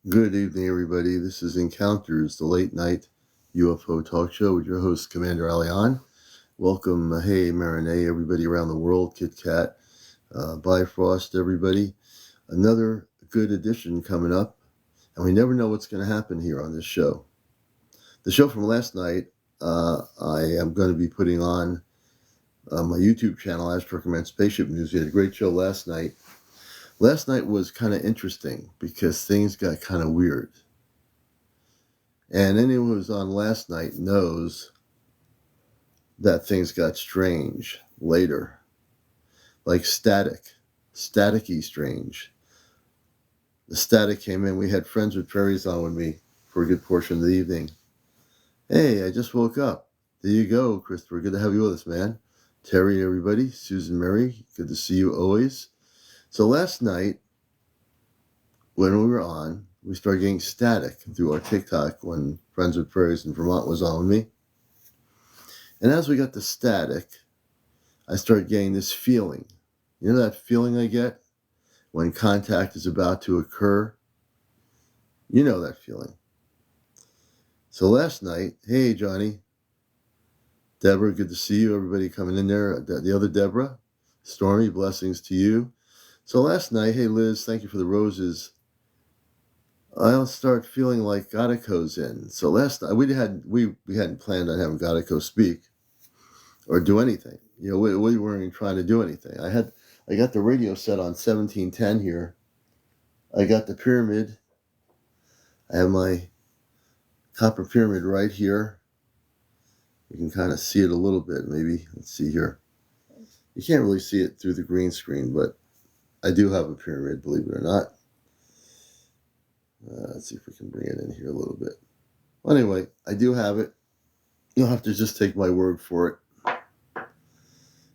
Good evening, everybody. This is Encounters, the late night UFO talk show with your host, CmdrAleon. Welcome, hey, Marinette, everybody around the world, Kit Kat, Bifrost, everybody. Another good edition coming up, and we never know what's going to happen here on this show. The show from last night, I am going to be putting on my YouTube channel, Ashtar Command Space Beings. We had a great show last night. Last night was kind of interesting because things got kind of weird. And anyone who was on last night knows that things got strange later. Like staticky strange. The static came in. We had Friends with Fairies on with me for a good portion of the evening. Hey, I just woke up. There you go, Christopher. Good to have you with us, man. Terry, everybody. Susan Mary, good to see you always. So last night, when we were on, we started getting static through our TikTok when Friends with Fairies in Vermont was on with me. And as we got the static, I started getting this feeling. You know that feeling I get when contact is about to occur? You know that feeling. So last night, hey, Johnny, Deborah, good to see you. Everybody coming in there. The other Deborah, Stormy, blessings to you. So last night, hey, Liz, thank you for the roses. I'll start feeling like Godico's in. So last night, we hadn't planned on having Godico speak or do anything. You know, we weren't even trying to do anything. I got the radio set on 1710 here. I got the pyramid. I have my copper pyramid right here. You can kind of see it a little bit, maybe. Let's see here. You can't really see it through the green screen, but I do have a pyramid, believe it or not. Let's see if we can bring it in here a little bit. Well, anyway, I do have it. You'll have to just take my word for it.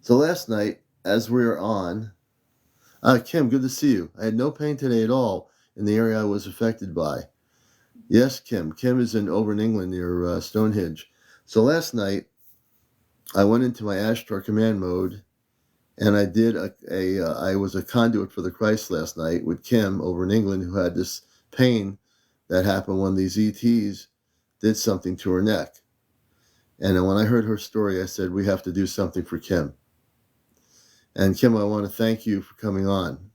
So last night, as we were on, Kim, good to see you. I had no pain today at all in the area I was affected by. Yes, Kim. Kim is over in England near Stonehenge. So last night, I went into my Ashtar Command mode, and I did I was a conduit for the Christ last night with Kim over in England, who had this pain that happened when these ETs did something to her neck. And when I heard her story, I said, we have to do something for Kim. And Kim, I want to thank you for coming on.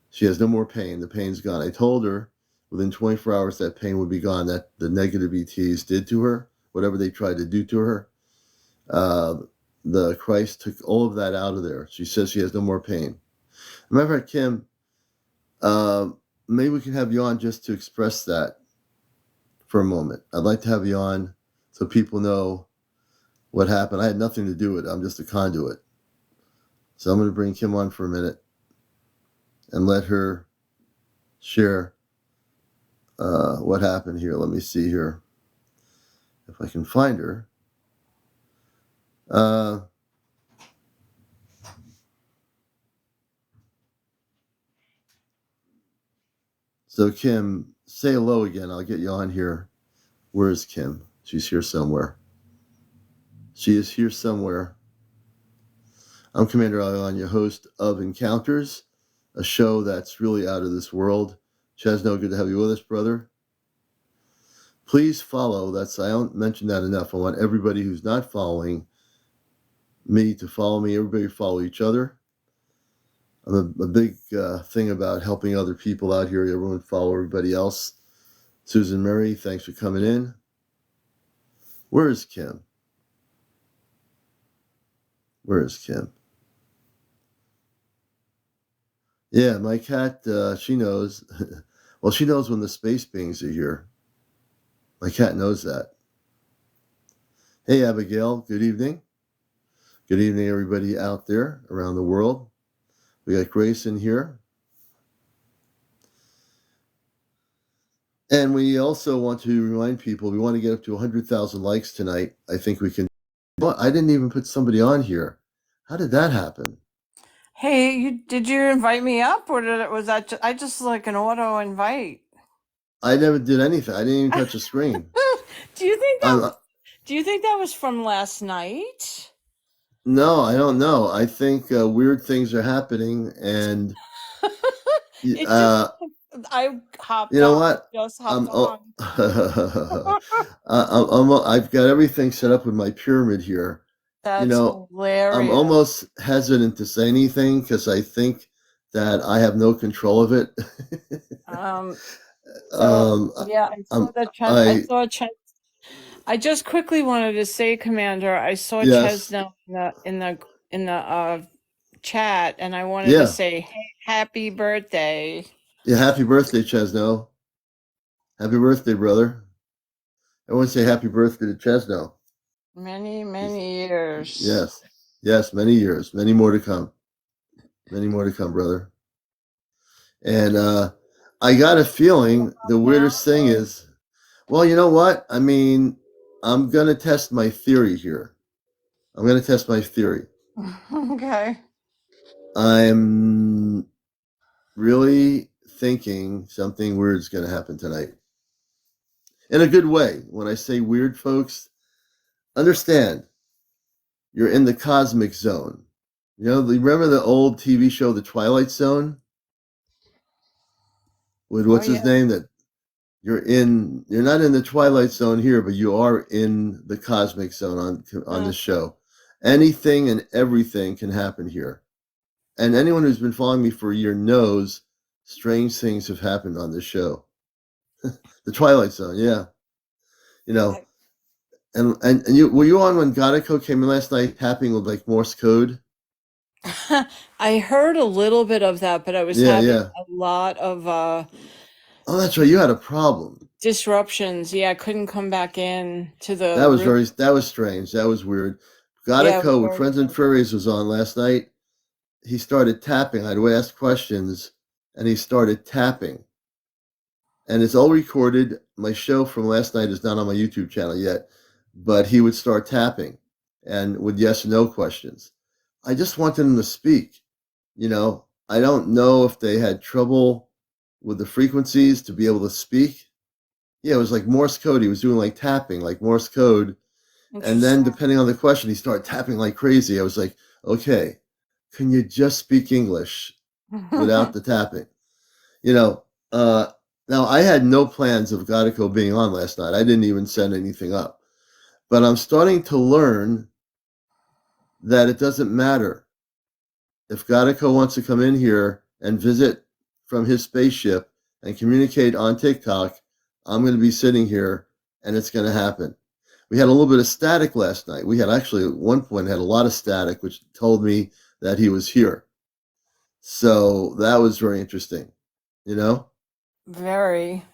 She has no more pain. The pain's gone. I told her within 24 hours that pain would be gone, that the negative ETs did to her, whatever they tried to do to her. The Christ took all of that out of there. She says she has no more pain. Matter of fact, Kim, maybe we can have you on just to express that for a moment. I'd like to have you on so people know what happened. I had nothing to do with it. I'm just a conduit. So I'm going to bring Kim on for a minute and let her share what happened here. Let me see here if I can find her. So Kim, say hello again. I'll get you on here. Where is Kim? She's here somewhere. She is here somewhere. I'm CmdrAleon, your host of Encounters, a show that's really out of this world. Chesno, good to have you with us, brother. Please follow. I don't mention that enough. I want everybody who's not following me to follow me. Everybody follow each other. I'm a big thing about helping other people out here. Everyone follow everybody else. Susan Mary, thanks for coming in. Where is Kim? Where is Kim? Yeah, my cat, she knows. Well, she knows when the space beings are here. My cat knows that. Hey, Abigail, good evening. Good evening, everybody out there around the world. We got Grace in here. And we also want to remind people, we want to get up to 100,000 likes tonight. I think we can. But I didn't even put somebody on here. How did that happen? Hey, did you invite me up, or was that I just like an auto invite? I never did anything. I didn't even touch a screen. Do you think that was from last night? No, I don't know. I think weird things are happening, and I You hopped know on. I what? just hopped I'm oh, on. I've got everything set up with my pyramid here. You That's know, I'm hilarious. almost hesitant to say anything because I think that I have no control of it. Um, so um, yeah, I saw I'm that I I saw I just quickly wanted to say, Commander, I saw yes, Chesno in the chat, and I wanted to yeah, say, hey, happy birthday. yeah. Happy birthday, Chesno. Happy birthday, brother. I want to say happy birthday to Chesno. Many, He's many years. yes, yes. Many years, many more to come. Many more to come, brother. And I got a feeling the Now? weirdest thing is, well, you know what? I mean, I'm going to test my theory here. I'm going to test my theory. Okay. I'm really thinking something weird is going to happen tonight. In a good way. When I say weird, folks, understand you're in the cosmic zone. You know, remember the old TV show, The Twilight Zone? With Oh what's his yeah. name? That you're not in the twilight zone here, but you are in the cosmic zone on Uh, this show. Anything and everything can happen here. And anyone who's been following me for a year knows strange things have happened on this show. The Twilight Zone, yeah. You know, I, and you were you on when Godico came in last night tapping with like Morse code? I heard a little bit of that, but I was Yeah, having yeah. a lot of Oh, that's right. You had a problem. disruptions. Yeah, I couldn't come back in to That the was room. very that was strange. That was weird. Yeah, it was Godico with very Friends and weird. Furries was on last night. He started tapping. I'd ask questions, and he started tapping. And it's all recorded. My show from last night is not on my YouTube channel yet, but he would start tapping and with yes or no questions. I just wanted him to speak. You know, I don't know if they had trouble with the frequencies to be able to speak. Yeah, it was like Morse code. He was doing like tapping, like Morse code. And then Interesting. depending on the question, he started tapping like crazy. I was like, okay, can you just speak English without the tapping? You know, uh, now I had no plans of Godico being on last night. I didn't even send anything up. But I'm starting to learn that it doesn't matter. If Godico wants to come in here and visit from his spaceship and communicate on TikTok, I'm going to be sitting here and it's going to happen. We had a little bit of static last night. We had actually at one point had a lot of static, which told me that he was here. So that was very interesting, you know? Very.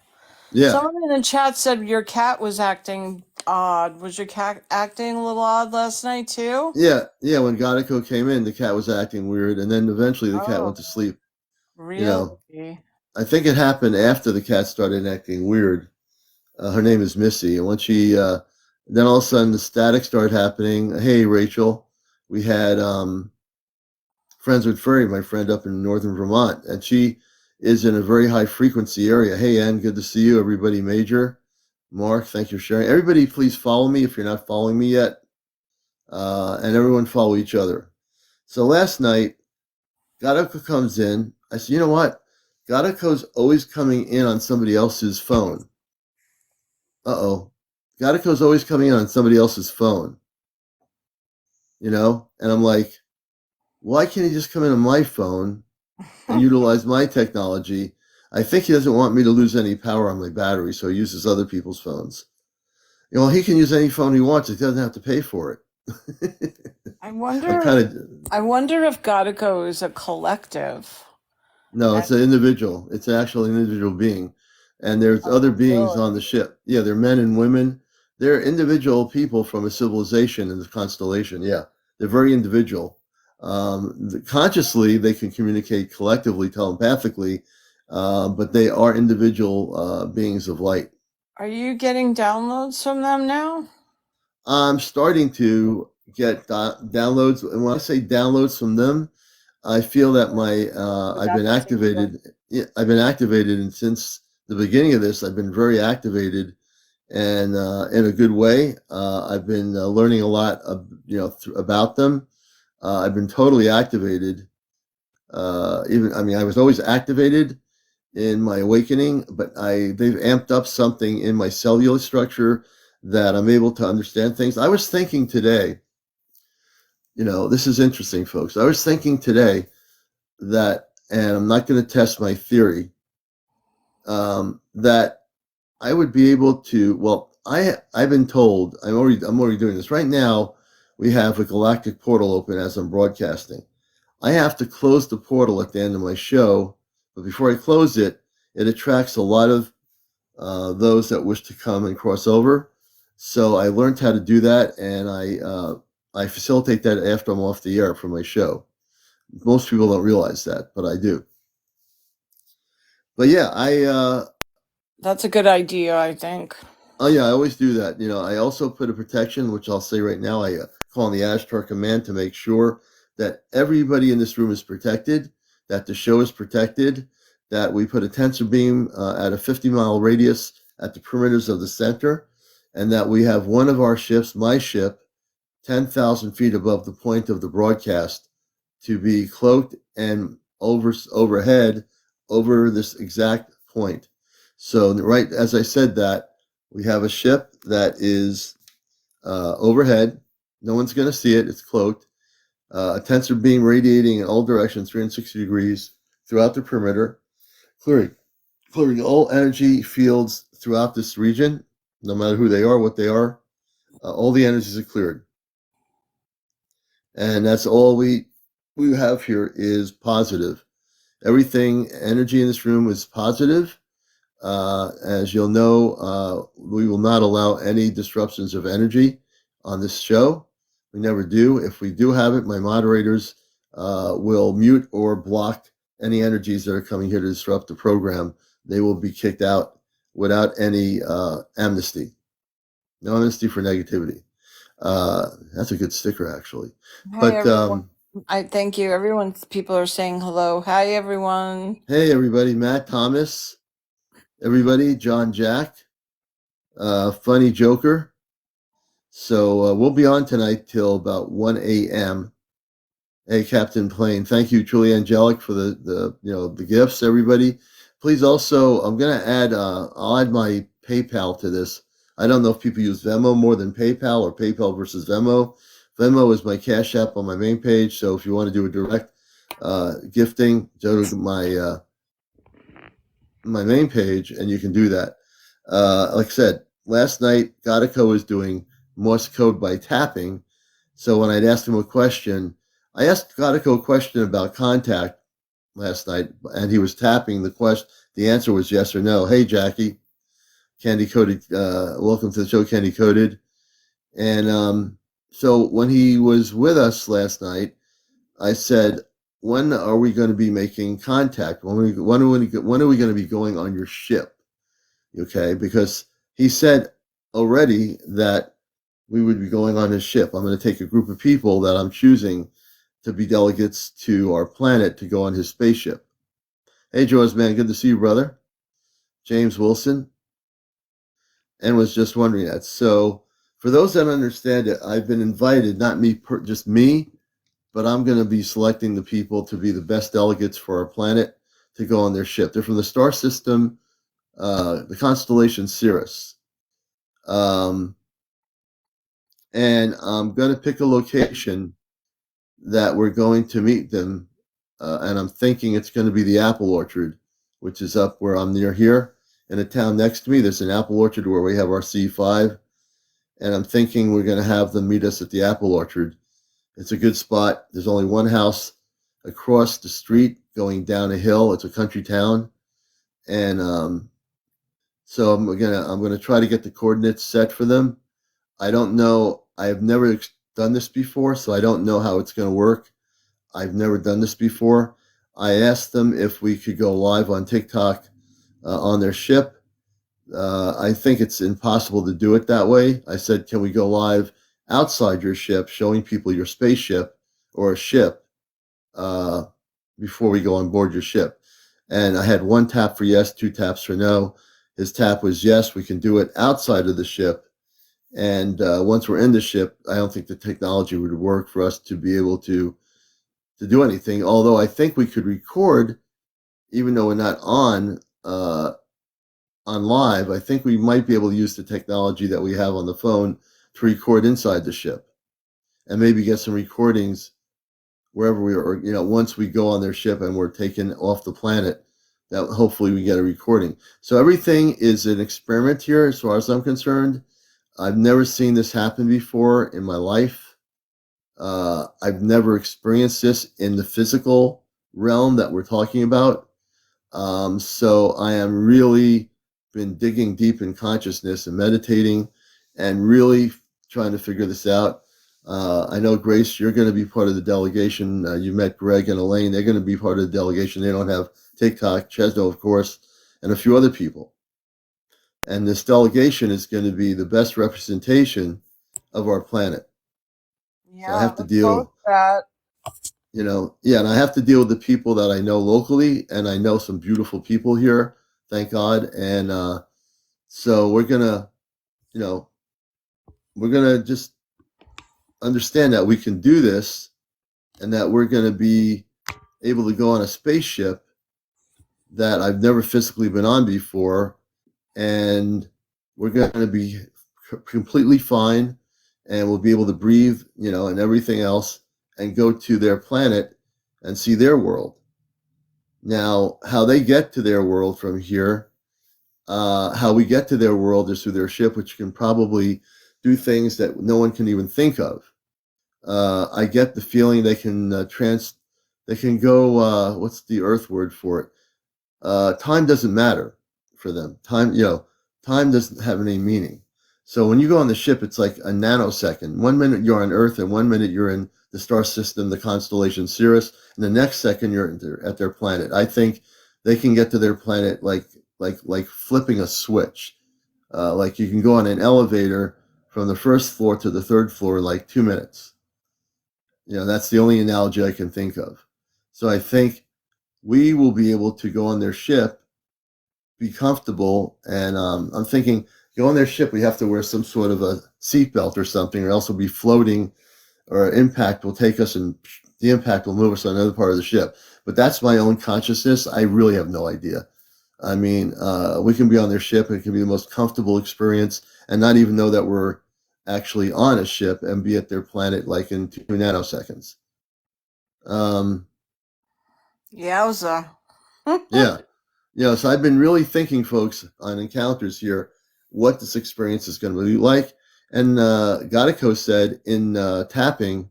Yeah. Someone in the chat said your cat was acting odd. Was your cat acting a little odd last night too? Yeah, yeah. When Godico came in, the cat was acting weird, and then eventually the cat Oh, went to sleep. You know, really? I think it happened after the cat started acting weird. Her name is Missy, and when then all of a sudden the static started happening. Hey, Rachel, we had friends with Furry, my friend up in northern Vermont, and she is in a very high frequency area. Hey, Ann, good to see you. Everybody, Major, Mark, thank you for sharing. Everybody, please follow me if you're not following me yet, and everyone follow each other. So last night, Gadako comes in. I said, you know what? Gadako's always coming in on somebody else's phone. Uh-oh. Gadako's always coming in on somebody else's phone, you know? And I'm like, why can't he just come in on my phone and utilize my technology? I think he doesn't want me to lose any power on my battery, so he uses other people's phones. You know, he can use any phone he wants. He doesn't have to pay for it. I I'm wonder kind if of I wonder if Gattaca is a collective. No, That it's an individual. It's actually an individual being. And there's other oh beings on really? the ship. Yeah, they're men and women. They're individual people from a civilization in the constellation. Yeah, they're very individual. Consciously, they can communicate collectively, telepathically, but they are individual beings of light. Are you getting downloads from them now? I'm starting to get downloads. And when I say downloads from them, I feel that my For I've that been particular. activated. Yeah, I've been activated, and since the beginning of this, I've been very activated, and in a good way. I've been learning a lot of about them. I've been totally activated. Even I mean, I was always activated, in my awakening, but they've amped up something in my cellular structure that I'm able to understand things. I was thinking today, this is interesting, folks. I was thinking today that, and I'm not going to test my theory, that I would be able to. Well, I've been told I'm already doing this right now. We have a galactic portal open as I'm broadcasting. I have to close the portal at the end of my show, but before I close it, it attracts a lot of those that wish to come and cross over. So I learned how to do that, and I facilitate that after I'm off the air from my show. Most people don't realize that, but I do. But yeah, That's a good idea, I think. oh yeah, I always do that. I also put a protection, which I'll say right now. I call on the Ashtar Command to make sure that everybody in this room is protected, that the show is protected, that we put a tensor beam at a 50-mile radius at the perimeters of the center, and that we have one of our ships, my ship, 10,000 feet above the point of the broadcast, to be cloaked and overhead over this exact point. So right as I said that, we have a ship that is overhead. No one's going to see it. It's cloaked. A tensor beam radiating in all directions, 360 degrees throughout the perimeter, clearing all energy fields throughout this region, no matter who they are, what they are. All the energies are cleared. And that's all we have here is positive. Everything, energy in this room is positive. As you'll know, we will not allow any disruptions of energy on this show. We never do. If we do have it, my moderators will mute or block any energies that are coming here to disrupt the program. They will be kicked out without any amnesty. No amnesty for negativity. That's a good sticker, actually. Hi, But everyone. I thank you. People are saying hello. Hi, everyone. hey, everybody, Matt Thomas, everybody, John Jack, Funny Joker. So we'll be on tonight till about 1 a.m. Hey, Captain Plain, thank you, truly angelic, for the gifts, everybody. Please also, I'm gonna add, I'll add my PayPal to this. I don't know if people use Venmo more than PayPal or PayPal versus Venmo. Venmo is my Cash App on my main page, so if you want to do a direct gifting, go to my main page and you can do that. Like I said, last night, Godico was doing Morse code by tapping. So when I'd asked him a question, I asked Godico a question about contact last night, and he was tapping the question. The answer was yes or no. Hey, Jackie, Candy Coated, welcome to the show, Candy Coated. And so when he was with us last night, I said, when are we going to be making contact? When are we going to be going on your ship? Okay, because he said already that we would be going on his ship. I'm going to take a group of people that I'm choosing to be delegates to our planet to go on his spaceship. Hey, Jaws, man, good to see you, brother. James Wilson. And was just wondering that. So for those that understand it, I've been invited, not me, just me, but I'm going to be selecting the people to be the best delegates for our planet to go on their ship. They're from the star system, the constellation Sirius. And I'm going to pick a location that we're going to meet them. And I'm thinking it's going to be the apple orchard, which is up where I'm near here. In a town next to me, there's an apple orchard where we have our C5. And I'm thinking we're going to have them meet us at the apple orchard. It's a good spot. There's only one house across the street going down a hill. It's a country town. And so I'm gonna try to get the coordinates set for them. I don't know. I have never done this before, so I don't know how it's going to work. I've never done this before. I asked them if we could go live on TikTok on their ship. I think it's impossible to do it that way. I said, can we go live outside your ship, showing people your spaceship or a ship before we go on board your ship? And I had one tap for yes, two taps for no. His tap was yes, we can do it outside of the ship. And once we're in the ship, I don't think the technology would work for us to be able to do anything. Although I think we could record even though we're not on live, I think we might be able to use the technology that we have on the phone to record inside the ship and maybe get some recordings wherever we are, once we go on their ship and we're taken off the planet, that hopefully we get a recording. So everything is an experiment here as far as I'm concerned. I've never seen this happen before in my life. I've never experienced this in the physical realm that we're talking about. So I am really been digging deep in consciousness and meditating and really trying to figure this out. I know, Grace, you're going to be part of the delegation. You met Greg and Elaine. They're going to be part of the delegation. They don't have TikTok, Chesno, of course, and a few other people. And this delegation is going to be the best representation of our planet. So I Yeah, have to let's go with deal, that. and I have to deal with the people that I know locally, and I know some beautiful people here, thank God. And so you know, we're gonna just understand that we can do this, and that we're gonna be able to go on a spaceship that I've never physically been on before, and we're gonna be completely fine, and we'll be able to breathe, and everything else, and go to their planet and see their world. Now, how they get to their world from here, how we get to their world is through their ship, which can probably do things that no one can even think of. I get the feeling they can they can go. What's the Earth word for it? Time doesn't matter for them. Time doesn't have any meaning. So when you go on the ship, it's like a nanosecond. 1 minute you're on Earth, and 1 minute you're in the star system, the constellation Sirius, and the next second you're at their planet. I think they can get to their planet like flipping a switch. Like you can go on an elevator from the first floor to the third floor in like 2 minutes. That's the only analogy I can think of. So I think we will be able to go on their ship, be comfortable, and I'm thinking, go on their ship, we have to wear some sort of a seatbelt or something, or else we'll be floating, or impact will take us, and the impact will move us to another part of the ship. But that's my own consciousness. I really have no idea. I mean, we can be on their ship, and it can be the most comfortable experience, and not even know that we're actually on a ship, and be at their planet like in 2 nanoseconds. Um, Yowza. yeah. So I've been really thinking, folks, on encounters here, what this experience is going to be like. And Gadico said in tapping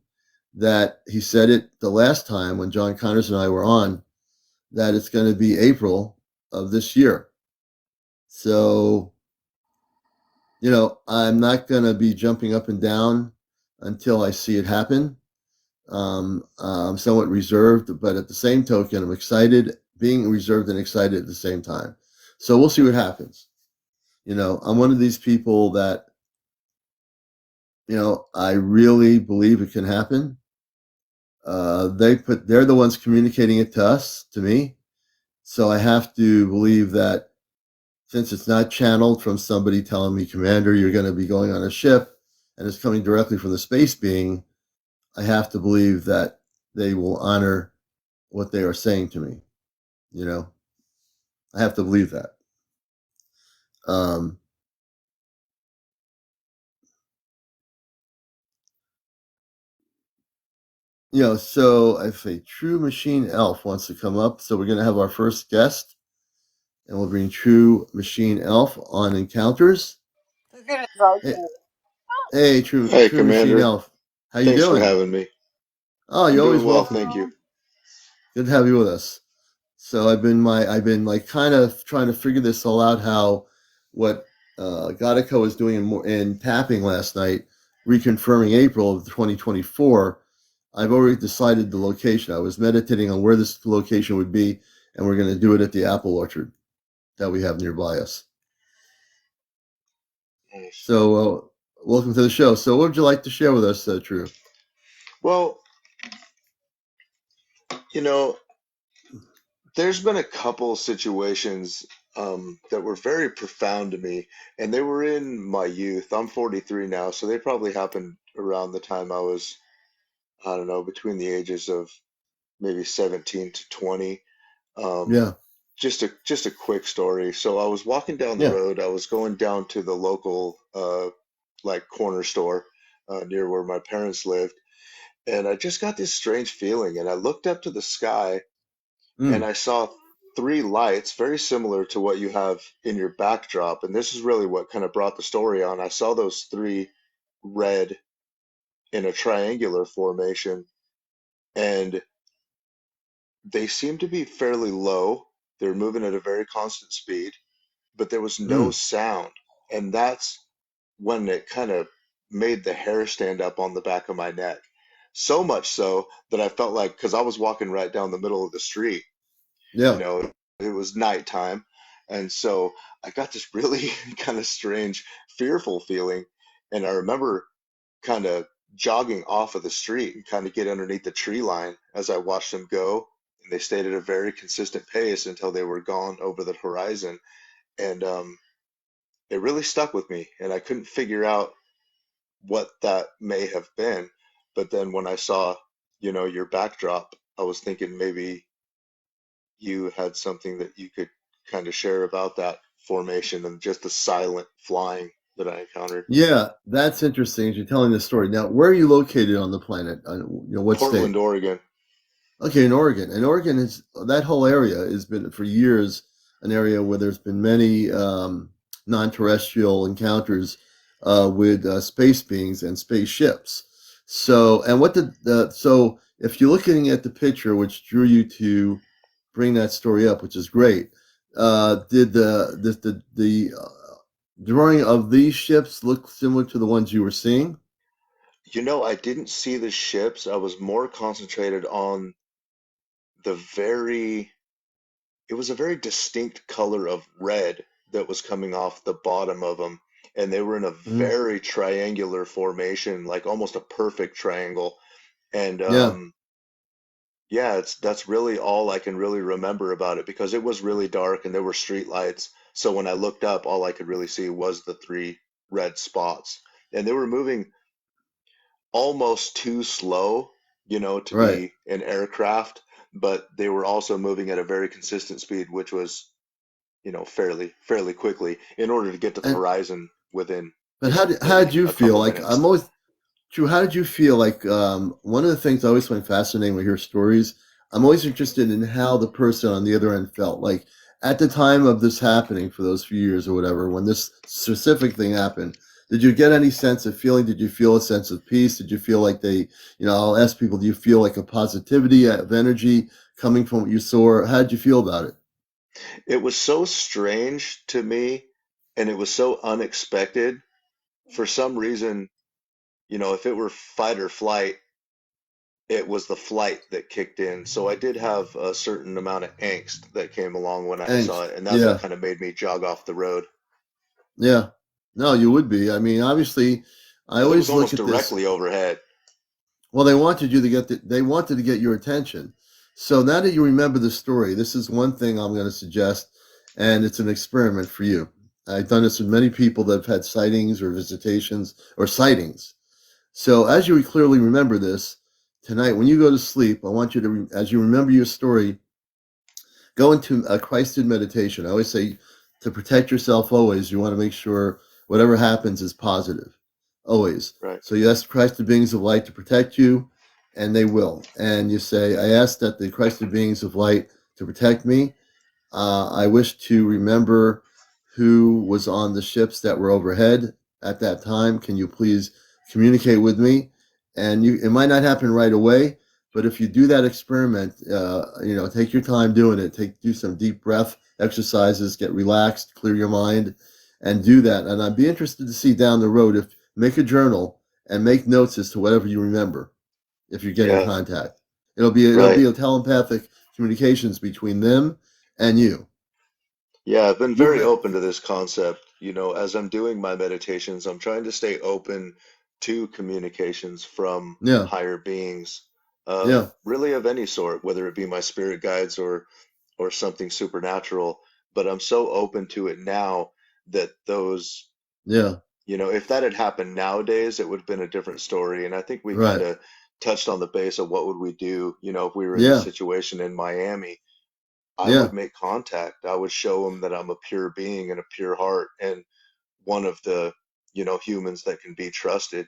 that he said it the last time when John Connors and I were on, that it's going to be April of this year. So, I'm not going to be jumping up and down until I see it happen. I'm somewhat reserved, but at the same token, I'm excited, being reserved and excited at the same time. So we'll see what happens. I'm one of these people that, I really believe it can happen. They're the ones communicating it to us, to me. So I have to believe that since it's not channeled from somebody telling me, Commander, you're going to be going on a ship, and it's coming directly from the space being, I have to believe that they will honor what they are saying to me. I have to believe that. Um, so if a True Machine Elf wants to come up, so we're going to have our first guest, and we'll bring True Machine Elf on Encounters. We're gonna invite Hey, you. hey, True Hey, True Machine Commander. Elf, how you Thanks for doing? having me. Oh, I'm you're doing always well, welcome. thank you. Good to have you with us. So I've been like kind of trying to figure this all out, how what Godico was doing in tapping last night, reconfirming April of 2024. I've already decided the location. I was meditating on where this location would be, and we're going to do it at the apple orchard that we have nearby us. Nice. So, welcome to the show. So, what would you like to share with us, True? Well, you know, there's been a couple situations that were very profound to me, and they were in my youth. I'm 43 now, so they probably happened around the time I was, I don't know, between the ages of maybe 17 to 20. Um, Yeah. just a quick story. So I was walking down the Yeah. road. I was going down to the local like corner store near where my parents lived, and I just got this strange feeling. And I looked up to the sky, and Mm, I saw three lights, very similar to what you have in your backdrop. And this is really what kind of brought the story on. I saw those three red in a triangular formation, and they seemed to be fairly low. They were moving at a very constant speed, but there was no mm, sound. And that's when it kind of made the hair stand up on the back of my neck. So much so that I felt like, because I was walking right down the middle of the street, you yeah. know, it was nighttime. And so I got this really kind of strange, fearful feeling. And I remember kind of jogging off of the street and kind of get underneath the tree line as I watched them go. And they stayed at a very consistent pace until they were gone over the horizon. And it really stuck with me. And I couldn't figure out what that may have been. But then when I saw, your backdrop, I was thinking maybe you had something that you could kind of share about that formation and just the silent flying that I encountered. Yeah, that's interesting as you're telling this story. Now, where are you located on the planet? What state? Portland, Oregon. Okay, in Oregon. And Oregon is that whole area has been for years an area where there's been many non-terrestrial encounters with space beings and spaceships. So, and what did so if you're looking at the picture, which drew you to bring that story up, which is great, did the drawing of these ships look similar to the ones you were seeing? I didn't see the ships. I was more concentrated on the very, it was a very distinct color of red that was coming off the bottom of them. And they were in a Mhm. very triangular formation, like almost a perfect triangle. And Yeah, yeah, that's really all I can really remember about it because it was really dark and there were street lights. So when I looked up, all I could really see was the three red spots. And they were moving almost too slow, to right. be an aircraft, but they were also moving at a very consistent speed, which was, fairly quickly in order to get to the And horizon within, but how maybe did you a feel? couple Like I'm minutes. always Drew, how did you feel? Like one of the things I always find fascinating when I hear stories, I'm always interested in how the person on the other end felt. Like at the time of this happening for those few years or whatever, when this specific thing happened, did you get any sense of feeling? Did you feel a sense of peace? Did you feel like I'll ask people, do you feel like a positivity of energy coming from what you saw? How did you feel about it? It was so strange to me and it was so unexpected. For some reason, if it were fight or flight, it was the flight that kicked in. So I did have a certain amount of angst that came along when I saw Angst. it, and that's what Yeah. kind of made me jog off the road Yeah. No, you would be. I mean, obviously, I because it was always look almost at this. directly overhead. Well, they wanted to get your attention. So now that you remember the story, this is one thing I'm going to suggest, and it's an experiment for you. I've done this with many people that have had sightings or visitations or sightings. So as you clearly remember this tonight, when you go to sleep, I want you to, as you remember your story, go into a Christed meditation. I always say to protect yourself always, you want to make sure whatever happens is positive, always. Right. So you ask Christed beings of light to protect you, and they will. And you say, I ask that the Christed beings of light to protect me. I wish to remember who was on the ships that were overhead at that time. Can you please communicate with me? And it might not happen right away, but if you do that experiment, take your time doing it. Do some deep breath exercises, get relaxed, clear your mind, and do that. And I'd be interested to see down the road if make a journal and make notes as to whatever you remember if you're getting Yeah. contact. It'll be Right. a telepathic communications between them and you. Yeah, I've been You'll very get open to this concept. As I'm doing my meditations, I'm trying to stay open to communications from yeah, higher beings, yeah, really of any sort, whether it be my spirit guides or something supernatural. But I'm so open to it now that those, yeah, if that had happened nowadays, it would have been a different story. And I think we kind right, of touched on the base of what would we do, if we were in this yeah, situation in Miami. I Yeah. would make contact. I would show them that I'm a pure being and a pure heart and one of the, humans that can be trusted,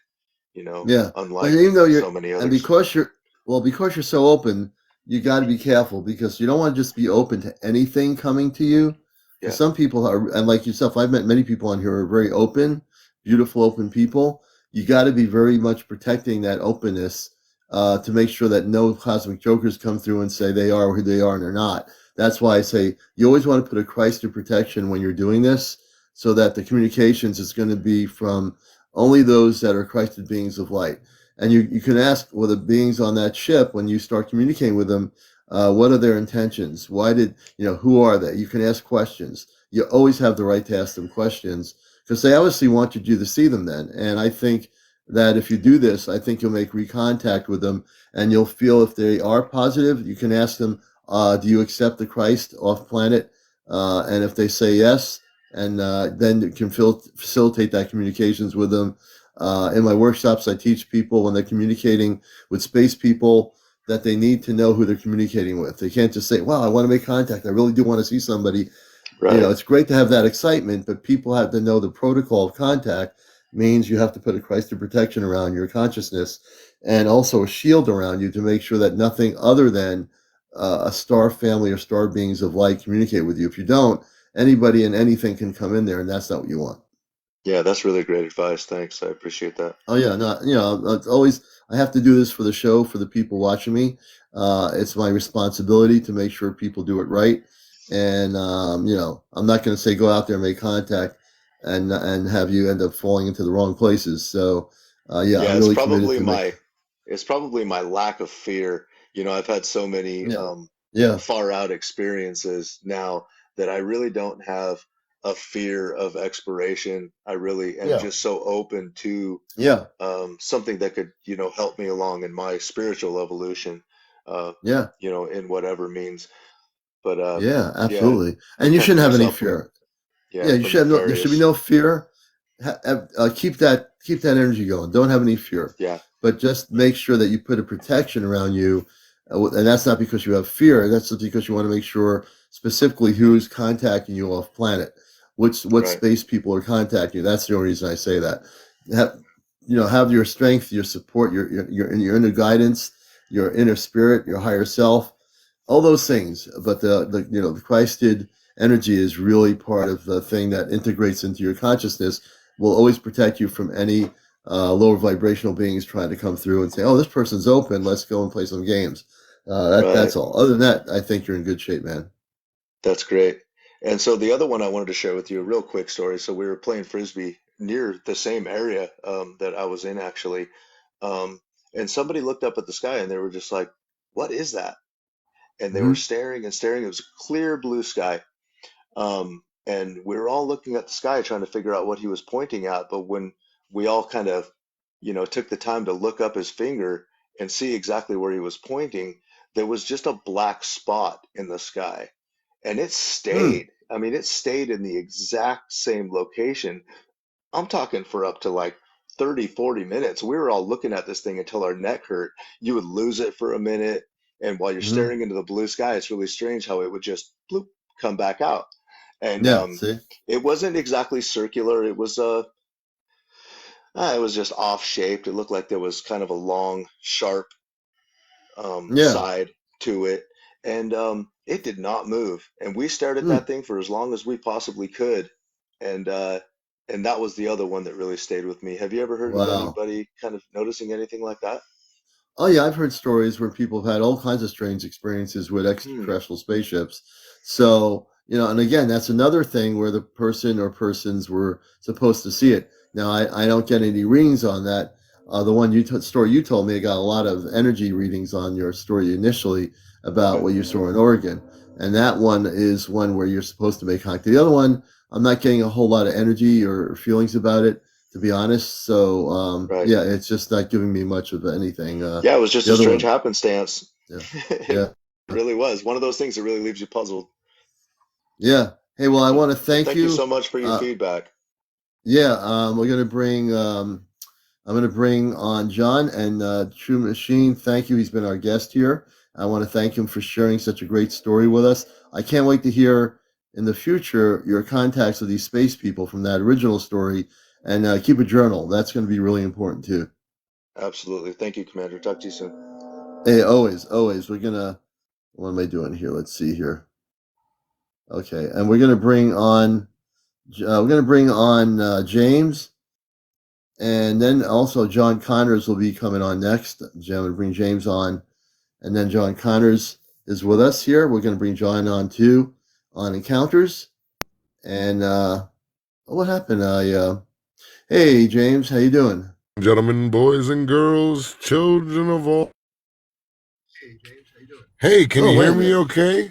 Yeah, but unlike even though so many and others. because you're, well, because you're so open, you got to be careful because you don't want to just be open to anything coming to you. Because Yeah, some people are, and like yourself, I've met many people on here who are very open, beautiful, open people. You got to be very much protecting that openness to make sure that no cosmic jokers come through and say they are who they are and they're not. That's why I say you always want to put a Christ of protection when you're doing this, so that the communications is going to be from only those that are Christed beings of light. And you can ask, well, the beings on that ship, when you start communicating with them, what are their intentions? Why did, who are they? You can ask questions. You always have the right to ask them questions because they obviously want you to see them then. And I think that if you do this, I think you'll make recontact with them and you'll feel if they are positive, you can ask them, do you accept the Christ off planet? And if they say yes, and then it can facilitate that communications with them. In my workshops, I teach people when they're communicating with space people that they need to know who they're communicating with. They can't just say, "Wow, I want to make contact. I really do want to see somebody." right. It's great to have that excitement, but people have to know the protocol of contact means you have to put a Christ of protection around your consciousness and also a shield around you to make sure that nothing other than a star family or star beings of light communicate with you. If you don't, anybody and anything can come in there, and that's not what you want. Yeah, that's really great advice. Thanks. I appreciate that. Oh yeah, no, it's always I have to do this for the show for the people watching me. It's my responsibility to make sure people do it right, and I'm not going to say go out there and make contact and have you end up falling into the wrong places. So yeah, Yeah, I'm really committed to make. it's probably my lack of fear. I've had so many Yeah, yeah, far out experiences now that I really don't have a fear of exploration. I really am yeah, just so open to yeah, something that could, help me along in my spiritual evolution, uh, yeah, in whatever means. But yeah, yeah, absolutely. And you protecting shouldn't have any myself from, fear. yeah, Yeah, you from should have no. There should be nefarious. no fear. Keep that energy going. Don't have any fear, Yeah, but just make sure that you put a protection around you, and that's not because you have fear. That's just because you want to make sure specifically who's contacting you off planet, what right, space people are contacting you. That's the only reason I say that. Have, have your strength, your support, your inner guidance, your inner spirit, your higher self, all those things. But the Christed energy is really part of the thing that integrates into your consciousness. Will always protect you from any lower vibrational beings trying to come through and say, "Oh, this person's open. Let's go and play some games." right. That's all. Other than that, I think you're in good shape, man. That's great. And so the other one I wanted to share with you, a real quick story. So we were playing frisbee near the same area that I was in actually, um, and somebody looked up at the sky and they were just like, "What is that?" And they were Hmm. staring and staring. It was a clear blue sky. And we were all looking at the sky trying to figure out what he was pointing at. But when we all kind of, took the time to look up his finger and see exactly where he was pointing, there was just a black spot in the sky. And it Hmm. stayed. I mean, it stayed in the exact same location. I'm talking for up to like 30, 40 minutes. We were all looking at this thing until our neck hurt. You would lose it for a minute. And while you're Hmm. staring into the blue sky, it's really strange how it would just bloop, come back out. And Yeah. See. it wasn't exactly circular. It was just off shaped. It looked like there was kind of a long, sharp Yeah. side to it. And it did not move. And we stared at that Hmm. thing for as long as we possibly could. And and that was the other one that really stayed with me. Have you ever heard of Wow. anybody kind of noticing anything like that? Oh yeah, I've heard stories where people have had all kinds of strange experiences with Hmm. extraterrestrial spaceships. So, and again, that's another thing where the person or persons were supposed to see it. Now, I don't get any readings on that. The one story you told me, I got a lot of energy readings on your story initially about Right. what you saw in Oregon, and that one is one where you're supposed to make contact. The other one, I'm not getting a whole lot of energy or feelings about it, to be honest. So Right. yeah, it's just not giving me much of anything. Yeah, it was just The a other strange one, happenstance. yeah, It yeah, really was. One of those things that really leaves you puzzled. yeah. Hey, well, I So want to so thank thank you you. so much for your Uh, feedback. yeah, we're gonna bring. I'm gonna bring on John and True Machine. Thank you. He's been our guest here. I want to thank him for sharing such a great story with us. I can't wait to hear in the future your contacts with these space people from that original story, and keep a journal. That's going to be really important too. Absolutely. Thank you, Commander. Talk to you soon. Hey, always, always. We're gonna. What am I doing here? Let's see here. Okay, and we're gonna bring on. James, and then also John Connors will be coming on next. I'm gonna bring James on, and then John Connors is with us here. We're gonna bring John on too on Encounters. And what happened? Hey James, how you doing? Gentlemen, boys and girls, children of all. Hey James, how you doing? Hey, can Oh, you wait hear a me minute. okay?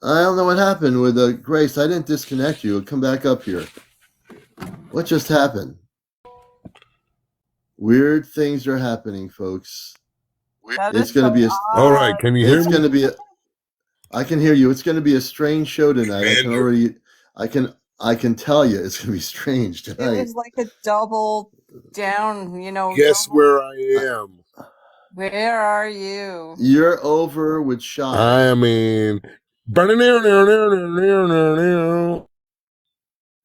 I don't know what happened with Grace. I didn't disconnect you. Come back up here. What just happened? Weird things are happening, folks. That It's is gonna so be a. All right, odd. can you hear It's me? gonna be a. I can hear you. It's gonna be a strange show tonight. I can Commander. already. I can tell you it's gonna be strange It tonight. was like a double down, Guess double. where I Uh, am? Where are you? You're over with I Shy. am in.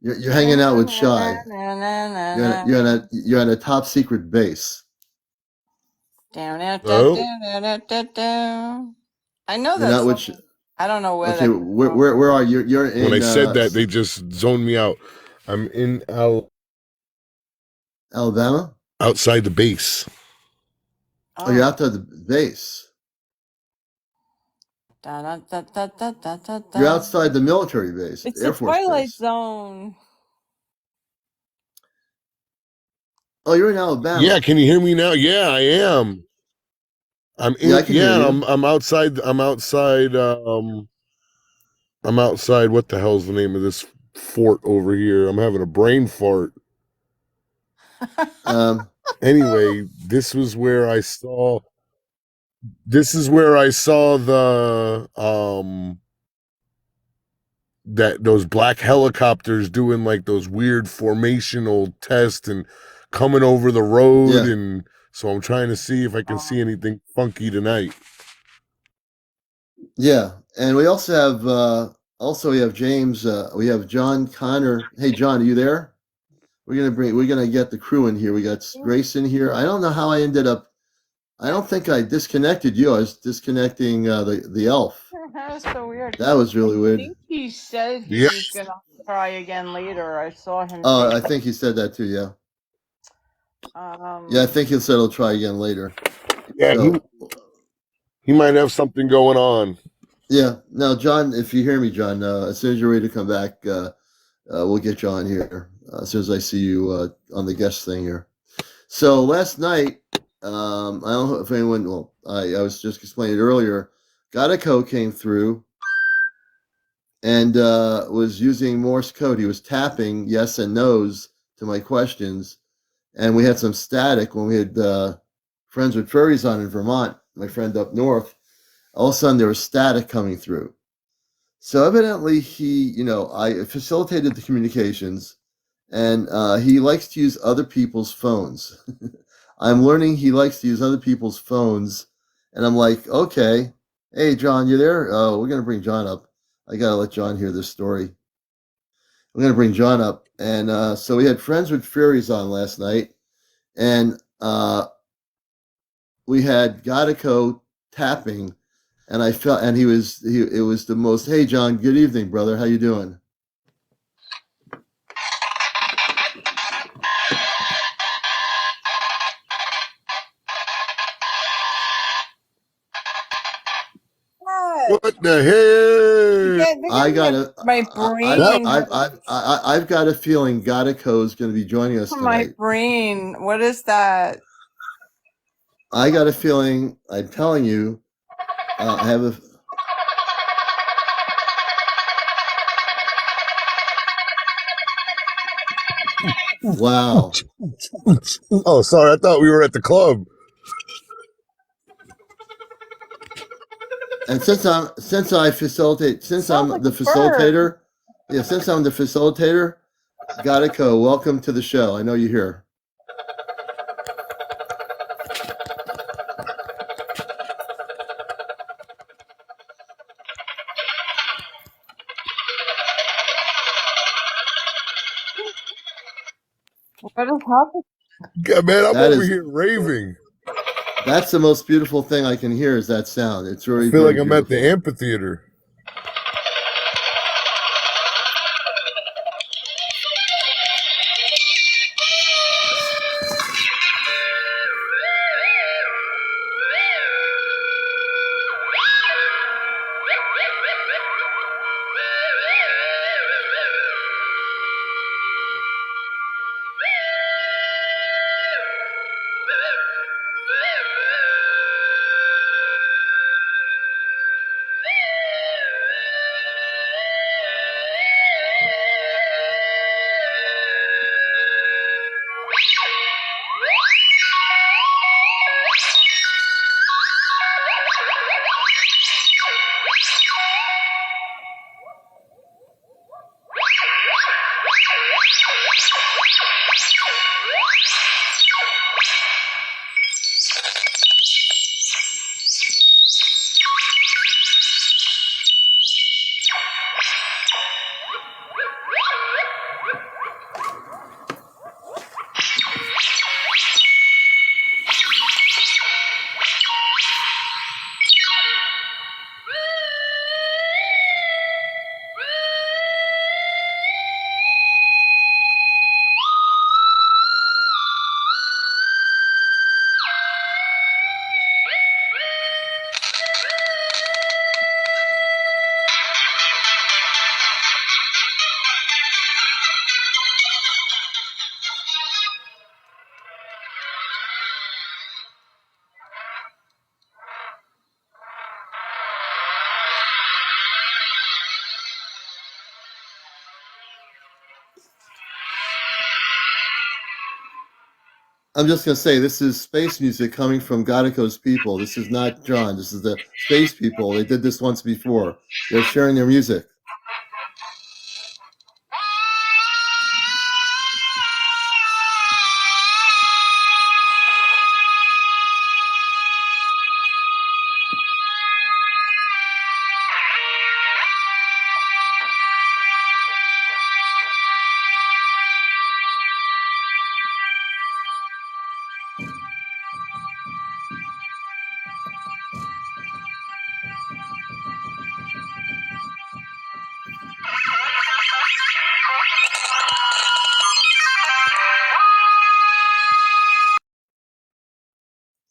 You're hanging out with Shy. You're on a top secret base. Down, down, down, Oh, down, down, down, down. I know You're that not with. song. I don't know where Okay, that. where are you? You're when I in said that, they just zoned me out. I'm in Alabama. outside the base. Oh, you're Oh. out to the base. Da, da, da, da, da, da, da, You're da. outside the military base, It's the Air Force Twilight Base. Zone. Oh, you're in Yeah, Alabama. can you hear me now? Yeah, I am. I'm Yeah, I in. can hear Yeah, you. I'm outside. I'm outside. I'm outside. What the hell's the name of this fort over here? I'm having a brain fart. Um, Anyway, this is where I saw the that those black helicopters doing like those weird formational tests and coming over the road, yeah, and so I'm trying to see if I can see anything funky tonight. yeah, and we also have we have James. We have John Connor. Hey, John, are you there? We're gonna get the crew in here. We got Grace in here. I don't know how I ended up. I don't think I disconnected you. I was disconnecting the elf. That was so weird. That was really I weird. think he said he Yeah, was gonna try again later. I saw him Oh, say. I think he said that too. Yeah, yeah. I Um. think he said he'll try again later. yeah, So, he might have something going on. yeah. Now, John, if you hear me, John, as soon as you're ready to come back, we'll get you on here. As soon as I see you on the guest thing here. So last night, I don't know if anyone. Well, I was just explaining earlier. Gadaco came through and was using Morse code. He was tapping yes and no's to my questions, and we had some static when we had friends with furries on in Vermont. My friend up north. All of a sudden, there was static coming through. So evidently, I facilitated the communications, and he likes to use other people's phones. I'm learning he likes to use other people's phones, and I'm like, okay, hey John, you there? Oh, we're gonna bring John up. I gotta let John hear this story. We're gonna bring John up, and so we had Friends with Furies on last night, and we had Godico tapping, and I felt, and it was the most. Hey John, good evening, brother. How you doing? What? What the heck? They're I getting got a, my That brain. I've got a feeling Godico is going to be joining us My tonight. brain. What is that? I got a feeling. I'm telling you, I have a. Wow. oh, sorry, I thought we were at the club. And since I facilitate, since Sounds like I'm the a bird. facilitator, yeah, since I'm the facilitator, Godico, welcome to the show. I know you're here. What is happening? Yeah, man, I'm That over is here raving. that's the most beautiful thing I can hear is that sound. It's I very, feel very like I'm at the beautiful. amphitheater. I'm just gonna say this is space music coming from Godico's people. This is not John. This is the space people. They did this once before. They're sharing their music.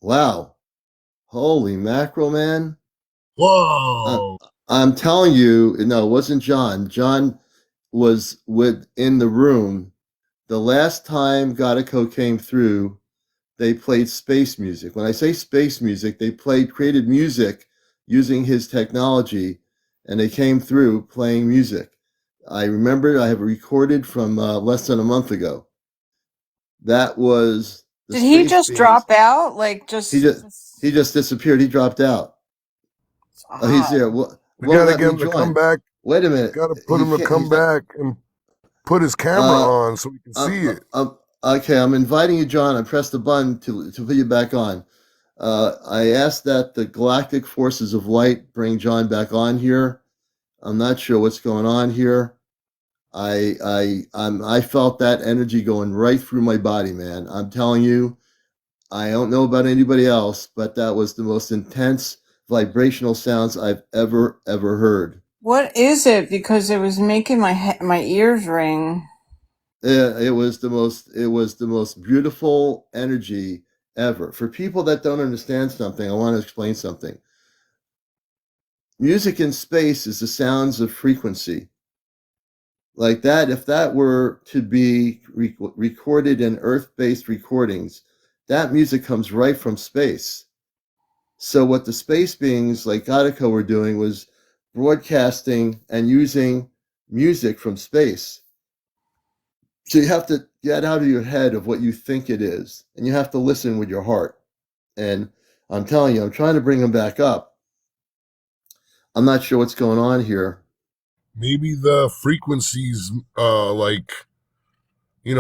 Wow. Holy mackerel, man. Uh, Whoa. I'm telling you, no, it wasn't John. John was in the room. The last time Godico came through, they played space music. When I say space music, they created music using his technology, and they came through playing music. I remember I have recorded from less than a month ago. That was the Did he space just beings. drop out? Like He just just he just disappeared. He dropped out. Oh, he's there. wow. We Won't gotta let get me him to come join. back. Wait a minute. Gotta put He him to can't. come He's not. back and put his camera Uh, on so we can see it. okay, I'm inviting you, John. I pressed the button to put you back on. I asked that the galactic forces of light bring John back on here. I'm not sure what's going on here. I felt that energy going right through my body, man. I'm telling you, I don't know about anybody else, but that was the most intense vibrational sounds I've ever heard. What is it? Because it was making my ears ring. It was the most beautiful energy ever. For people that don't understand something, I want to explain something. Music in space is the sounds of frequency. Like that, if that were to be recorded in Earth-based recordings, that music comes right from space. So what the space beings like Godico were doing was broadcasting and using music from space. So you have to get out of your head of what you think it is, and you have to listen with your heart. And I'm telling you, I'm trying to bring them back up. I'm not sure what's going on here. Maybe the frequencies,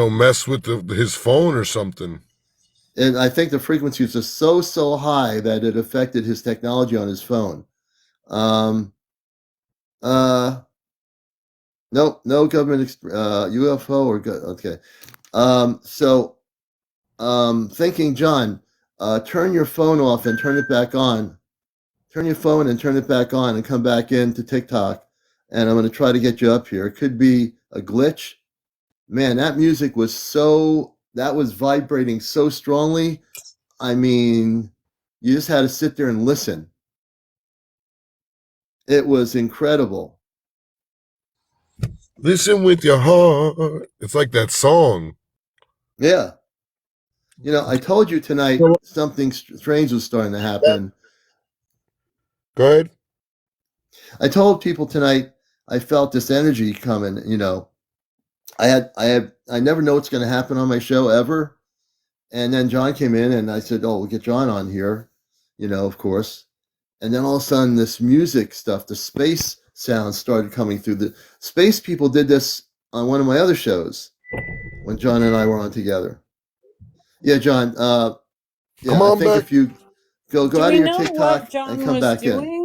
mess with his phone or something. And I think the frequencies are so high that it affected his technology on his phone. Um, uh, nope, no government UFO or okay. So thinking, John, turn your phone off and turn it back on. Turn your phone and turn it back on and come back into TikTok. And I'm going to try to get you up here. It could be a glitch. Man, that music was that was vibrating so strongly. I mean, you just had to sit there and listen. It was incredible. Listen with your heart. It's like that song. Yeah. You know, I told you tonight So, something strange was starting to happen. go ahead. I told people tonight I felt this energy coming, you know. I never know what's going to happen on my show ever. And then John came in and I said, "Oh, we'll get John on here," you know, of course. And then all of a sudden this music stuff, the space sounds started coming through. The space people did this on one of my other shows when John and I were on together. Yeah, John, Come yeah, I on think back. if you go Do out we of your know what TikTok and John come was back in. doing?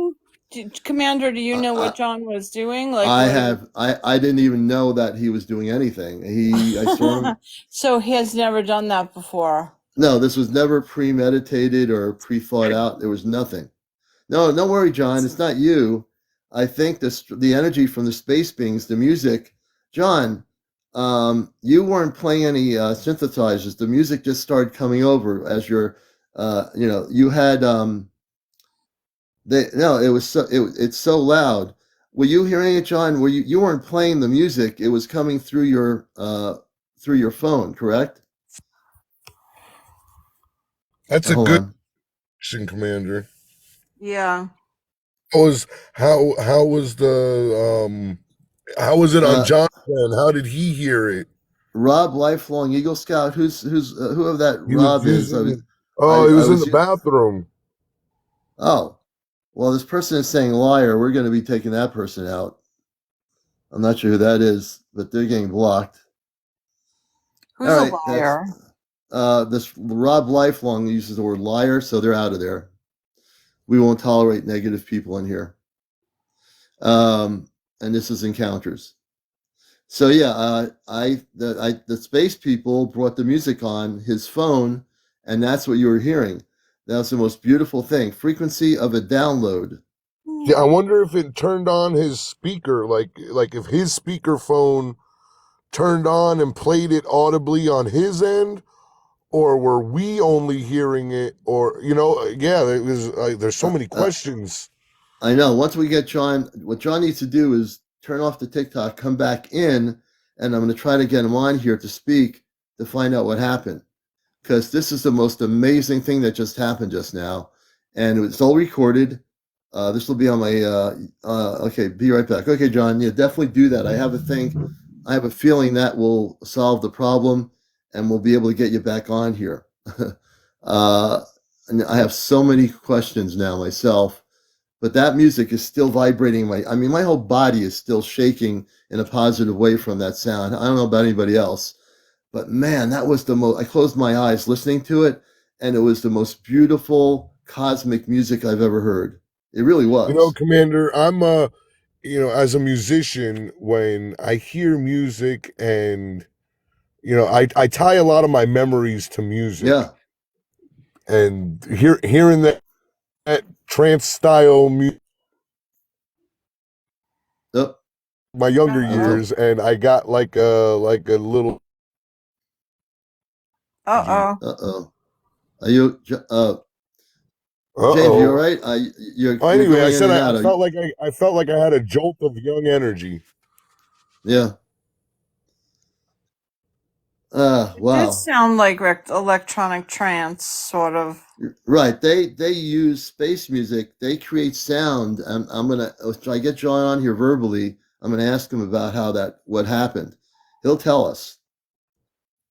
Commander, do you know I, what John was doing? Like I what? have I didn't even know that he was doing anything. I saw him. So he has never done that before. No, this was never premeditated or pre-thought out. There was nothing. No, don't worry, John. It's not you. I think the energy from the space beings, the music, John. You weren't playing any synthesizers. The music just started coming over as your, you know, you had no, it was it's so loud. Were you hearing it, John? Were you weren't playing the music? It was coming through your phone, correct? That's a Hold good on. question, Commander. Yeah. How was how was it on Uh, John's end? How did he hear it? Rob, lifelong Eagle Scout. Who's who of that He was Rob is? using. Oh, he I was in was. the bathroom. Oh, well, this person is saying liar. We're going to be taking that person out. I'm not sure who that is, but they're getting blocked. All Who's a right, that's liar? this Rob Lifelong uses the word liar, so they're out of there. We won't tolerate negative people in here. And this is encounters. So yeah, the space people brought the music on his phone, and that's what you were hearing. That's the most beautiful thing. Frequency of a download. Yeah, I wonder if it turned on his speaker, like if his speaker phone turned on and played it audibly on his end, or were we only hearing it, or yeah, there's so Uh, many uh, questions. I know. Once we get John, what John needs to do is turn off the TikTok, come back in, and I'm going to try to get him on here to speak to find out what happened. Because this is the most amazing thing that just happened just now. And it's all recorded. This will be on my, okay, be right back. Okay, John, yeah, definitely do that. I have a feeling that will solve the problem and we'll be able to get you back on here. And I have so many questions now myself, but that music is still vibrating I mean, my whole body is still shaking in a positive way from that sound. I don't know about anybody else, but man, that was the most, I closed my eyes listening to it, and it was the most beautiful cosmic music I've ever heard. It really was. Commander, I'm as a musician, when I hear music and I tie a lot of my memories to music, Yeah. and hearing that trance style music Oh, my younger uh-oh. years, and I got like a little energy. Uh-oh. Uh-oh. Are you, James, you all Uh-oh. right? You're Anyway, I going in said and I out. felt like I felt like I had a jolt of young energy. Yeah. It did Wow. sound like electronic trance, sort of. Right. They use space music. They create sound. I'm gonna try to get John on here verbally. I'm gonna ask him about what happened. He'll tell us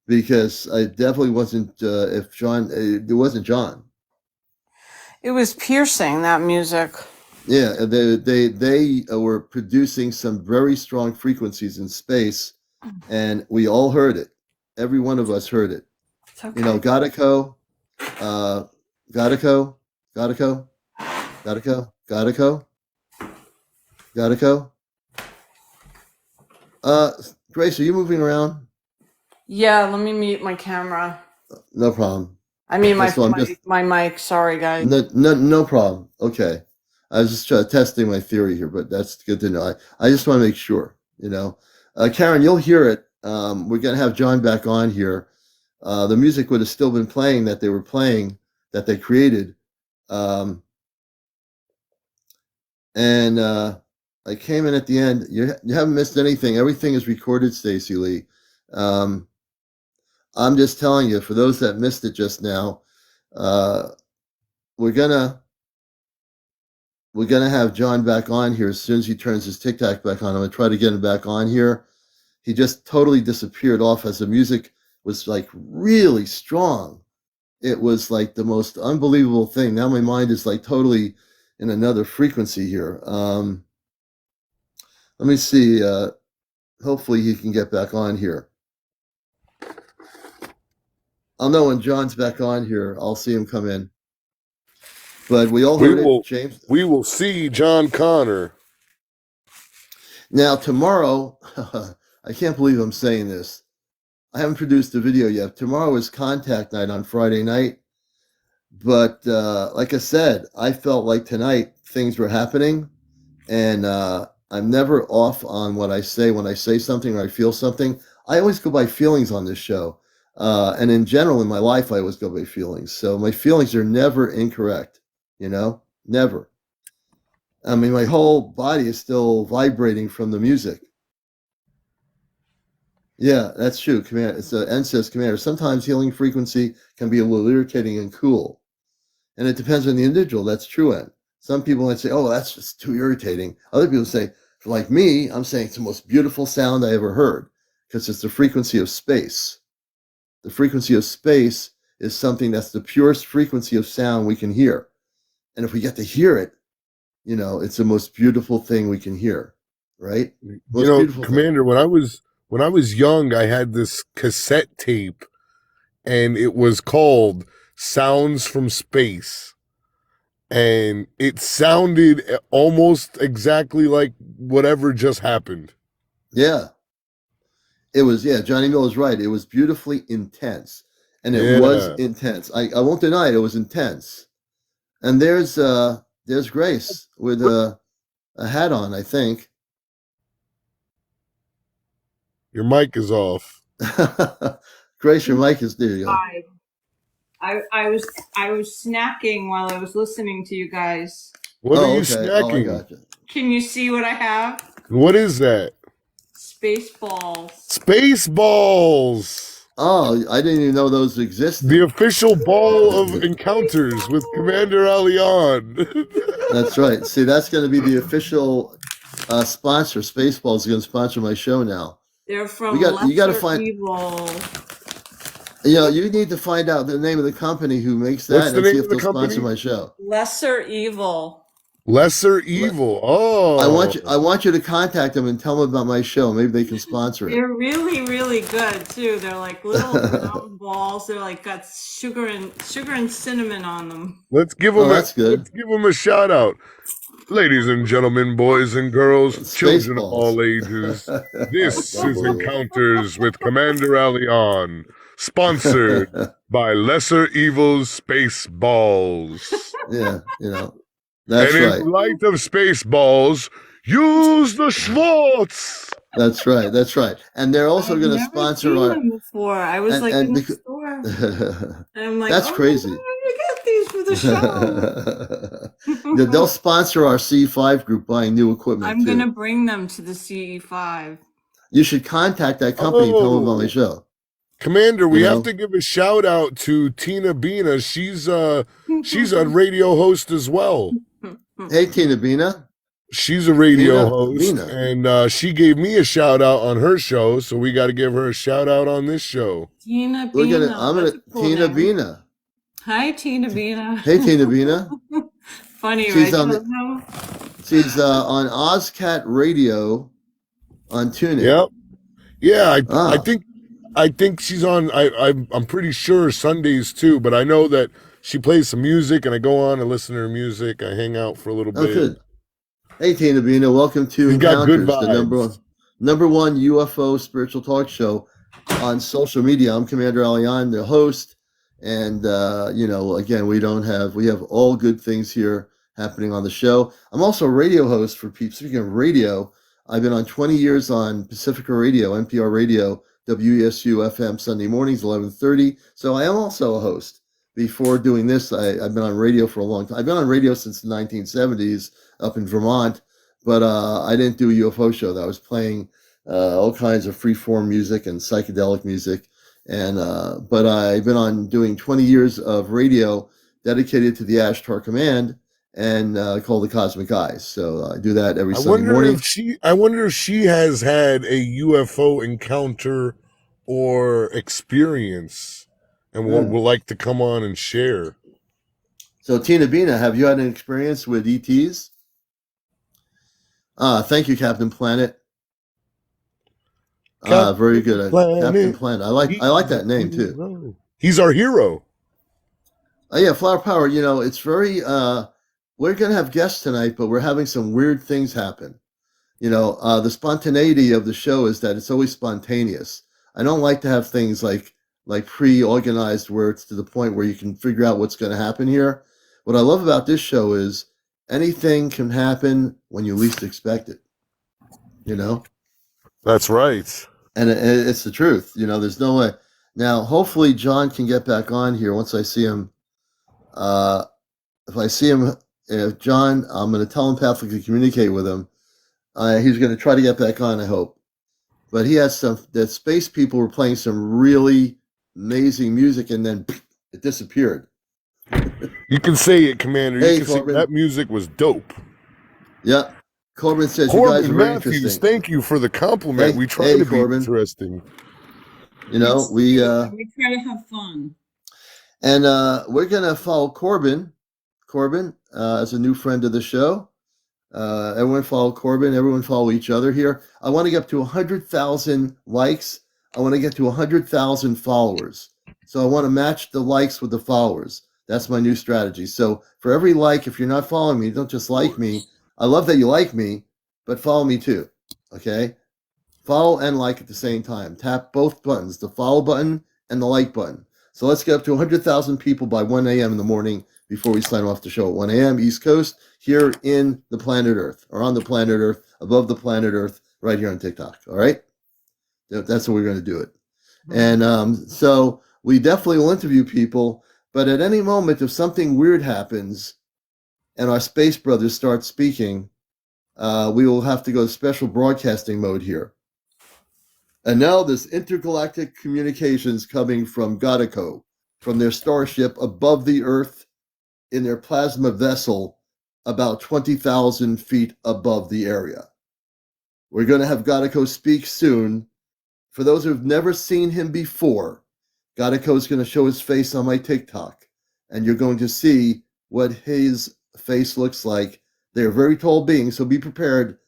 because I definitely wasn't. If John, it wasn't John. It was piercing, that music. Yeah, they were producing some very strong frequencies in space, and we all heard it. Every one of us heard it. It's You know, okay. Gatico, uh, Gatico, Gatico, Gatico, Gatico, Gatico. Uh, Grace, are you moving around? Yeah, let me mute my camera. No problem. I mean That's what I'm just. my mic. Sorry, guys. No problem. Okay. I was just testing my theory here, but that's good to know. I just want to make sure, Karen, you'll hear it. We're going to have John back on here. The music would have still been playing that they were playing, that they created. And I came in at the end. You haven't missed anything. Everything is recorded, Stacey Lee. I'm just telling you, for those that missed it just now, we're gonna have John back on here as soon as he turns his TikTok back on. I'm gonna try to get him back on here. He just totally disappeared off as the music was like really strong. It was like the most unbelievable thing. Now my mind is like totally in another frequency here. Let me see. Hopefully he can get back on here. I'll know when John's back on here. I'll see him come in. But we all heard it, James. We will see John Connor. Now, tomorrow, I can't believe I'm saying this. I haven't produced a video yet. Tomorrow is contact night on Friday night. But like I said, I felt like tonight things were happening. And I'm never off on what I say when I say something or I feel something. I always go by feelings on this show. And in general, in my life, I always go by feelings. So my feelings are never incorrect, never. I mean, my whole body is still vibrating from the music. Yeah, that's true. Commander, it's N says, Commander, sometimes healing frequency can be a little irritating and cool. And it depends on the individual. That's true, N. Some people might say, oh, that's just too irritating. Other people say, like me, I'm saying it's the most beautiful sound I ever heard because it's the frequency of space. The frequency of space is something that's the purest frequency of sound we can hear. And if we get to hear it, it's the most beautiful thing we can hear, right? Most Commander, when I was young, I had this cassette tape, and it was called Sounds from Space. And it sounded almost exactly like whatever just happened. Yeah. It was, Johnny Mill is right. It was beautifully intense. And it was intense. I won't deny it. It was intense. And there's Grace with a hat on, I think. Your mic is off. Grace, your mic is there. You go. I was snacking while I was listening to you guys. What are you snacking? Oh, I gotcha. Can you see what I have? What is that? Spaceballs. Spaceballs. Oh, I didn't even know those existed. The official ball of encounters with CmdrAleon. That's right. See, that's going to be the official sponsor. Spaceballs is going to sponsor my show now. They're from you got to find Evil. You need to find out the name of the company who makes that and see if they'll sponsor my show. Lesser Evil. Lesser Evil. Oh, I want you to contact them and tell them about my show. Maybe they can sponsor it. They're really, really good too. They're like little round balls. They're like got sugar and cinnamon on them. Let's give them. That's good. Let's give them a shout out. Ladies and gentlemen, boys and girls, children of all ages, this is Encounters with CmdrAleon, sponsored by Lesser Evil's Spaceballs. Yeah, that's and right. in light of Spaceballs, use the Schwartz. That's right. That's right. And they're also going to sponsor our. Before I was in the store, and I'm like, that's crazy. Where did you get these for the show? They'll sponsor our CE5 group buying new equipment. I'm going to bring them to the CE5. You should contact that company and tell them about my show. Commander, we have to give a shout out to Tina Bina. She's a radio host as well. Hey, Tina Bina. She's a radio host, and she gave me a shout out on her show, so we got to give her a shout out on this show. Tina Bina. Tina Bina. Hi, Tina Bina. Hey, Tina Bina. Funny, she's right? She's on OzCat Radio on TuneIn. Yep. Yeah, I think she's on. I'm pretty sure Sundays too, but I know that she plays some music, and I go on and listen to her music. I hang out for a little bit. Oh, good. Hey, Tina Bina, welcome to Encounters, the number one UFO spiritual talk show on social media. I'm CmdrAleon, the host. And, again, we have all good things here happening on the show. I'm also a radio host for people. Speaking of radio, I've been on 20 years on Pacifica Radio, NPR Radio, WESU FM Sunday mornings, 11:30. So I am also a host. Before doing this, I've been on radio for a long time. I've been on radio since the 1970s up in Vermont, but I didn't do a UFO show. I was playing all kinds of freeform music and psychedelic music. And but I've been on doing 20 years of radio dedicated to the Ashtar Command and called the Cosmic Eyes. So I do that every Sunday morning. I wonder if she has had a UFO encounter or experience and would like to come on and share. So Tina Bina, have you had an experience with ETs? Thank you, Captain Planet. Very good, Captain Planet. I like that name too. He's our hero. Yeah, Flower Power. It's very. We're gonna have guests tonight, but we're having some weird things happen. The spontaneity of the show is that it's always spontaneous. I don't like to have things like pre-organized where it's to the point where you can figure out what's going to happen here. What I love about this show is anything can happen when you least expect it. That's right. And it's the truth. There's no way. Now, hopefully John can get back on here once I see him. If I see him, John, I'm going to telepathically communicate with him. He's going to try to get back on, I hope. But he has that space people were playing some really amazing music, and then it disappeared. You can say it, Commander. Hey, you can say that music was dope. Yeah. Corbin says Corbin you guys are very Matthews, interesting. thank you for the compliment. We try to Corbin. be interesting. We try to have fun. And we're going to follow Corbin as a new friend of the show. Everyone follow Corbin. Everyone follow each other here. I want to get up to 100,000 likes. I want to get to 100,000 followers. So I want to match the likes with the followers. That's my new strategy. So for every like, if you're not following me, don't just like me. I love that you like me, but follow me too. Okay? Follow and like at the same time. Tap both buttons, the follow button and the like button. So let's get up to 100,000 people by 1 a.m. in the morning before we sign off the show at 1 a.m. East Coast, here in the planet Earth, or on the planet Earth, above the planet Earth, right here on TikTok. All right? That's what we're going to do it. And so we definitely will interview people, but at any moment, if something weird happens and our space brothers start speaking, we will have to go to special broadcasting mode here. And now this intergalactic communications coming from Gadaco, from their starship above the Earth in their plasma vessel about 20,000 feet above the area. We're going to have Gadaco speak soon. For those who've never seen him before, Gadaco is going to show his face on my TikTok, and you're going to see what his face looks like. They're very tall beings, so be prepared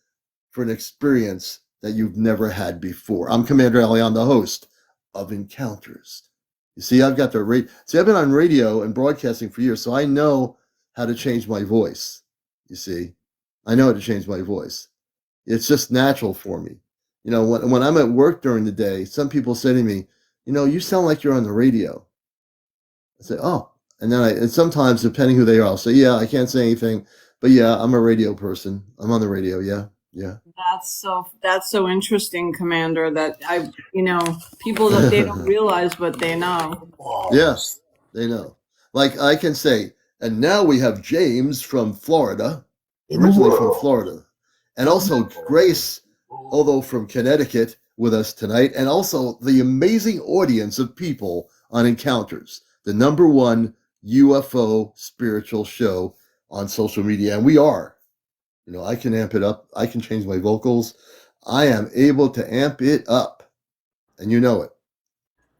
for an experience that you've never had before. I'm CmdrAleon, the host of Encounters. You see, I've got the I've been on radio and broadcasting for years, so I know how to change my voice. You see, I know how to change my voice. It's just natural for me. When I'm at work during the day, some people say to me, you sound like you're on the radio. I say, oh, and sometimes depending who they are, I'll say, yeah, I can't say anything, but yeah, I'm a radio person. I'm on the radio. Yeah. That's so interesting, Commander, that people that they don't realize what they know. Yes, they know. Like I can say, and now we have James from Florida, originally from Florida, and also Grace, although from Connecticut, with us tonight, and also the amazing audience of people on Encounters, the #1 UFO spiritual show on social media. And we are. I can amp it up. I can change my vocals. I am able to amp it up. And you know it.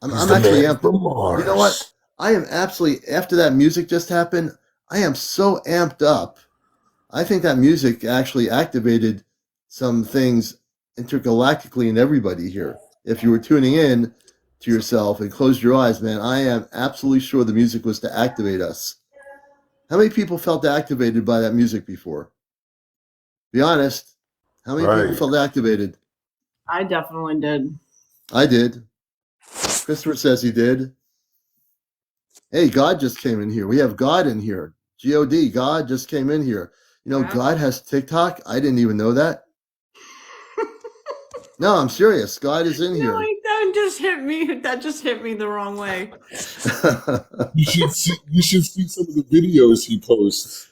I'm actually amped. You know what? I am absolutely, after that music just happened, I am so amped up. I think that music actually activated some things intergalactically in everybody here. If you were tuning in to yourself and closed your eyes, man, I am absolutely sure the music was to activate us. How many people felt activated by that music before? Be honest. How many people felt activated? I definitely did. I did. Christopher says he did. Hey, God just came in here. We have God in here. God, God just came in here. You know, Wow. God has TikTok. I didn't even know that. No, I'm serious. God is in No, here. that just hit me. That just hit me the wrong way. You should see some of the videos he posts.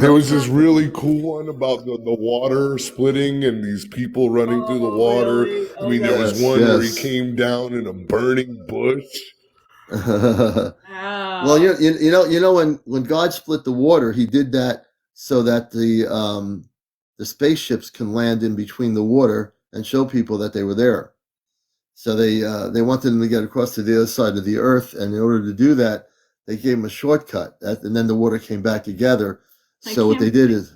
There was this really cool one about the water splitting and these people running through the water. Really? I mean, there was one where he came down in a burning bush. Well, you know when God split the water, he did that so that the spaceships can land in between the water and show people that they were there. So they wanted them to get across to the other side of the earth, and in order to do that, they gave them a shortcut, and then the water came back together. So what they did is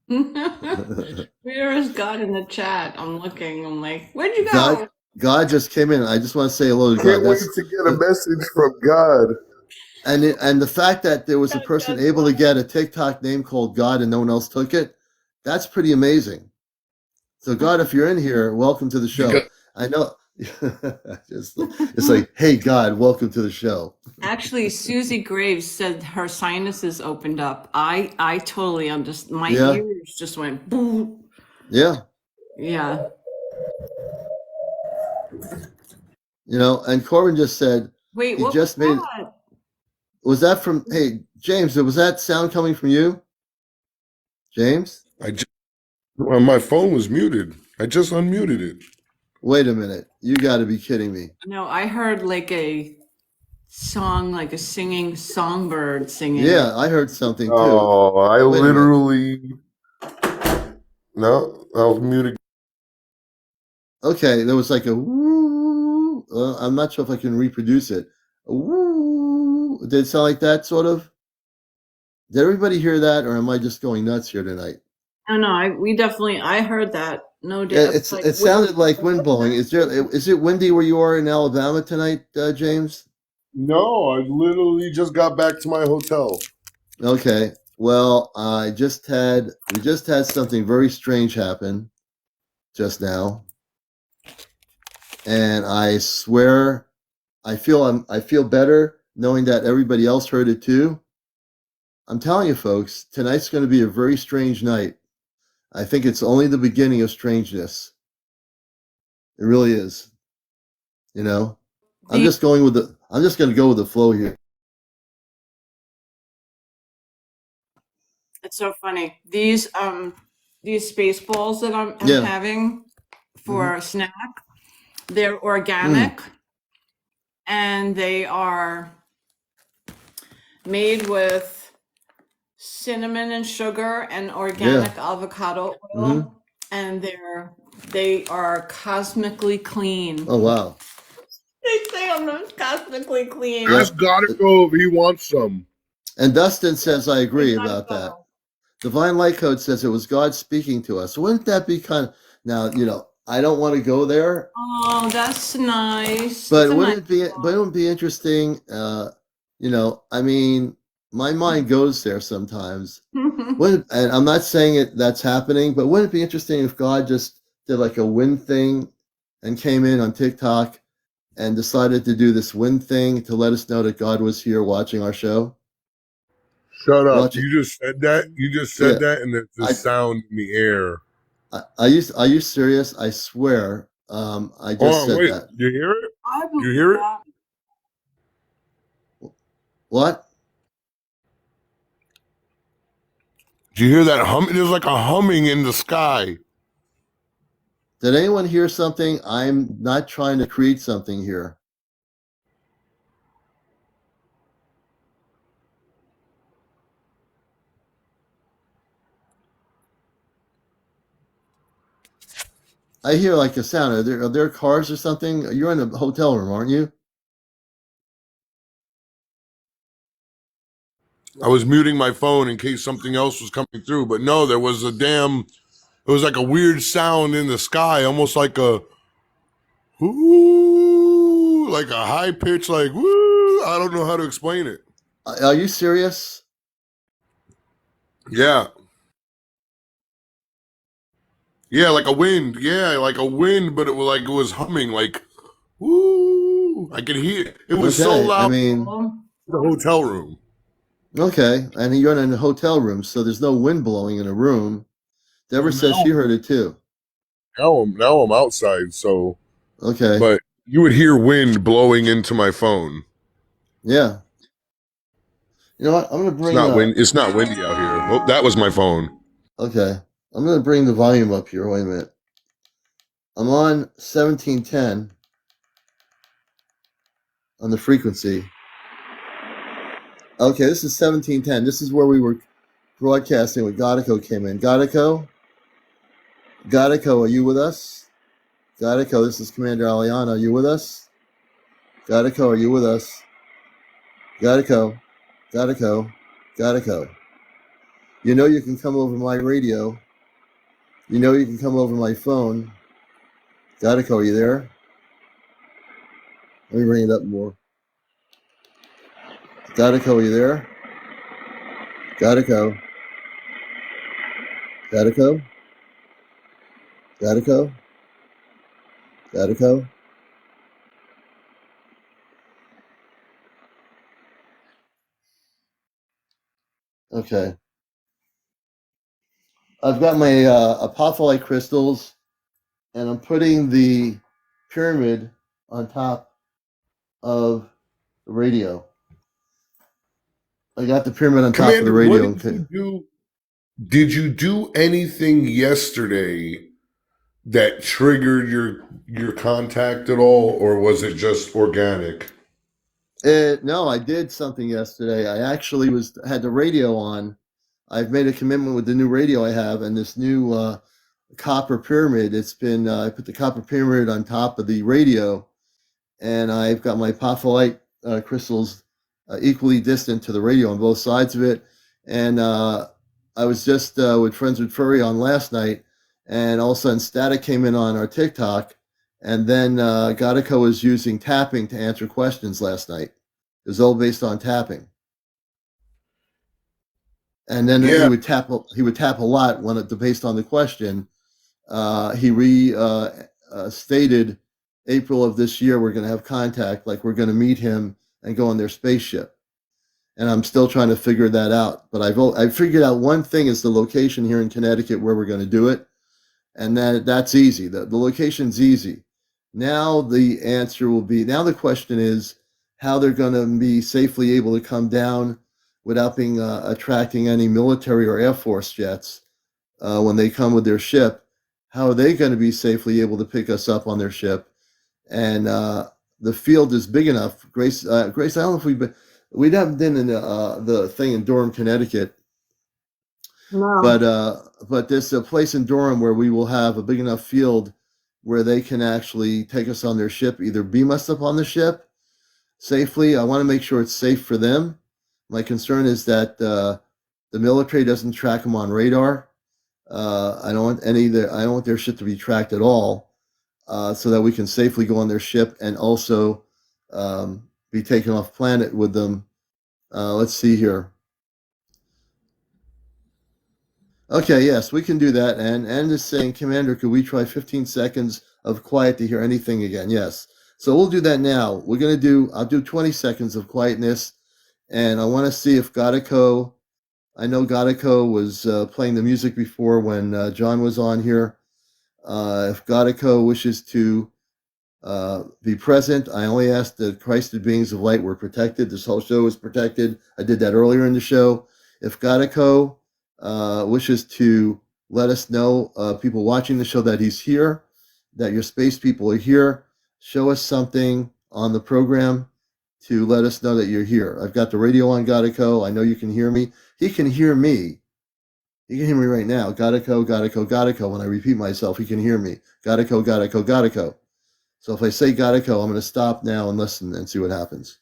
Where is God in the chat? I'm looking. I'm like, where'd you go? God just came in. I just want to say hello to God. Can't wait to get a message from God. And the fact that there was a person able to get a TikTok name called God and no one else took it, that's pretty amazing. So God, if you're in here, welcome to the show. I know. It's like, hey God, welcome to the show. Actually, Susie Graves said her sinuses opened up. I totally understand. My ears just went boom. Yeah. Yeah. You know, and Corbin just said, wait, he what just was made that? Was that from, hey, James, was that sound coming from you? James? My phone was muted. I just unmuted it. Wait a minute. You got to be kidding me. No, I heard like a song, like a singing songbird singing. Yeah, I heard something too. Oh, I literally. No, I was muted. Okay, there was like a woo. I'm not sure if I can reproduce it. A woo. Did it sound like that, sort of? Did everybody hear that, or am I just going nuts here tonight? No, I heard that. No doubt. Yeah, it sounded like wind blowing. Is it windy where you are in Alabama tonight, James? No, I literally just got back to my hotel. Okay. Well, we just had something very strange happen just now. And I swear I feel better knowing that everybody else heard it too. I'm telling you folks, tonight's going to be a very strange night. I think it's only the beginning of strangeness. It really is. You know? I'm just going to go with the flow here. It's so funny. These space balls that I'm having for a snack, they're organic and they are made with cinnamon and sugar and organic avocado oil, and they are cosmically clean. Oh wow. They say I'm not cosmically clean. Ask God to go if he wants some. And Dustin says I agree about that. Divine Light Code says it was God speaking to us. Wouldn't that be kind of, now, you know, I don't want to go there. Oh, that's nice. But wouldn't it be interesting? You know, I mean, my mind goes there sometimes. And I'm not saying that's happening, but wouldn't it be interesting if God just did like a wind thing and came in on TikTok and decided to do this wind thing to let us know that God was here watching our show? Shut up. You just said that? You just said that, and there's the sound in the air. Are you serious? I swear. I just said that. You hear it? You hear it? What? Do you hear that humming? There's like a humming in the sky. Did anyone hear something? I'm not trying to create something here. I hear like a sound. Are there cars or something? You're in a hotel room, aren't you? I was muting my phone in case something else was coming through, but no, there was it was like a weird sound in the sky, almost like a whoo, like a high pitch, like woo. I don't know how to explain it. Are you serious? Yeah. Yeah, like a wind. Yeah, like a wind, but it was humming, like Woo! I could hear it was so Okay, I loud mean, in the hotel room. okay, and you're in a hotel room, so there's no wind blowing in a room. Deborah Well, says she heard it too. now I'm outside, so Okay, but you would hear wind blowing into my phone. yeah. You know what? I'm gonna bring It's not windy out here. Oh, that was my phone. okay. I'm gonna bring the volume up here. Wait a minute. I'm on 1710 on the frequency. Okay, this is 1710. This is where we were broadcasting when Godico came in. Godico, are you with us? Godico, this is CmdrAleon. Are you with us? Godico, are you with us? Godico, Godico. You know you can come over my radio. You know you can come over my phone. Godico, are you there? Let me bring it up more. Godico, are you there? Godico. Godico? Godico? Godico? Okay. I've got my apophyllite crystals, and I'm putting the pyramid on top of the radio. I got the pyramid on top of the Commander, what radio. did you do? Did you do anything yesterday that triggered your contact at all, or was it just organic? No, I did something yesterday. I actually had the radio on. I've made a commitment with the new radio I have and this new copper pyramid. It's been I put the copper pyramid on top of the radio, and I've got my apophyllite crystals equally distant to the radio on both sides of it. And I was just with Friends with Furry on last night, and all of a sudden static came in on our TikTok, and then Godico was using tapping to answer questions last night. It was all based on tapping, and then he Yeah, would tap. He would tap a lot when based on the question. He re stated April of this year we're going to have contact, like we're going to meet him and go on their spaceship. And I'm still trying to figure that out. But I've figured out one thing is the location here in Connecticut where we're going to do it, and that's easy. The location's easy. Now the answer will be now the question is how they're going to be safely able to come down without being attracting any military or air force jets when they come with their ship. How are they going to be safely able to pick us up on their ship? And the field is big enough. Grace, I don't know if we haven't been in the thing in Durham, Connecticut, No. but there's a place in Durham where we will have a big enough field where they can actually take us on their ship, either beam us up on the ship safely. I want to make sure it's safe for them. My concern is that the military doesn't track them on radar. I don't want I don't want their ship to be tracked at all, so that we can safely go on their ship and also be taken off planet with them. Let's see here. Okay, yes, we can do that. And is saying, Commander, could we try 15 seconds of quiet to hear anything again? Yes. So we'll do that now. I'll do 20 seconds of quietness, and I want to see if Godico. I know Godico was playing the music before when John was on here. If Godico wishes to be present, I only ask that Christed beings of light were protected. This whole show is protected. I did that earlier in the show. If Godico wishes to let us know, people watching the show, that he's here, that your space people are here, show us something on the program to let us know that you're here. I've got the radio on Godico. I know you can hear me. He can hear me. He can hear me right now. Godico, Godico, Godico. When I repeat myself, he can hear me. Godico, Godico, Godico. So if I say Godico, I'm going to stop now and listen and see what happens.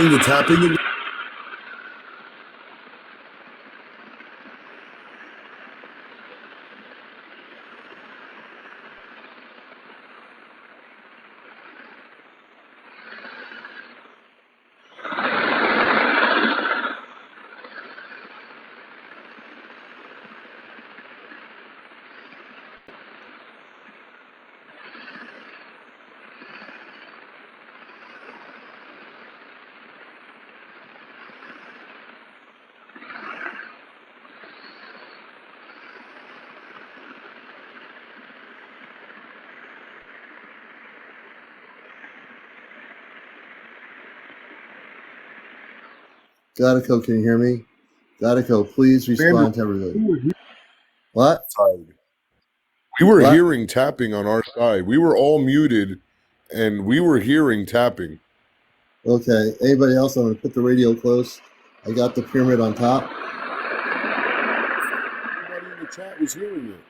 the tapping again? Godico, can you hear me? Godico, please respond to everybody. What? We were hearing tapping on our side. We were all muted, and we were hearing tapping. Okay. Anybody else? I'm going to put the radio close. I got the pyramid on top. Everybody in the chat was hearing it.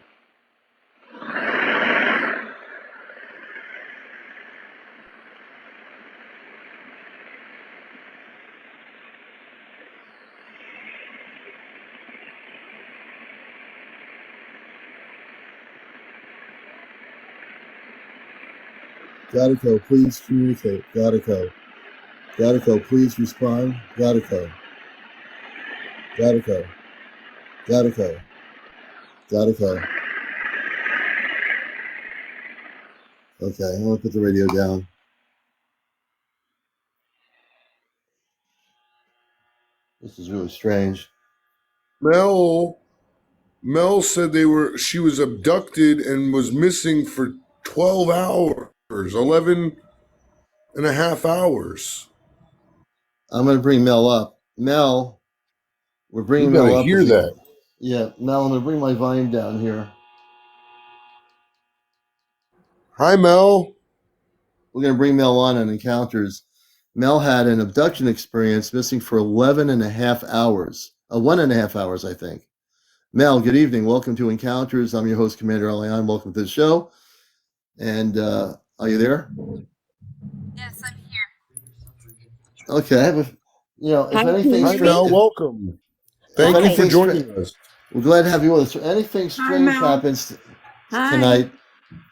Godico, please communicate. Godico. Godico, please respond. Godico. Godico. Godico. Godico. Okay, I'm going to put the radio down. This is really strange. Mel said she was abducted and was missing for 12 hours, 11 and a half hours. I'm going to bring Mel up. Mel, we're bringing Mel up. Hear that? Yeah, Mel, I'm going to bring my volume down here. Hi, Mel. We're going to bring Mel on Encounters. Mel had an abduction experience, missing for 11 and a half hours. 1.5 hours, I think. Mel, good evening. Welcome to Encounters. I'm your host, CmdrAleon. Welcome to the show. And are you there? Yes, I'm here. Okay. If anything Hi, Mel. Welcome. Thank you for joining us. We're glad to have you with us. Anything strange happens tonight,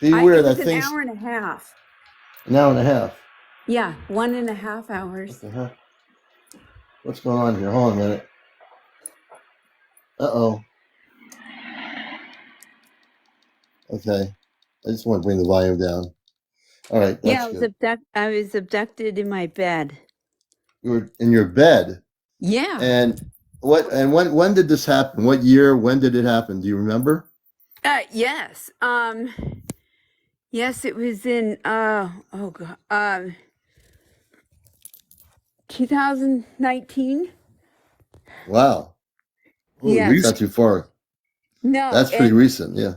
beware that things... An hour and a half. An hour and a half? Yeah, 1.5 hours. What's going on here? Hold on a minute. Uh-oh. Okay. I just want to bring the volume down. All right, that's good. I was abducted in my bed. You were in your bed? Yeah. And when did this happen? What year? When did it happen? Do you remember? Yes. Yes, it was in 2019. Wow. Yeah. It's not too far. No. That's pretty recent, yeah.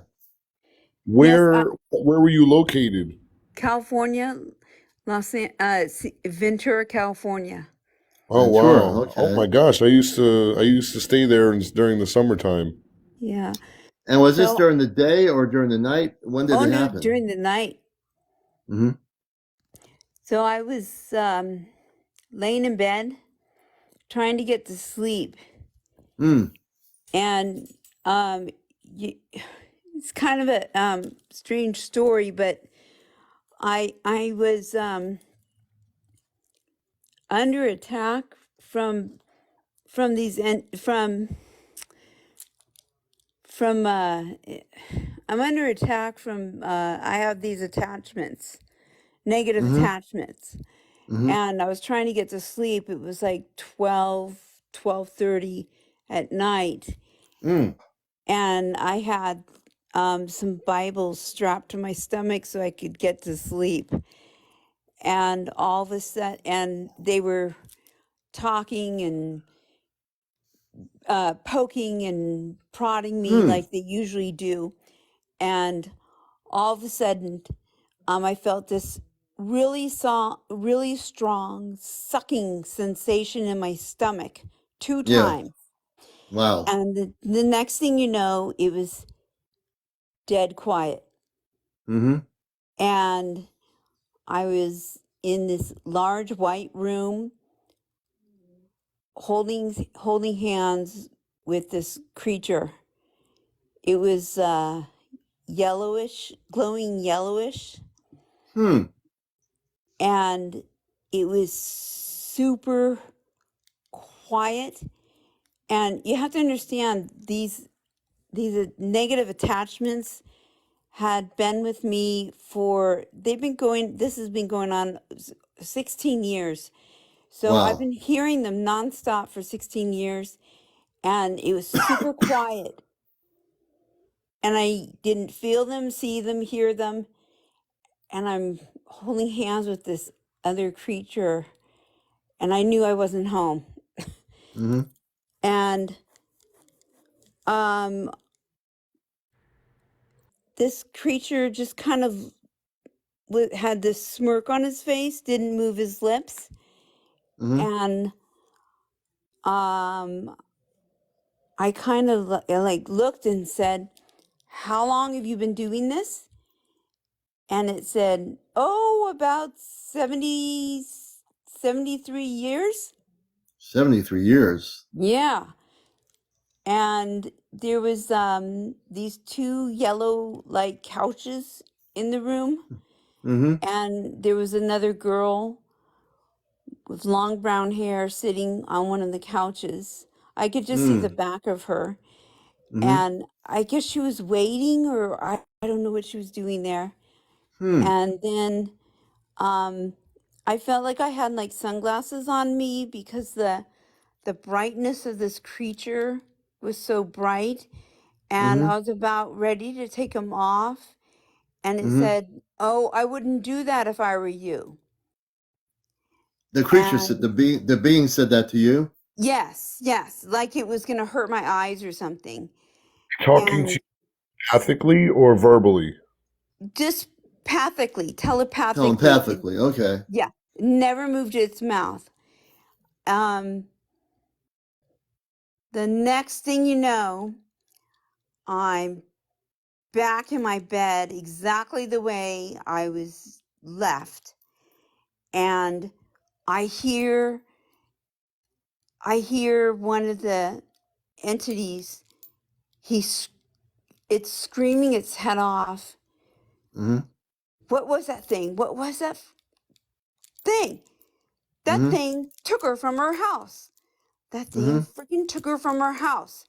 Where were you located? California, Ventura, California. Oh, Ventura, wow. okay. Oh my gosh, I used to stay there during the summertime. Yeah. And was this during the day or during the night? When did it happen? No, during the night. Mm-hmm. So I was laying in bed trying to get to sleep. And it's kind of a strange story, but I was under attack from I'm under attack from I have these attachments, negative attachments. And I was trying to get to sleep. It was like 12:30 at night. And I had some Bibles strapped to my stomach so I could get to sleep. And all of a sudden, and they were talking and poking and prodding me like they usually do. And all of a sudden, I felt this really strong sucking sensation in my stomach 2 times. Wow. And the next thing you know, it was dead quiet. And I was in this large white room holding hands with this creature. It was yellowish, glowing yellowish, and it was super quiet. And you have to understand these negative attachments had been with me this has been going on 16 years. So I've been hearing them nonstop for 16 years, and it was super quiet. And I didn't feel them, see them, hear them. And I'm holding hands with this other creature, and I knew I wasn't home. And this creature just kind of had this smirk on his face, didn't move his lips. And I kind of like looked and said, "How long have you been doing this?" And it said, "Oh, about 73 years." 73 years. Yeah. And there was these two yellow like couches in the room. And there was another girl with long brown hair sitting on one of the couches. I could just see the back of her. And I guess she was waiting, or I don't know what she was doing there. And then I felt like I had like sunglasses on me because the brightness of this creature was so bright. And I was about ready to take them off. And it said, "Oh, I wouldn't do that if I were you." The creature said, the being said that to you? Yes, like it was going to hurt my eyes or something. Talking to you ethically or verbally? Just telepathically. Telepathically, okay. Yeah, never moved its mouth. The next thing you know, I'm back in my bed exactly the way I was left. And I hear one of the entities, it's screaming its head off. What was that thing? What was that thing? That thing took her from her house. That thing freaking took her from her house.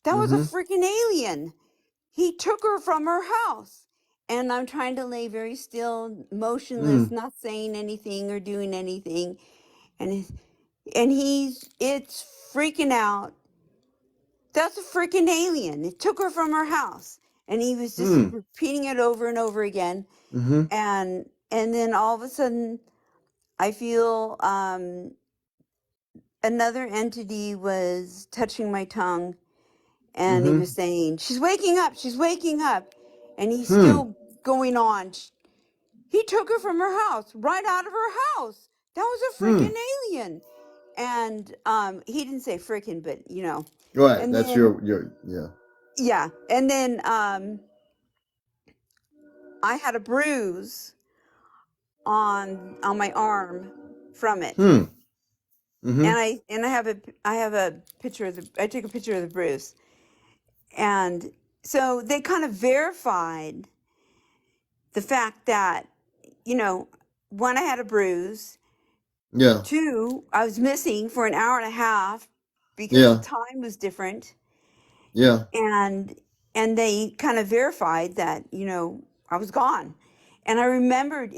That was a freaking alien. He took her from her house. And I'm trying to lay very still, motionless, not saying anything or doing anything. And it's freaking out. That's a freaking alien. It took her from her house. And he was just repeating it over and over again. And then all of a sudden, I feel another entity was touching my tongue. And he was saying, "She's waking up. She's waking up." And he's still going on. He took her from her house, right out of her house. That was a freaking alien. And he didn't say freaking, but you know. Right. And that's then, your yeah. Yeah. And then I had a bruise on my arm from it. And I have a picture of I took a picture of the bruise. And so they kind of verified the fact that, you know, one, I had a bruise. Yeah. Two, I was missing for an hour and a half because the time was different. Yeah. And they kind of verified that, you know, I was gone. And I remembered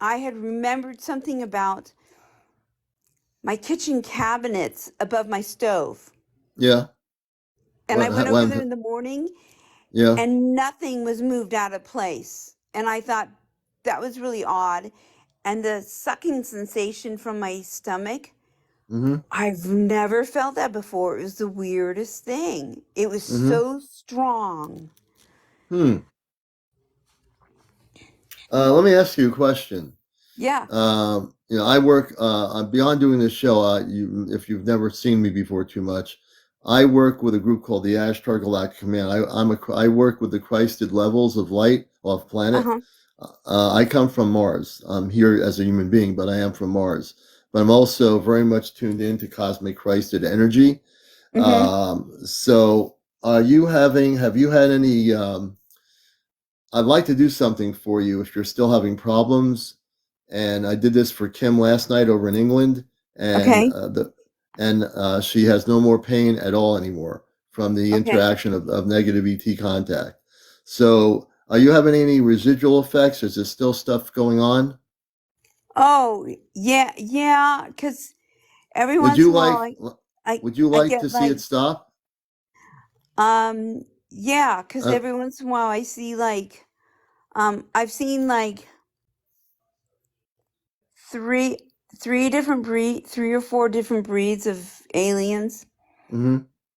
I had remembered something about my kitchen cabinets above my stove. Yeah. And I went over there in the morning. Yeah. And nothing was moved out of place. And I thought that was really odd. And the sucking sensation from my stomach, I've never felt that before. It was the weirdest thing. It was so strong. Let me ask you a question. Yeah. You know, I work beyond doing this show. If you've never seen me before too much, I work with a group called the Ashtar Command. I work with the Christed levels of light off planet. I come from Mars. I'm here as a human being, but I am from Mars. but I'm also very much tuned into cosmic Christed energy. So have you had any, I'd like to do something for you if you're still having problems. And I did this for Kim last night over in England, and she has no more pain at all anymore from the interaction of negative ET contact. So are you having any residual effects? Is there still stuff going on? Oh, yeah, because every once in a while, would you like to see it stop? Yeah, because every once in a while I see like, I've seen like three or four different breeds of aliens.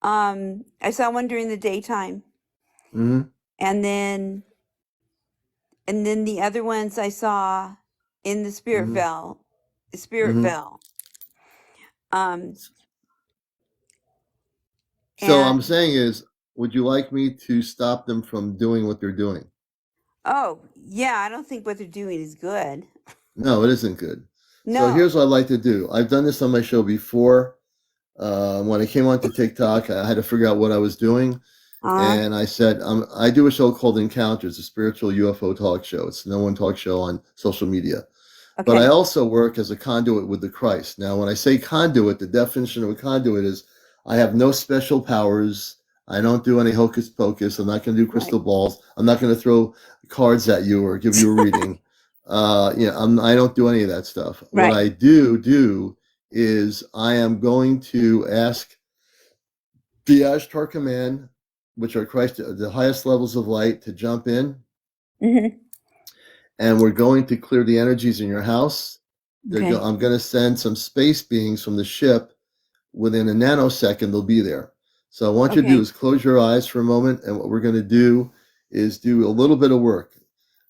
I saw one during the daytime, and then the other ones I saw in the spirit veil. So I'm saying is, would you like me to stop them from doing what they're doing? Oh, yeah, I don't think what they're doing is good. No, it isn't good. No. So here's what I'd like to do. I've done this on my show before. When I came onto TikTok, I had to figure out what I was doing. And I said, I do a show called Encounters, a spiritual UFO talk show. It's the #1 talk show on social media. But I also work as a conduit with the Christ. Now, when I say conduit, the definition of a conduit is I have no special powers. I don't do any hocus pocus. I'm not going to do crystal balls. I'm not going to throw cards at you or give you a reading. I don't do any of that stuff. What I do is I am going to ask the Ashtar Command, which are Christ, the highest levels of light, to jump in. And we're going to clear the energies in your house. I'm going to send some space beings from the ship. Within a nanosecond, they'll be there. So I want you to do is close your eyes for a moment. And what we're going to do is do a little bit of work.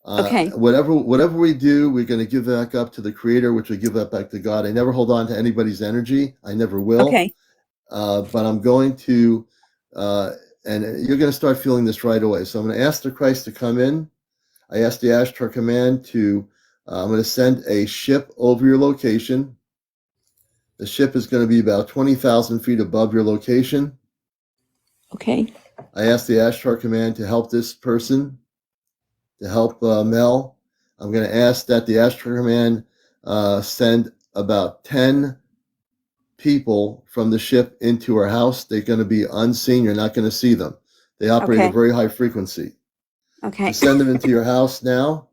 Whatever we do, we're going to give that up to the Creator, which we give that back to God. I never hold on to anybody's energy. I never will. But I'm going to, and you're going to start feeling this right away. So I'm going to ask the Christ to come in. I asked the Ashtar Command to, I'm going to send a ship over your location. The ship is going to be about 20,000 feet above your location. I asked the Ashtar Command to help this person, to help Mel. I'm going to ask that the Ashtar Command send about 10 people from the ship into our house. They're going to be unseen. You're not going to see them. They operate at a very high frequency. To send them into your house now.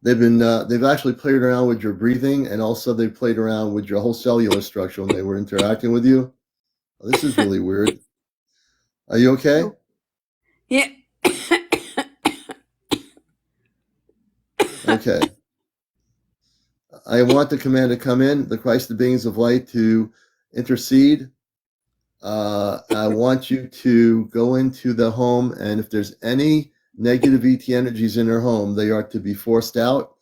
They've actually played around with your breathing, and also they played around with your whole cellular structure when they were interacting with you. Oh, this is really weird. Are you okay? Yeah. Okay. I want the command to come in, the Christ, the beings of light, to intercede. I want you to go into the home, and if there's any negative ET energies in their home, they are to be forced out.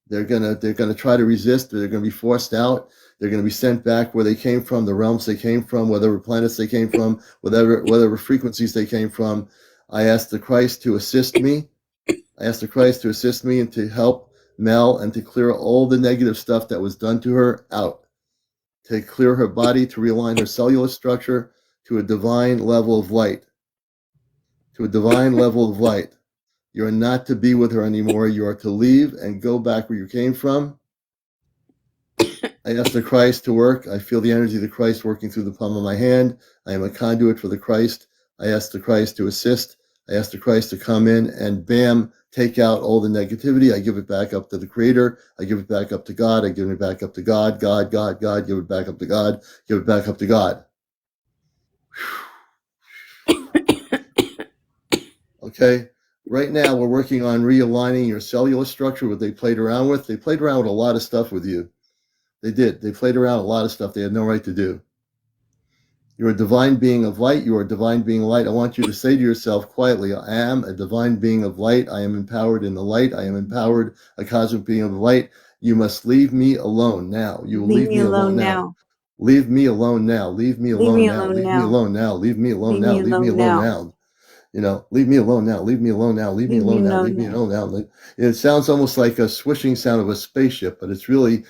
They're gonna try to resist. They're gonna be forced out. They're gonna be sent back where they came from, the realms they came from, whatever planets they came from, whatever frequencies they came from. I ask the Christ to assist me. I ask the Christ to assist me and to help Mel and to clear all the negative stuff that was done to her out. To clear her body, to realign her cellular structure to a divine level of light. To a divine level of light. You are not to be with her anymore. You are to leave and go back where you came from. I ask the Christ to work. I feel the energy of the Christ working through the palm of my hand. I am a conduit for the Christ. I ask the Christ to assist. I ask the Christ to come in and bam, take out all the negativity. I give it back up to the Creator. I give it back up to God. I give it back up to God, God, God, God. Give it back up to God. Give it back up to God. Okay. Right now, we're working on realigning your cellular structure, what they played around with. They played around with a lot of stuff with you. They did. They played around with a lot of stuff they had no right to do. You're a divine being of light. You are a divine being of light. I want you to say to yourself quietly, I am a divine being of light. I am empowered in the light. I am empowered, a cosmic being of light. You must leave me alone now. You will leave me alone now. Leave me alone now. Leave me alone now. Leave me alone now. Leave me alone now. Leave me alone now. leave me alone now, leave me alone now, leave me alone now, leave me alone now. It sounds almost like a swishing sound of a spaceship, but it's really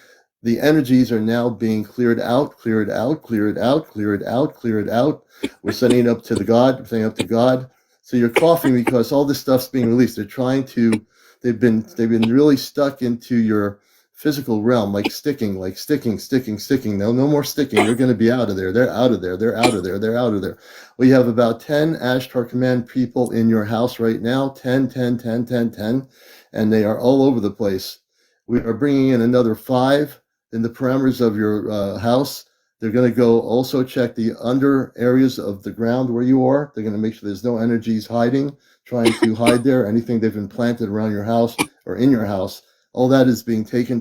the energies are now being cleared out, cleared out, cleared out, cleared out, cleared out. We're sending it up to the God, sending up to God. So you're coughing because all this stuff's being released. They've been really stuck into your physical realm, like sticking. No more sticking. They're going to be out of there. They're out of there. They're out of there. They're out of there. We have about 10 Ashtar Command people in your house right now. 10, 10, 10, 10, 10. And they are all over the place. We are bringing in another 5 in the parameters of your house. They're going to go also check the under areas of the ground where you are. They're going to make sure there's no energies hiding, trying to hide there. Anything they've implanted around your house or in your house, all that is being taken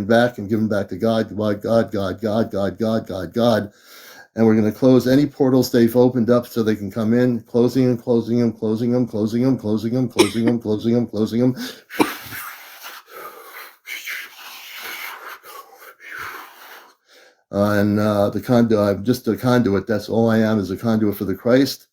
back and given back to God. And we're going to close any portals they've opened up so they can come in, closing them, closing them, closing them, closing them, closing them, closing them, closing them, closing them. The conduit, I'm just a conduit. That's all I am, is a conduit for the Christ.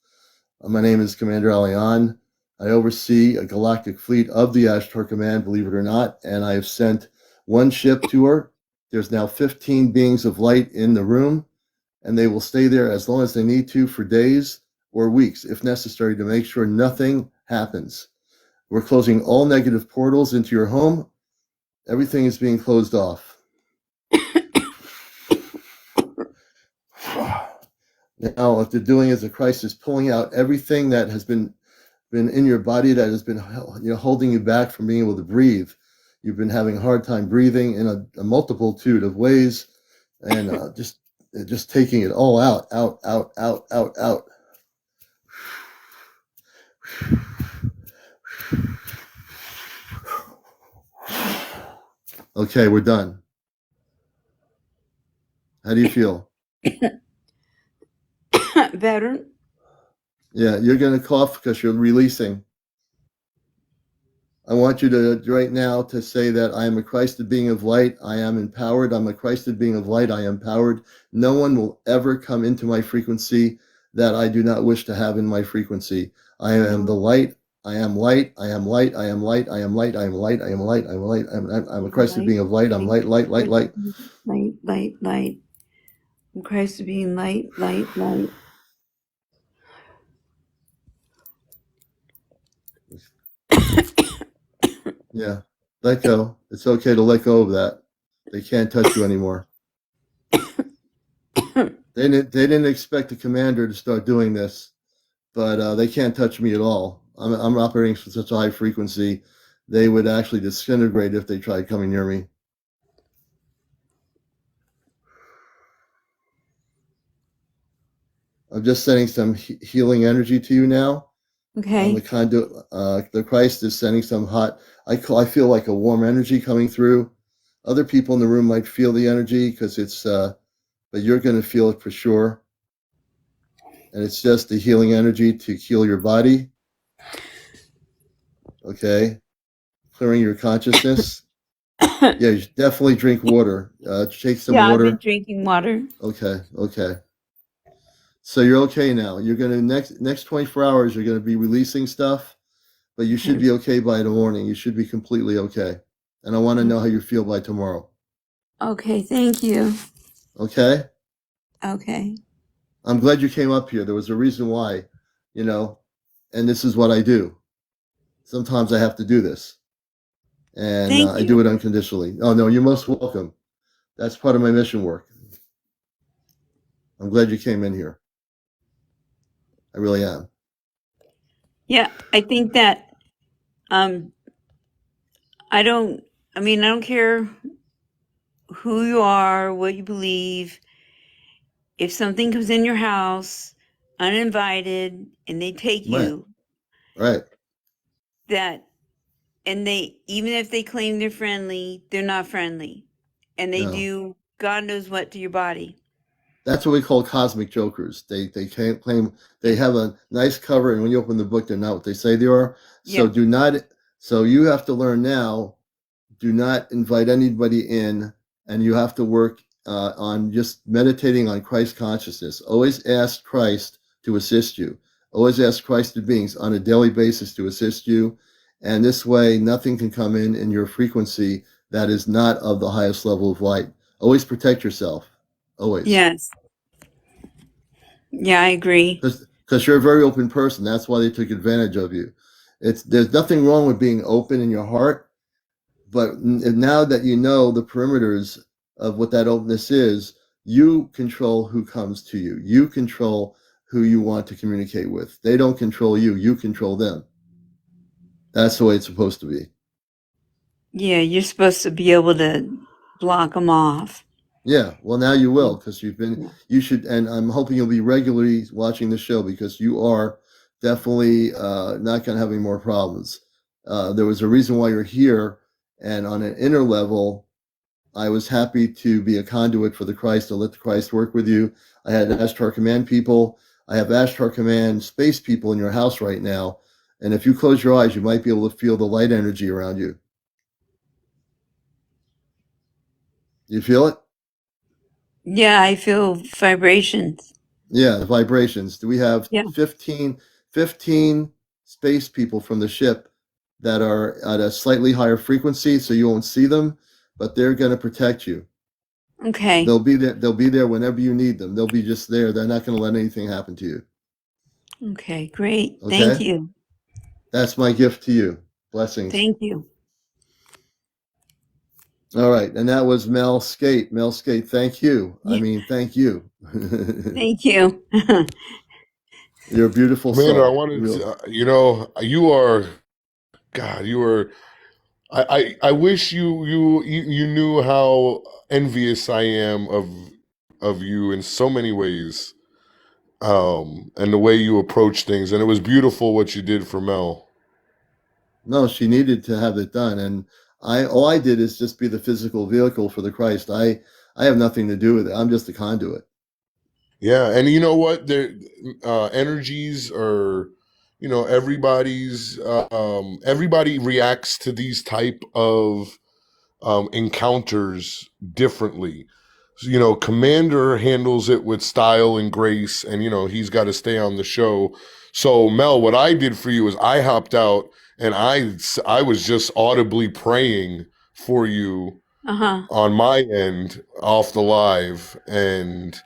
My name is CmdrAleon. I oversee a galactic fleet of the Ashtar Command, believe it or not, and I have sent 1 ship to her. There's now 15 beings of light in the room, and they will stay there as long as they need to for days or weeks, if necessary, to make sure nothing happens. We're closing all negative portals into your home. Everything is being closed off. Now, what they're doing is the Christ is pulling out everything that has been in your body that has been holding you back from being able to breathe. You've been having a hard time breathing in a multitude of ways, and just taking it all out. Okay, we're done. How do you feel? Better. Yeah, you're going to cough because you're releasing. I want you to right now to say that I am a Christed being of light. I am empowered. I'm a Christed being of light. I am empowered. No one will ever come into my frequency that I do not wish to have in my frequency. I am the light. I am light. I am light. I am light. I am light. I am light. I am light. I am light. I'm a Christed being of light. I'm light. Light. I'm Christed being light. Yeah, let go. It's okay to let go of that. They can't touch you anymore. They didn't expect the commander to start doing this, but they can't touch me at all. I'm operating for such a high frequency, they would actually disintegrate if they tried coming near me. I'm just sending some healing energy to you now. Okay. The conduit, the Christ is sending some hot. I feel like a warm energy coming through. Other people in the room might feel the energy because it's, but you're going to feel it for sure. And it's just the healing energy to heal your body. Okay, clearing your consciousness. Yeah, you should definitely drink water. Take some water. I've been drinking water. Okay. So you're okay now. You're going to next 24 hours, you're going to be releasing stuff, but you should be okay by the morning. You should be completely okay. And I want to know how you feel by tomorrow. Okay, thank you. Okay? Okay. I'm glad you came up here. There was a reason why, and this is what I do. Sometimes I have to do this. And I do it unconditionally. Oh, no, you're most welcome. That's part of my mission work. I'm glad you came in here. I really am. Yeah, I think that I don't care who you are, what you believe. If something comes in your house uninvited and they take you, right. And they, even if they claim they're friendly, they're not friendly. And they do God knows what to your body. That's what we call cosmic jokers. They can't claim they have a nice cover, and when you open the book, they're not what they say they are. So so you have to learn now, do not invite anybody in, and you have to work on just meditating on Christ consciousness. Always ask Christ to assist you. Always ask Christed beings on a daily basis to assist you. And this way, nothing can come in your frequency that is not of the highest level of light. Always protect yourself. Always. Yes. Yeah, I agree. Because you're a very open person. That's why they took advantage of you. There's nothing wrong with being open in your heart, but now that you know the perimeters of what that openness is, you control who comes to you. You control who you want to communicate with. They don't control you. You control them. That's the way it's supposed to be. Yeah, you're supposed to be able to block them off. Yeah, well, now you will, because you should, and I'm hoping you'll be regularly watching the show, because you are definitely not going to have any more problems. There was a reason why you're here, and on an inner level, I was happy to be a conduit for the Christ, to let the Christ work with you. I had Ashtar Command people. I have Ashtar Command Space people in your house right now, and if you close your eyes, you might be able to feel the light energy around you. You feel it? Yeah, I feel vibrations. Yeah, the vibrations. Do we have Yeah. 15 space people from the ship that are at a slightly higher frequency, so you won't see them, but they're going to protect you. Okay. They'll be there. They'll be there whenever you need them. They'll be just there. They're not going to let anything happen to you. Okay, great. Okay? Thank you. That's my gift to you. Blessings. Thank you. All right, and that was Mel Skate. Mel Skate, thank you. Yeah. I mean, thank you. Thank you. You're a beautiful Commander, soul. I wanted to, you are, God, you are. I wish you knew how envious I am of you in so many ways, and the way you approach things, and it was beautiful what you did for Mel. No, she needed to have it done, and all I did is just be the physical vehicle for the Christ. I have nothing to do with it. I'm just a conduit. Yeah, and you know what? Their energies are, everybody reacts to these type of encounters differently. So, Commander handles it with style and grace, and he's got to stay on the show. So Mel, what I did for you is I hopped out and I was just audibly praying for you on my end off the live, and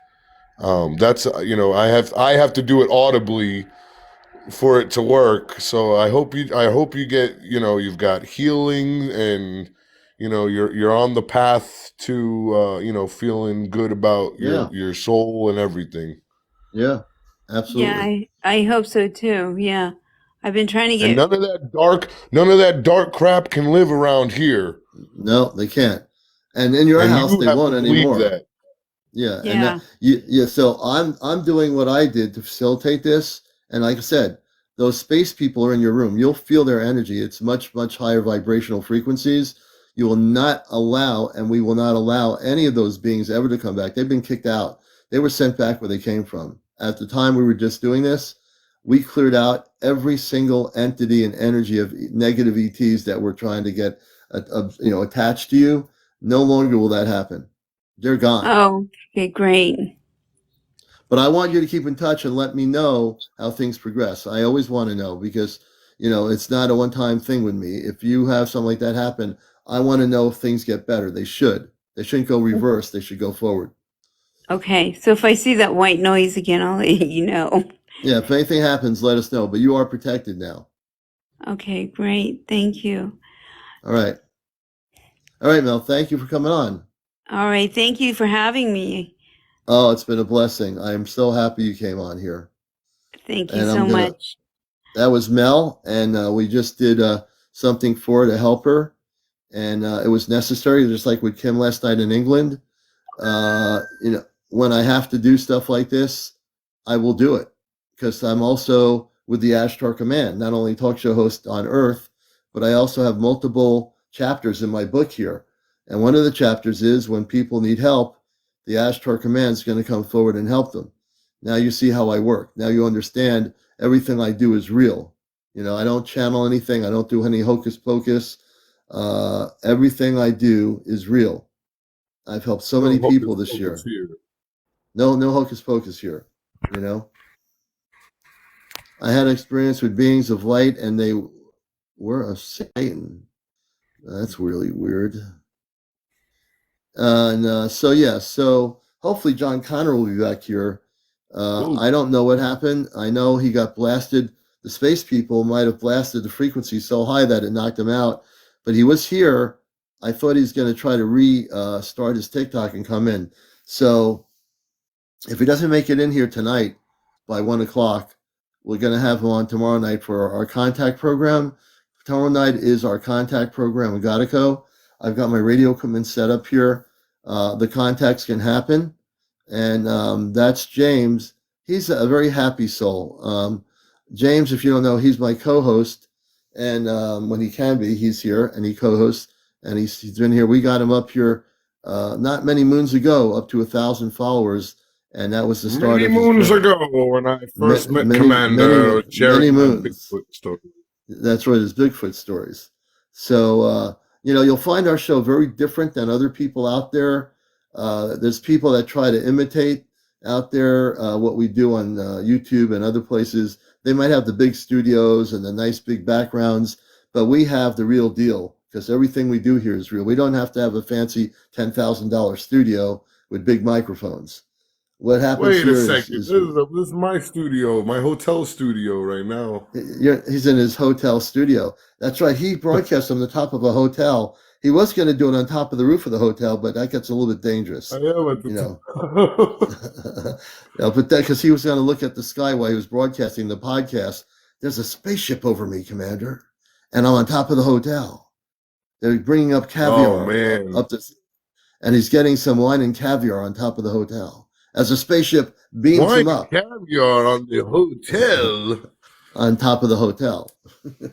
that's I have to do it audibly for it to work. So I hope you get, you've got healing, and you're on the path to feeling good about your soul and everything. Yeah, absolutely. Yeah, I hope so too. Yeah. I've been trying to And get none of that dark crap can live around here. No, they can't. And in your And house, you they have to won't believe anymore. that. Yeah, and Yeah. yeah. So I'm doing what I did to facilitate this, and like I said, those space people are in your room. You'll feel their energy. It's much higher vibrational frequencies. You will not allow, and we will not allow any of those beings ever to come back. They've been kicked out. They were sent back where they came from. At the time we were just doing this, we cleared out every single entity and energy of negative ETs that were trying to get attached to you. No longer will that happen. They're gone. Oh, okay, great. But I want you to keep in touch and let me know how things progress. I always want to know, because it's not a one-time thing with me. If you have something like that happen, I want to know if things get better. They shouldn't go reverse. They should go forward. Okay, so if I see that white noise again, I'll let you know. Yeah, if anything happens, let us know. But you are protected now. Okay, great. Thank you. All right, Mel. Thank you for coming on. All right, thank you for having me. Oh, it's been a blessing. I am so happy you came on here. Thank you so much. That was Mel, and we just did something for her to help her, and it was necessary, just like with Kim last night in England. When I have to do stuff like this, I will do it, because I'm also with the Ashtar Command, not only talk show host on Earth, but I also have multiple chapters in my book here. And one of the chapters is when people need help, the Ashtar Command is going to come forward and help them. Now you see how I work. Now you understand everything I do is real. I don't channel anything. I don't do any hocus pocus. Everything I do is real. I've helped so many people this year. No hocus pocus here. I had experience with beings of light, and they were of Satan. That's really weird. So hopefully John Connor will be back here. I don't know what happened. I know he got blasted. The space people might have blasted the frequency so high that it knocked him out. But he was here. I thought he was going to try to restart his TikTok and come in. So if he doesn't make it in here tonight by 1 o'clock, we're going to have him on tomorrow night for our contact program. Tomorrow night is our contact program with Gotico. I've got my radio equipment set up here. The contacts can happen. And that's James. He's a very happy soul. James, if you don't know, he's my co-host. And when he can be, he's here and he co-hosts. And he's been here. We got him up here not many moons ago, up to 1,000 followers. And that was the start many of moons ago when I first met Commander Jerry Bigfoot story. That's right, his Bigfoot stories. So, you'll find our show very different than other people out there. There's people that try to imitate out there what we do on YouTube and other places. They might have the big studios and the nice big backgrounds, but we have the real deal because everything we do here is real. We don't have to have a fancy $10,000 studio with big microphones. What happens Wait here a second. is this is my studio, my hotel studio right now. He's in his hotel studio. That's right. He broadcasts on the top of a hotel. He was going to do it on top of the roof of the hotel, but that gets a little bit dangerous. I am at the but that because he was going to look at the sky while he was broadcasting the podcast. There's a spaceship over me, Commander, and I'm on top of the hotel. They're bringing up caviar. Oh man! And he's getting some wine and caviar on top of the hotel as a spaceship beams him up. Caviar on the hotel. On top of the hotel.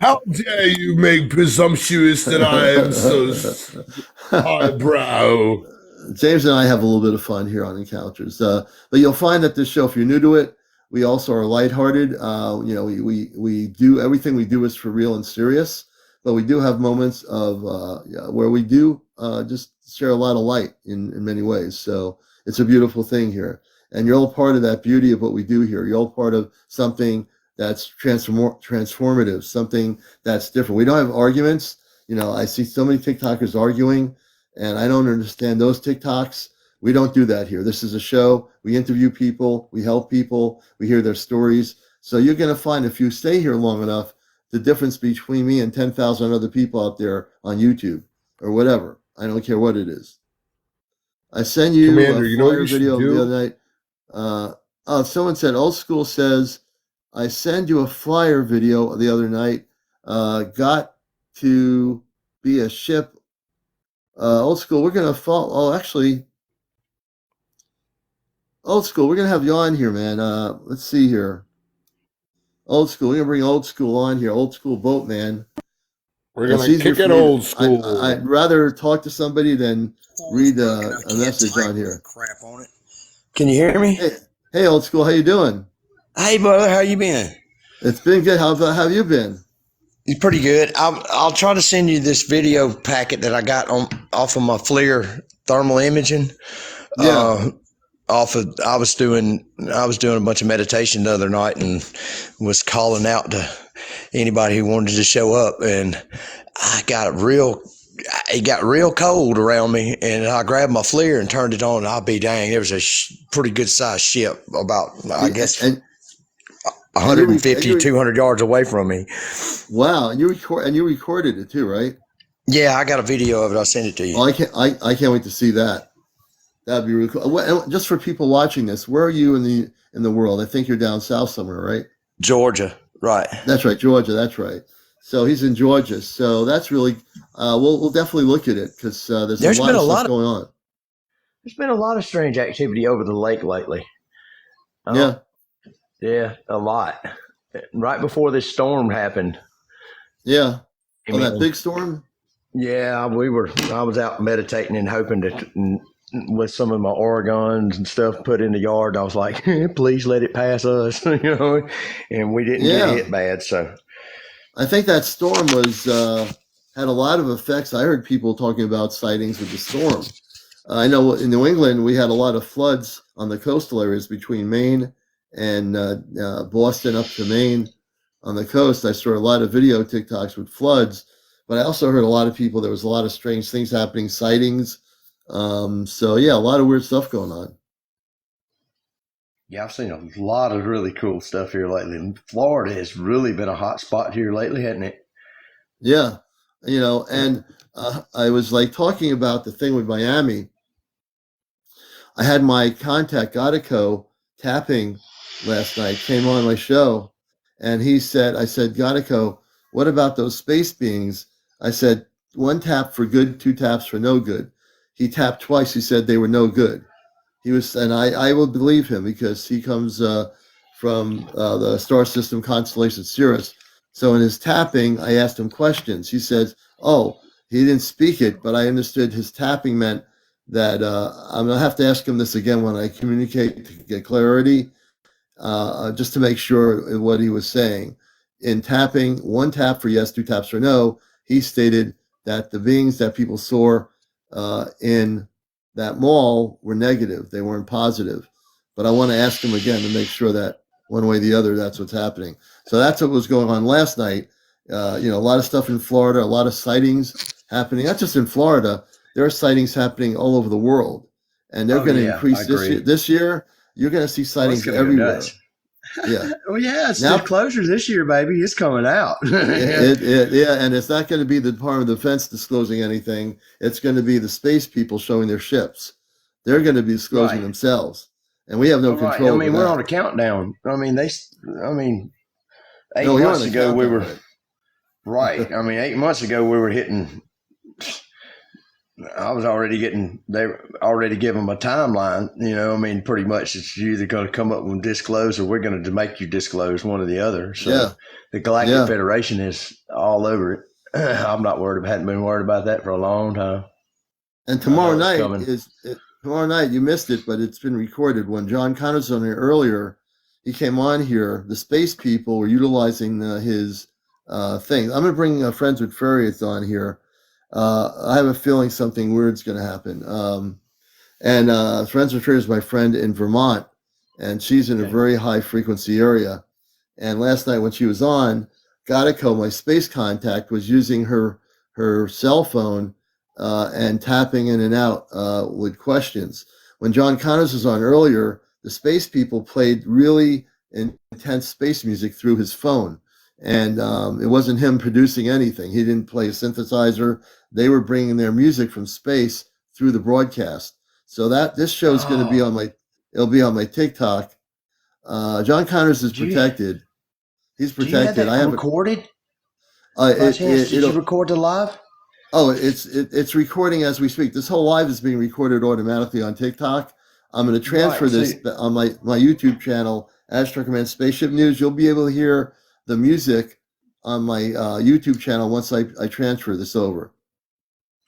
How dare you make presumptuous that I am so highbrow? James and I have a little bit of fun here on Encounters. But you'll find that this show, if you're new to it, we also are lighthearted. We do everything we do is for real and serious, but we do have moments of where we do just share a lot of light in many ways. So it's a beautiful thing here. And you're all part of that beauty of what we do here. You're all part of something that's transformative, something that's different. We don't have arguments. I see so many TikTokers arguing, and I don't understand those TikToks. We don't do that here. This is a show. We interview people. We help people. We hear their stories. So you're going to find, if you stay here long enough, the difference between me and 10,000 other people out there on YouTube or whatever. I don't care what it is. I sent you Commander, a flyer video the other night. Someone said, Old School says, I send you a flyer video the other night. Got to be a ship. Old School, we're going to fall. Oh, actually, Old School, we're going to have you on here, man. Let's see here. Old School, we're going to bring Old School on here. Old School Boatman. We're going to kick it Old School. I'd rather talk to somebody than read a message on here. Crap on it. Can you hear me? Hey, Old School, how you doing? Hey, brother, how you been? It's been good. How have you been? It's pretty good. I'll try to send you this video packet that I got off of my FLIR thermal imaging. Yeah. I was doing a bunch of meditation the other night and was calling out to anybody who wanted to show up, and it got real cold around me, and I grabbed my FLIR and turned it on, and I'll be dang, there was a pretty good sized ship about, I guess, 150, 200 yards away from me. Wow. And you recorded it too, right? Yeah, I got a video of it. I'll send it to you. Oh, I can't wait to see that. That'd be really cool. Just for people watching this, where are you in the world? I think you're down south somewhere, right? Georgia, right? That's right, Georgia. That's right. So he's in Georgia. So that's really. We'll definitely look at it because there's a lot of stuff going on. There's been a lot of strange activity over the lake lately. Yeah, a lot. Right before this storm happened. Yeah. That big storm. Yeah, I was out meditating and hoping to. With some of my Oregons and stuff put in the yard, I was like, please let it pass us, and we didn't get hit bad. So I think that storm had a lot of effects. I heard people talking about sightings with the storm. I know in New England, we had a lot of floods on the coastal areas between Maine and Boston up to Maine on the coast. I saw a lot of video TikToks with floods, but I also heard a lot of people, there was a lot of strange things happening, sightings. So yeah, a lot of weird stuff going on. Yeah, I've seen a lot of really cool stuff here lately. And Florida has really been a hot spot here lately, hasn't it? Yeah, and I was like talking about the thing with Miami. I had my contact Godico tapping last night, came on my show, and I said, Godico, what about those space beings? I said, one tap for good, two taps for no good. He tapped twice. He said they were no good. And I will believe him because he comes from the star system constellation Sirius. So in his tapping, I asked him questions. He says, oh, he didn't speak it, but I understood his tapping meant that I'm going to have to ask him this again when I communicate to get clarity, just to make sure what he was saying. In tapping, one tap for yes, two taps for no, he stated that the beings that people saw in that mall were negative. They weren't positive. But I want to ask him again to make sure that one way or the other, that's what's happening. So that's what was going on last night. A lot of stuff in Florida, a lot of sightings happening, not just in Florida. There are sightings happening all over the world, and they're going to increase this year. This year, you're going to see sightings everywhere. Yeah. Oh yeah, it's now closure this year, baby. It's coming out. Yeah, and it's not going to be the Department of Defense disclosing anything. It's going to be the space people showing their ships. They're going to be disclosing themselves, and we have no control. I mean, we're on a countdown. I mean, 8 months ago we were right. I mean, 8 months ago we were hitting. I was already they already give them a timeline, I mean, pretty much it's either going to come up and disclose or we're going to make you disclose, one or the other. So the Galactic Federation is all over it. I'm not hadn't been worried about that for a long time. And tomorrow night, you missed it, but it's been recorded. When John Connors was on here earlier, he came on here. The space people were utilizing his thing. I'm going to bring Friends with Fairies on here. I have a feeling something weird's going to happen. Friends with Fairies is my friend in Vermont, and she's in a very high frequency area. And last night when she was on, Godico, my space contact, was using her cell phone and tapping in and out with questions. When John Connors was on earlier, the space people played really intense space music through his phone. And it wasn't him producing anything. He didn't play a synthesizer. They were bringing their music from space through the broadcast. So this show is going to be it'll be on my TikTok. John Connors is protected. He's protected. Do you have that recorded? Did you record the live? Oh, it's recording as we speak. This whole live is being recorded automatically on TikTok. I'm going to transfer this on my YouTube channel, Ashtar Command Spaceship News. You'll be able to hear the music on my YouTube channel once I transfer this over.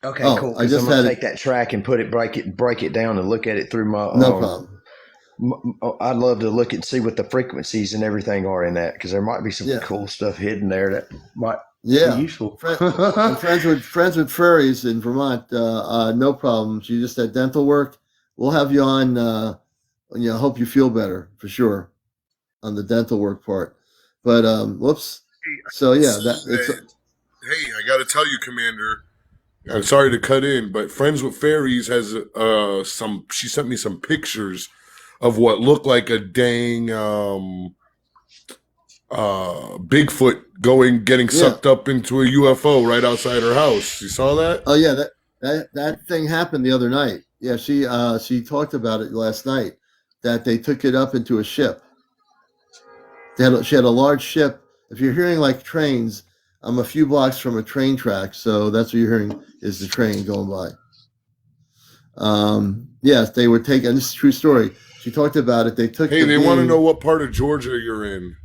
Okay, cool. I just take that track and break it down and look at it through my. No problem. I'd love to look and see what the frequencies and everything are in that, because there might be some cool stuff hidden there that might be useful. Friends with Fairies in Vermont, no problem. She just had dental work. We'll have you on. Hope you feel better for sure on the dental work part. But whoops. So yeah, hey, I got to tell you, Commander. I'm sorry to cut in, but Friends with Fairies has she sent me some pictures of what looked like a dang Bigfoot getting sucked up into a UFO right outside her house. You saw that? Oh yeah, that thing happened the other night. Yeah, she talked about it last night, that they took it up into a ship. She had a large ship. If you're hearing like trains, I'm a few blocks from a train track, so that's what you're hearing is the train going by. Yes, they were taking. This is a true story. She talked about it. They took. Hey, they want to know what part of Georgia you're in.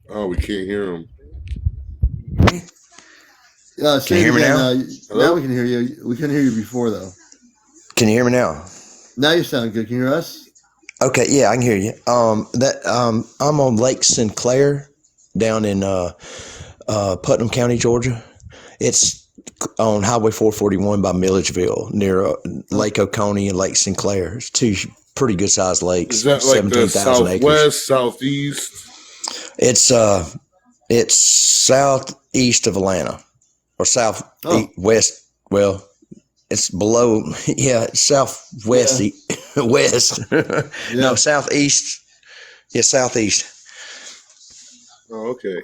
Oh, we can't hear them. Can you hear me now? Now we can hear you. We couldn't hear you before, though. Can you hear me now? Now you sound good. Can you hear us? Okay, yeah, I can hear you. I'm on Lake Sinclair down in Putnam County, Georgia. It's on Highway 441 by Milledgeville, near Lake Oconee and Lake Sinclair. It's two pretty good sized lakes. Is that like the 17,000 acres. southwest, southeast? It's southeast of Atlanta, or southwest. Well, it's below. Yeah, it's southwest, west. No, southeast. Yeah, southeast. Oh, okay.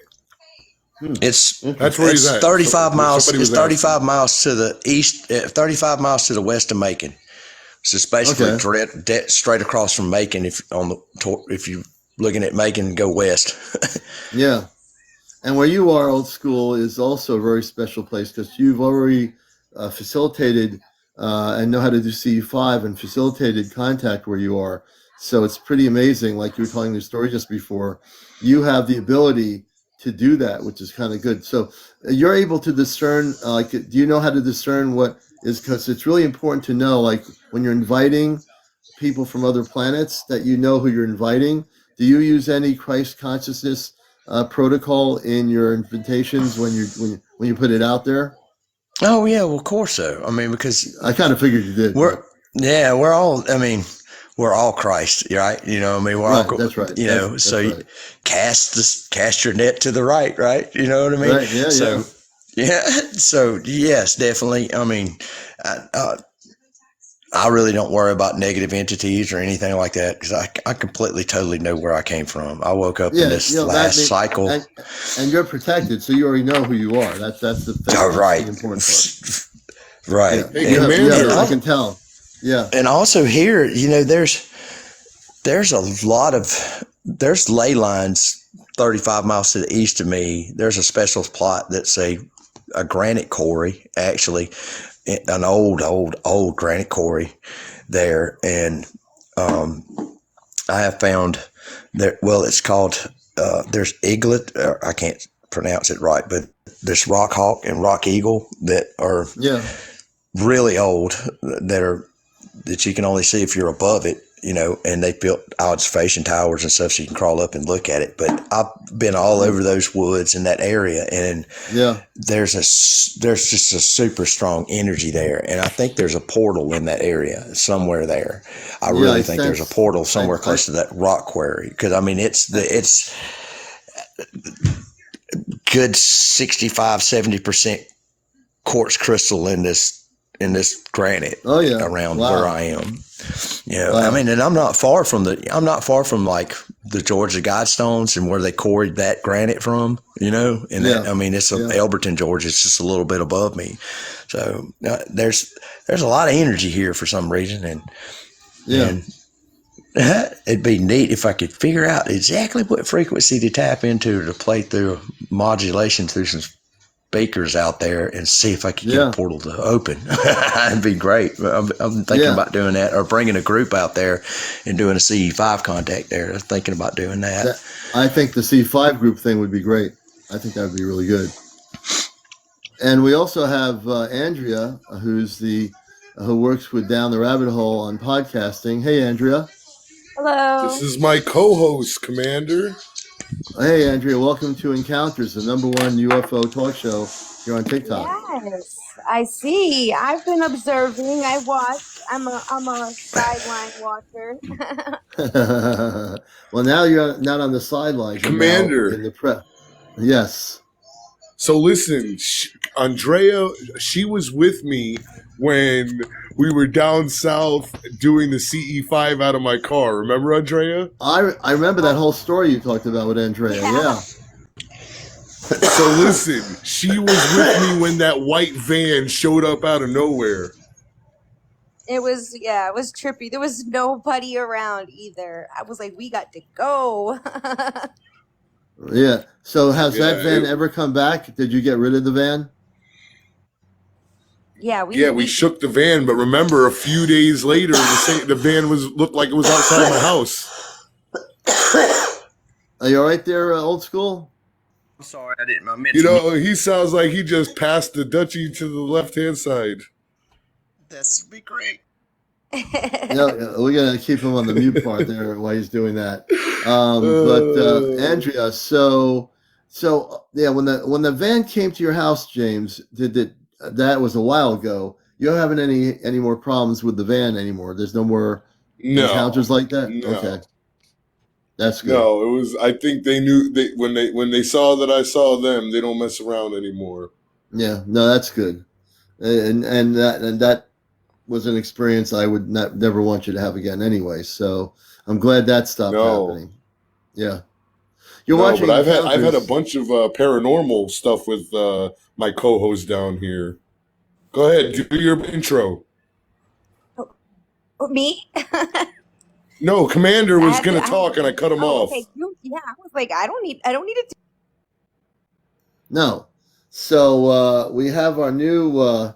That's where he's at. 35 miles. Somebody It's was 35 miles to the east. 35 miles to the west of Macon. So it's basically straight across from Macon. If you're looking at Macon, go west. Yeah. And where you are, Old School, is also a very special place because you've already facilitated and know how to do CE5 and facilitated contact where you are. So it's pretty amazing. Like you were telling the story just before, you have the ability to do that, which is kind of good. So you're able to discern, do you know how to discern what is, because it's really important to know, like when you're inviting people from other planets, that you know who you're inviting. Do you use any Christ consciousness protocol in your invitations when you put it out there? Oh yeah, well of course so. I mean, because I kind of figured you did. We're all Christ, right? You know, I mean, we're all. That's right. You know, that's so right. you cast your net to the right? You know what I mean? Right. Yeah. So so yes, definitely. I mean, I really don't worry about negative entities or anything like that because I completely, totally know where I came from. I woke up in this last cycle, and you're protected, so you already know who you are. That's the thing. Oh, right. That's the important part. Right. Yeah. Hey, I can tell. Yeah. And also here, you know, there's ley lines 35 miles to the east of me. There's a special plot that's a granite quarry, actually, an old granite quarry there. And I have found there, well, it's called, there's eaglet, I can't pronounce it right, but there's rock hawk and rock eagle that are really old, that you can only see if you're above it, you know, and they built observation towers and stuff so you can crawl up and look at it. But I've been all over those woods in that area, and there's just a super strong energy there. And I think there's a portal in that area somewhere there. I really think there's a portal somewhere close to that rock quarry. Because, I mean, it's good 65-70% quartz crystal in this granite around where I am. Yeah, I mean, and I'm not far from like the Georgia Guidestones and where they quarried that granite from, you know. And that, I mean, it's Elberton, Georgia. It's just a little bit above me. So there's a lot of energy here for some reason, and it'd be neat if I could figure out exactly what frequency to tap into to play through modulation through some speakers out there and see if I could get a portal to open. It'd be great. I'm thinking about doing that, or bringing a group out there and doing a CE5 contact there. I'm thinking about doing that. I think the C5 group thing would be great. I think that would be really good. And we also have Andrea, who works with Down the Rabbit Hole on podcasting. Hey, Andrea. Hello. This is my co-host, Commander. Hey, Andrea, welcome to Encounters, the #1 UFO talk show here on TikTok. Yes, I see. I've been observing. I watch. I'm a sideline watcher. Well, now you're not on the sidelines. Commander. In the prep. Yes. So listen, Andrea, she was with me when we were down south doing the CE5 out of my car. Remember, Andrea? I remember that whole story you talked about with Andrea. Yeah. So listen, she was with me when that white van showed up out of nowhere. It was trippy. There was nobody around either. I was like, we got to go. Yeah. So has that van ever come back? Did you get rid of the van? Yeah, we shook the van, but remember, a few days later, the van looked like it was outside my house. Are you all right there, Old School? I'm sorry, I didn't. I meant you know, he sounds like he just passed the Dutchie to the left-hand side. That's be great. Yeah, we're gonna keep him on the mute part there while he's doing that. But Andrea, so yeah, when the van came to your house, James, did it? that was a while ago. You don't have any more problems with the van anymore. There's no more encounters like that. No. Okay, that's good. No, it was. I think they knew when they saw that I saw them, they don't mess around anymore. Yeah, no, that's good, and that was an experience I would never want you to have again anyway. So I'm glad that stopped happening. Yeah, you're watching. But I've had a bunch of paranormal stuff with my co-host down here. Go ahead, do your intro. Me? No, Commander was going to talk, and I cut him off. Okay. Yeah, I was like, I don't need it. No, so we have our new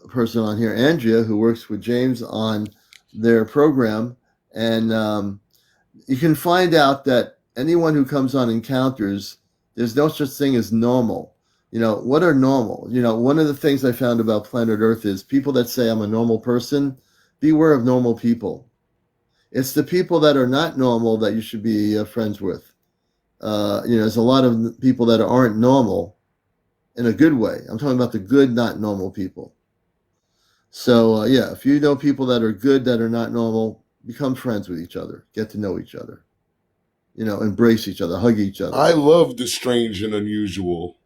person on here, Andrea, who works with James on their program, and you can find out that anyone who comes on Encounters, there's no such thing as normal. What are normal? One of the things I found about planet Earth is people that say I'm a normal person, beware of normal people. It's the people that are not normal that you should be friends with. There's a lot of people that aren't normal in a good way. I'm talking about the good, not normal people. So, if you know people that are good, that are not normal, become friends with each other. Get to know each other. Embrace each other, hug each other. I love the strange and unusual.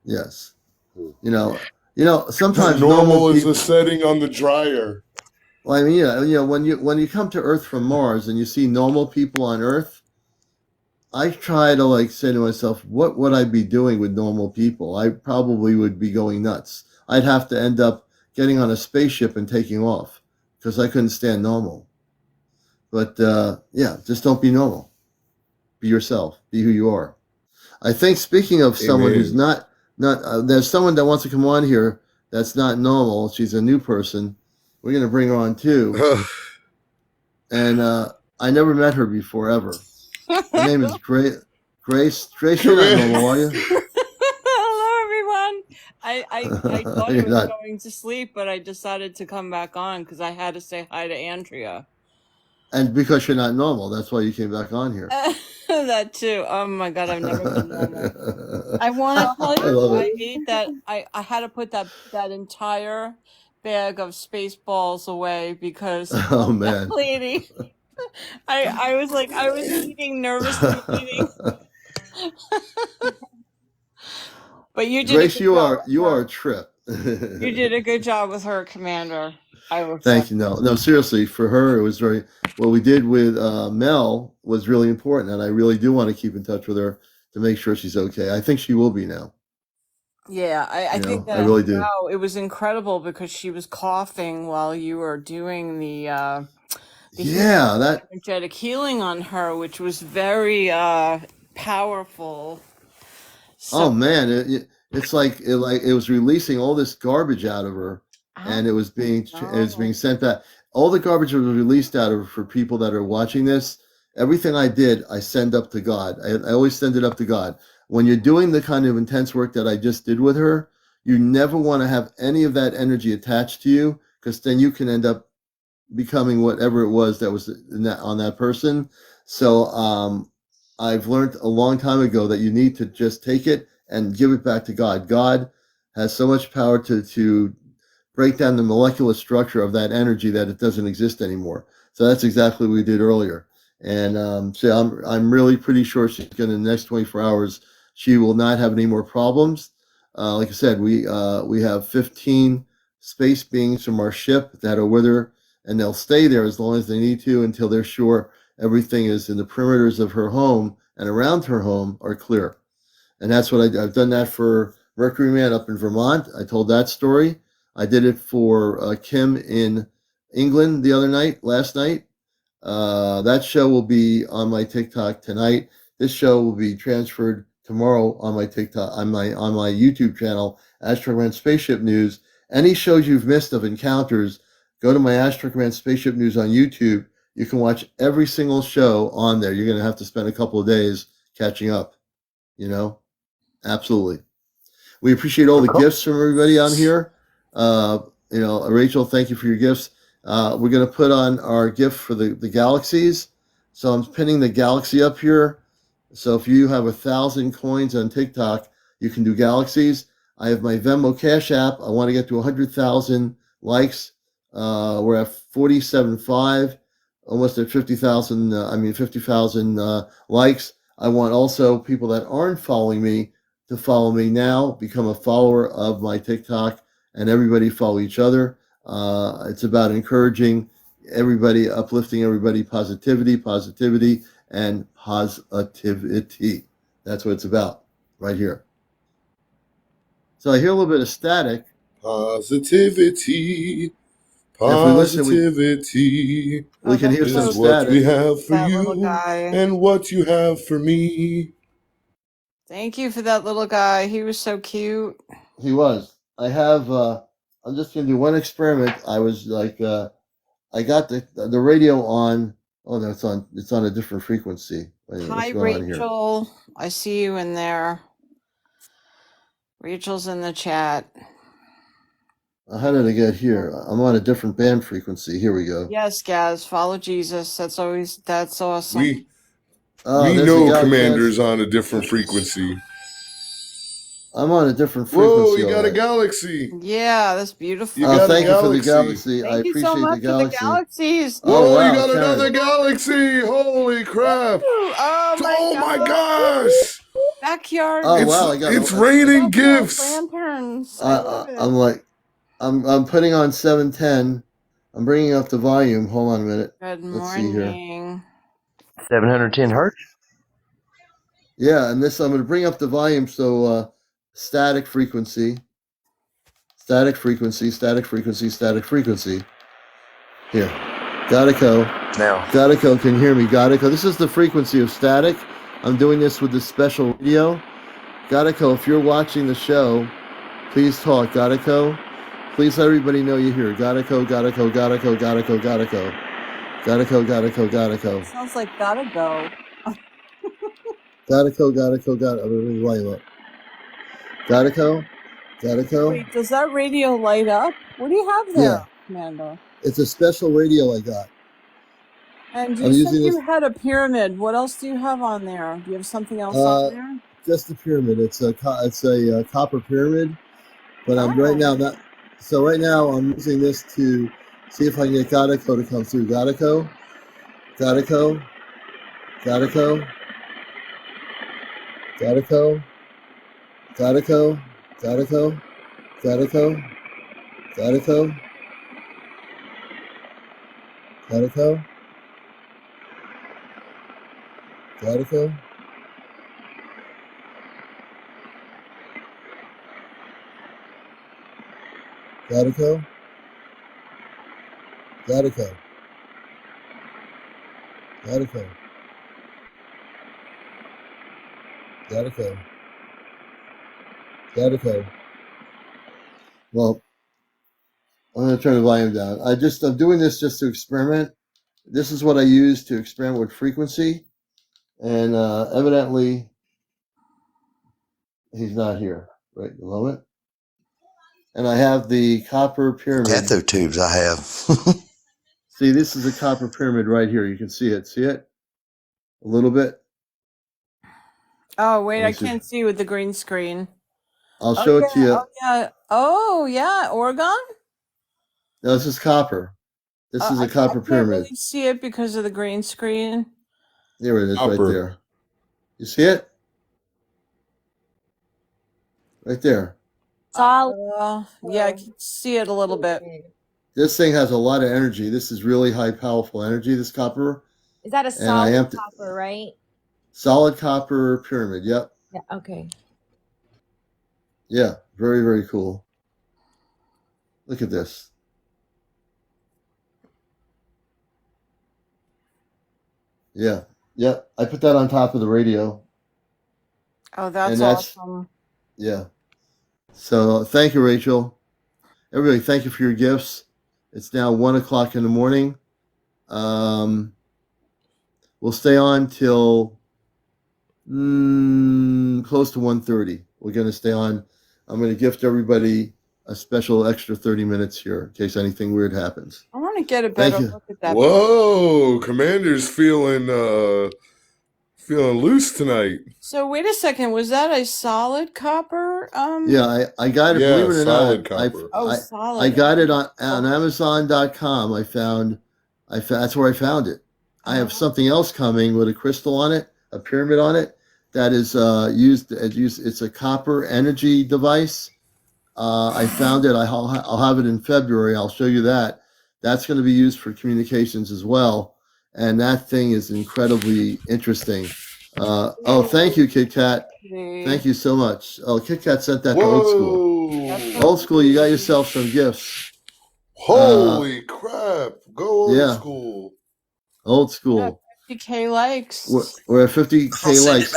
Yes. Sometimes normal is the setting on the dryer. Well, I mean, when you come to Earth from Mars and you see normal people on Earth, I try to say to myself, what would I be doing with normal people? I probably would be going nuts. I'd have to end up getting on a spaceship and taking off because I couldn't stand normal. But just don't be normal. Be yourself. Be who you are. I think speaking of someone who's not there's someone that wants to come on here that's not normal. She's a new person. We're going to bring her on too. And I never met her before ever. Her name is Grace. Grace, you're not normal, are you? Hello, everyone. I thought I was going to sleep, but I decided to come back on because I had to say hi to Andrea. And because you're not normal, that's why you came back on here. That too. Oh my God, I've never been normal. I want to tell you, I hate that. I had to put that entire bag of Spaceballs away because that lady. I was eating nervously eating. But you did. Grace, you are a trip. You did a good job with her, Commander. Thank you. No, seriously, for her, it was what we did with Mel was really important, and I really do want to keep in touch with her to make sure she's okay. I think she will be now. Yeah, I think that I really do. Wow, it was incredible because she was coughing while you were doing the energetic healing on her, which was very powerful. So, man, it's like it was releasing all this garbage out of her, and it was being sent back. All the garbage was released out of her for people that are watching this. Everything I did, I send up to God. I always send it up to God. When you're doing the kind of intense work that I just did with her, you never want to have any of that energy attached to you, because then you can end up becoming whatever it was that was on that person. So I've learned a long time ago that you need to just take it and give it back to God. God has so much power to break down the molecular structure of that energy that it doesn't exist anymore. So that's exactly what we did earlier. And so I'm really pretty sure she's going to, in the next 24 hours, she will not have any more problems. Like I said, we have 15 space beings from our ship that are with her, and they'll stay there as long as they need to until they're sure everything is in the perimeters of her home and around her home are clear. And that's what I've done that for Mercury Man up in Vermont. I told that story. I did it for Kim in England last night. That show will be on my TikTok tonight. This show will be transferred tomorrow on my TikTok, on my YouTube channel, Ashtar Command Spaceship News. Any shows you've missed of encounters, go to my Ashtar Command Spaceship News on YouTube. You can watch every single show on there. You're going to have to spend a couple of days catching up. Absolutely. We appreciate all the gifts from everybody on here. Rachel, thank you for your gifts. We're going to put on our gift for the galaxies. So I'm pinning the galaxy up here. So if you have 1,000 coins on TikTok, you can do galaxies. I have my Venmo Cash App. I want to get to 100,000 likes. We're at 47.5, almost at 50,000. 50,000 likes. I want also people that aren't following me to follow me now, become a follower of my TikTok, and everybody follow each other. It's about encouraging everybody, uplifting everybody, positivity, and positivity. That's what it's about right here. So I hear a little bit of static. Positivity. If we listen, we can hear some is what we static. have for That little you guy. and what you have for me. Thank you for that little guy. He was so cute. He was. I have. I'm just gonna do one experiment. I was like, I got the radio on. Oh no, it's on. It's on a different frequency. Wait, Hi, what's going on here? Rachel. I see you in there. Rachel's in the chat. How did I get here? I'm on a different band frequency. Here we go. Yes, Gaz, follow Jesus. That's awesome. We there's know the guy, Commander's on a different frequency. I'm on a different frequency. Whoa, you got already. a galaxy. Yeah, that's beautiful. You got thank a you for the galaxy. galaxy. I Thank you appreciate so much the galaxy. for the galaxies. Whoa, wow, you got Karen. another galaxy. Holy crap. Oh my gosh. Backyard. Oh wow, I got It's raining backyard gifts. lanterns. I love it. I'm like, I'm putting on 710. I'm bringing up the volume. Hold on a minute. Good morning. Let's see here. 710 hertz. Yeah, and this I'm going to bring up the volume. So static frequency. Here, Godico. Now. Godico, can you hear me? Godico, this is the frequency of static. I'm doing this with this special radio. Godico, if you're watching the show, please talk. Godico, please let everybody know you're here. Godico. Sounds like gotta go. Godico. I'm going to volume up. Godico. Wait, does that radio light up? What do you have there, Amanda? It's a special radio I got. And you said you had a pyramid. What else do you have on there? Do you have something else on there? Just a pyramid. It's a copper pyramid. But I'm right now not. So right now I'm using this to see if I can get Godico to come through. Godico. Well, I'm going to turn the volume down. I'm doing this just to experiment. This is what I use to experiment with frequency. And evidently, he's not here right at the moment. And I have the copper pyramid. Cathode tubes I have. See, this is a copper pyramid right here. You can see it. See it? A little bit. Oh, wait, I can't see with the green screen. I'll show it to you. Oh, yeah. Oregon? No, this is copper. This is a copper pyramid. I can't really see it because of the green screen. There it is, right there. You see it? Right there. Yeah, I can see it a little bit. This thing has a lot of energy. This is really high, powerful energy, this copper. Is that a solid copper, right? Solid copper pyramid, yep. Yeah, okay. Yeah, very, very cool. Look at this. Yeah, I put that on top of the radio. Oh, that's awesome. Yeah. So thank you, Rachel. Everybody, thank you for your gifts. It's now 1 o'clock in the morning. We'll stay on till close to 1:30. We're going to stay on. I'm going to gift everybody a special extra 30 minutes here in case anything weird happens. I want to get a better look at that. Whoa, Commander's feeling Feeling loose tonight. So wait a second, was that a solid copper? Yeah, I got it. Yeah, believe it or solid not, copper. Solid. I got it on Amazon.com. I found that's where I found it. I have something else coming with a crystal on it, a pyramid on it, that is used. It's a copper energy device. I found it. I'll have it in February. I'll show you that. That's going to be used for communications as well, and that thing is incredibly interesting. Oh, thank you, Kit Kat. Thank you so much. Oh, Kit Kat sent that to Old School. Old School, you got yourself some gifts. Holy crap! Go Old School. Old School. 50K likes. We're at 50K likes.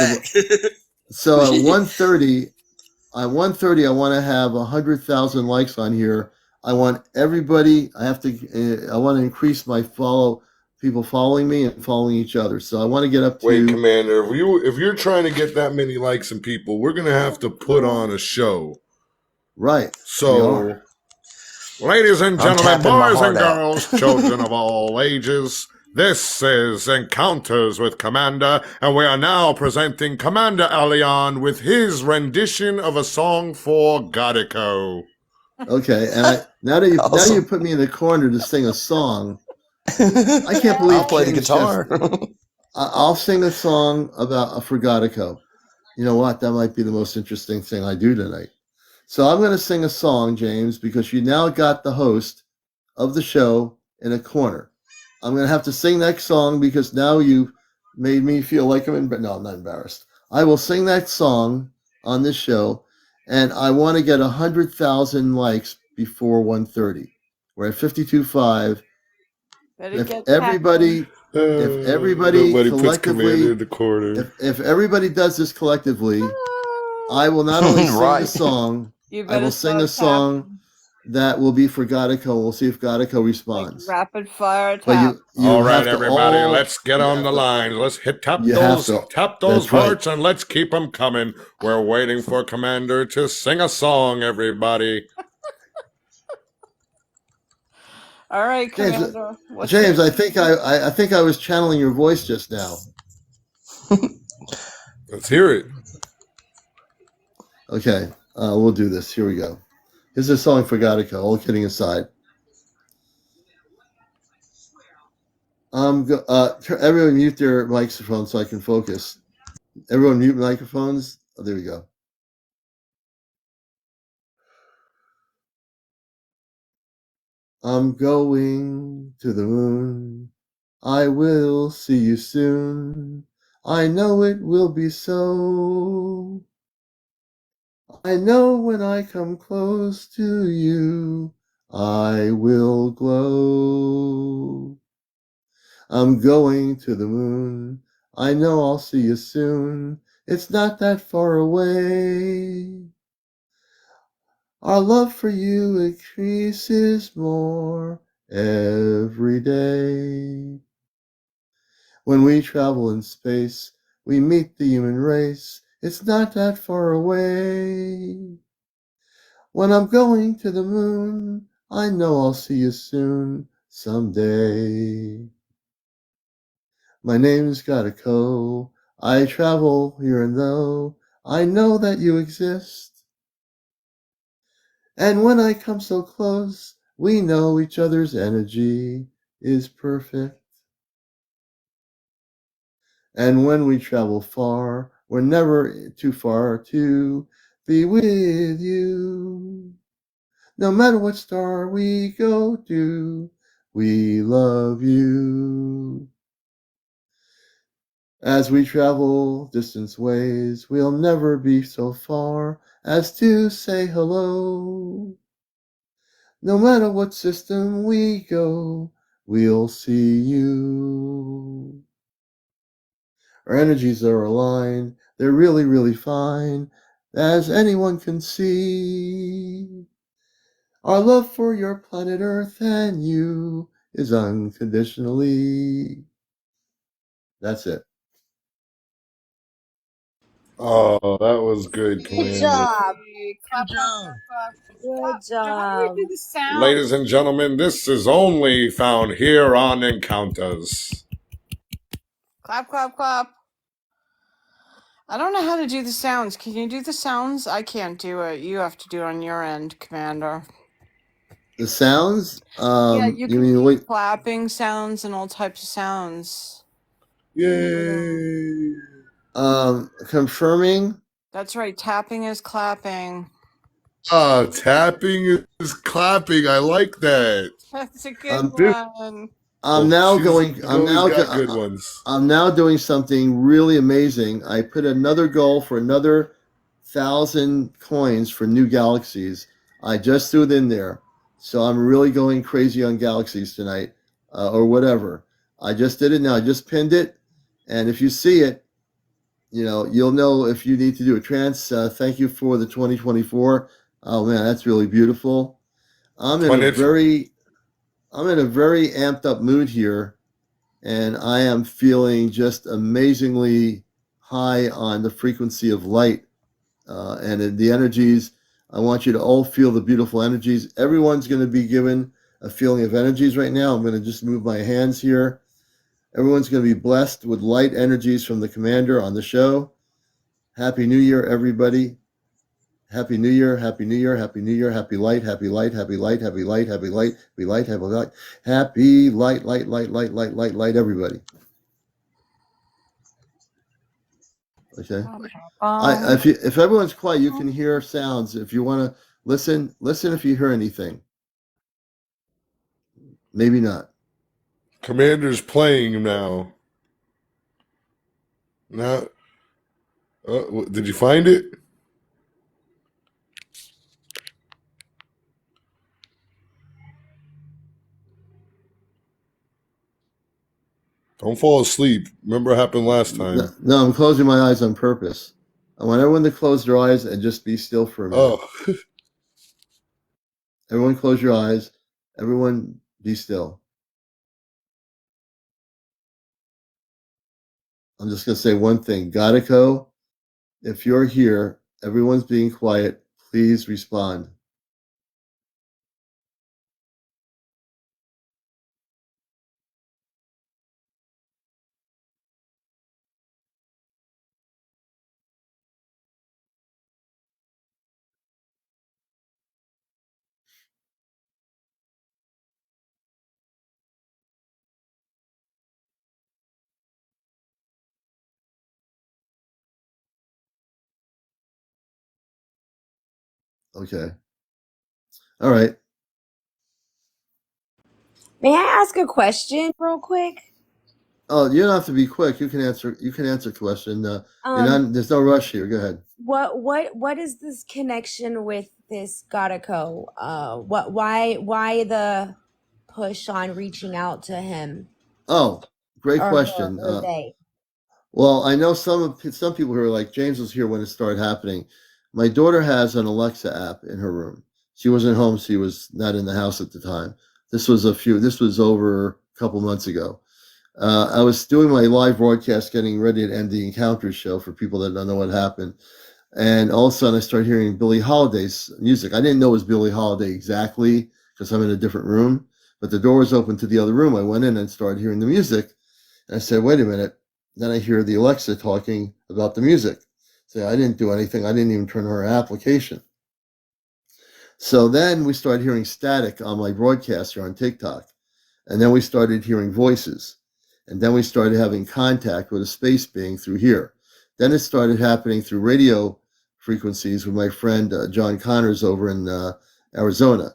So at 1:30, I want to have 100,000 likes on here. I want everybody. I want to increase my people following me and following each other. So I want to get up to. Wait, Commander, if you're trying to get that many likes and people, we're gonna have to put on a show. Right. So, ladies and gentlemen, boys and girls, children of all ages, this is Encounters with Commander, and we are now presenting CmdrAleon with his rendition of a song for Godico. Okay, and now that you put me in the corner to sing a song, I can't believe I'll play the guitar. I'll sing a song for Godico. You know what? That might be the most interesting thing I do tonight. So I'm going to sing a song, James, because you now got the host of the show in a corner. I'm going to have to sing that song because now you made me feel like I'm not embarrassed. I will sing that song on this show, and I want to get 100,000 likes before 1:30. We're at 52.5. If everybody collectively, if everybody does this collectively, I will not only sing a song, I will sing a song that will be for Godico. We'll see if Godico responds. Like rapid fire tap. All right, everybody, let's get on the line. Let's tap those hearts, and let's keep them coming. We're waiting for Commander to sing a song, everybody. All right, Commander. James, I think I was channeling your voice just now. Let's hear it. Okay, we'll do this. Here we go. Here's a song for Godico, all kidding aside. Everyone mute their microphones so I can focus. Everyone mute microphones. Oh, there we go. I'm going to the moon. I will see you soon. I know it will be so. I know when I come close to you, I will glow. I'm going to the moon. I know I'll see you soon. It's not that far away. Our love for you increases more every day. When we travel in space, we meet the human race. It's not that far away. When I'm going to the moon, I know I'll see you soon, someday. My name's Godico. I travel here and though. I know that you exist. And when I come so close, we know each other's energy is perfect. And when we travel far, we're never too far to be with you. No matter what star we go to, we love you. As we travel distance ways, we'll never be so far as to say hello. No matter what system we go, we'll see you. Our energies are aligned, they're really, really fine, as anyone can see. Our love for your planet Earth and you is unconditionally. That's it. Oh, that was good, Commander. Good job. Good job. Good How do job. we do the sound? Ladies and gentlemen, this is only found here on Encounters. Clap, clap, clap. I don't know how to do the sounds. Can you do the sounds? I can't do it. You have to do it on your end, Commander. The sounds? Yeah, you You can mean do what? clapping sounds and all types of sounds. Yay! Confirming. That's right. Tapping is clapping. Tapping is clapping. I like that. That's a good This, one. I'm now she's going. always got good ones. I'm now doing something really amazing. I put another goal for another 1,000 coins for new galaxies. I just threw it in there, so I'm really going crazy on galaxies tonight, or whatever. I just did it now. I just pinned it, and if you see it, you'll know if you need to do a trance. Thank you for the 2024. Oh man, that's really beautiful. I'm in a very amped up mood here, and I am feeling just amazingly high on the frequency of light, and in the energies. I want you to all feel the beautiful energies. Everyone's going to be given a feeling of energies right now. I'm going to just move my hands here. Everyone's going to be blessed with light energies from the commander on the show. Happy New Year, everybody. Happy New Year, Happy New Year, Happy New Year, Happy light, Happy light, Happy light, Happy light, Happy light, Happy light, Happy light, Happy light, light, light, light, light, light, light, everybody. Okay. If everyone's quiet, you can hear sounds. If you want to listen if you hear anything. Maybe not. Commander's playing now. Did you find it? Don't fall asleep. Remember what happened last time. No, I'm closing my eyes on purpose. I want everyone to close their eyes and just be still for a minute. Oh. Everyone close your eyes. Everyone be still. I'm just going to say one thing. Gatico, if you're here, everyone's being quiet. Please respond. Okay. All right. May I ask a question real quick? Oh, you don't have to be quick. You can answer. You can answer a question. There's no rush here. Go ahead. What is this connection with this Gatico? Why the push on reaching out to him? Oh, great Or question. her, or they? Well, I know some people who are like, James was here when it started happening. My daughter has an Alexa app in her room. She wasn't home. She was not in the house at the time. This was over a couple months ago. I was doing my live broadcast, getting ready to end the Encounters show for people that don't know what happened. And all of a sudden I started hearing Billie Holiday's music. I didn't know it was Billie Holiday exactly because I'm in a different room, but the door was open to the other room. I went in and started hearing the music. And I said, wait a minute. Then I hear the Alexa talking about the music. Say, I didn't do anything. I didn't even turn on her application. So then we started hearing static on my broadcaster on TikTok. And then we started hearing voices. And then we started having contact with a space being through here. Then it started happening through radio frequencies with my friend John Connors over in Arizona.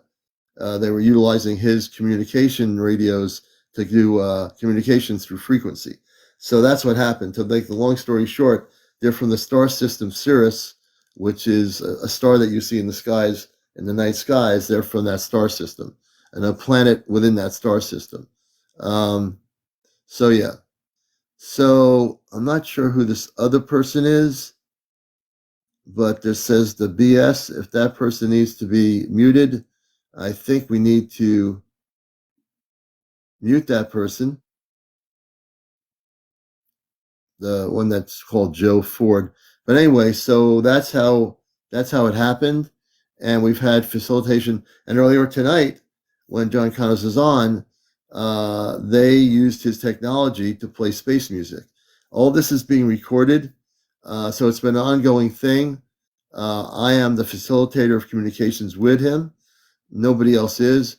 They were utilizing his communication radios to do communications through frequency. So that's what happened. To make the long story short, they're from the star system Sirius, which is a star that you see in the skies, in the night skies. They're from that star system and a planet within that star system. So yeah. So I'm not sure who this other person is, but this says the BS. If that person needs to be muted, I think we need to mute that person. The one that's called Joe Ford. But anyway, so that's how it happened. And we've had facilitation. And earlier tonight, when John Connors was on, they used his technology to play space music. All this is being recorded. So it's been an ongoing thing. I am the facilitator of communications with him. Nobody else is,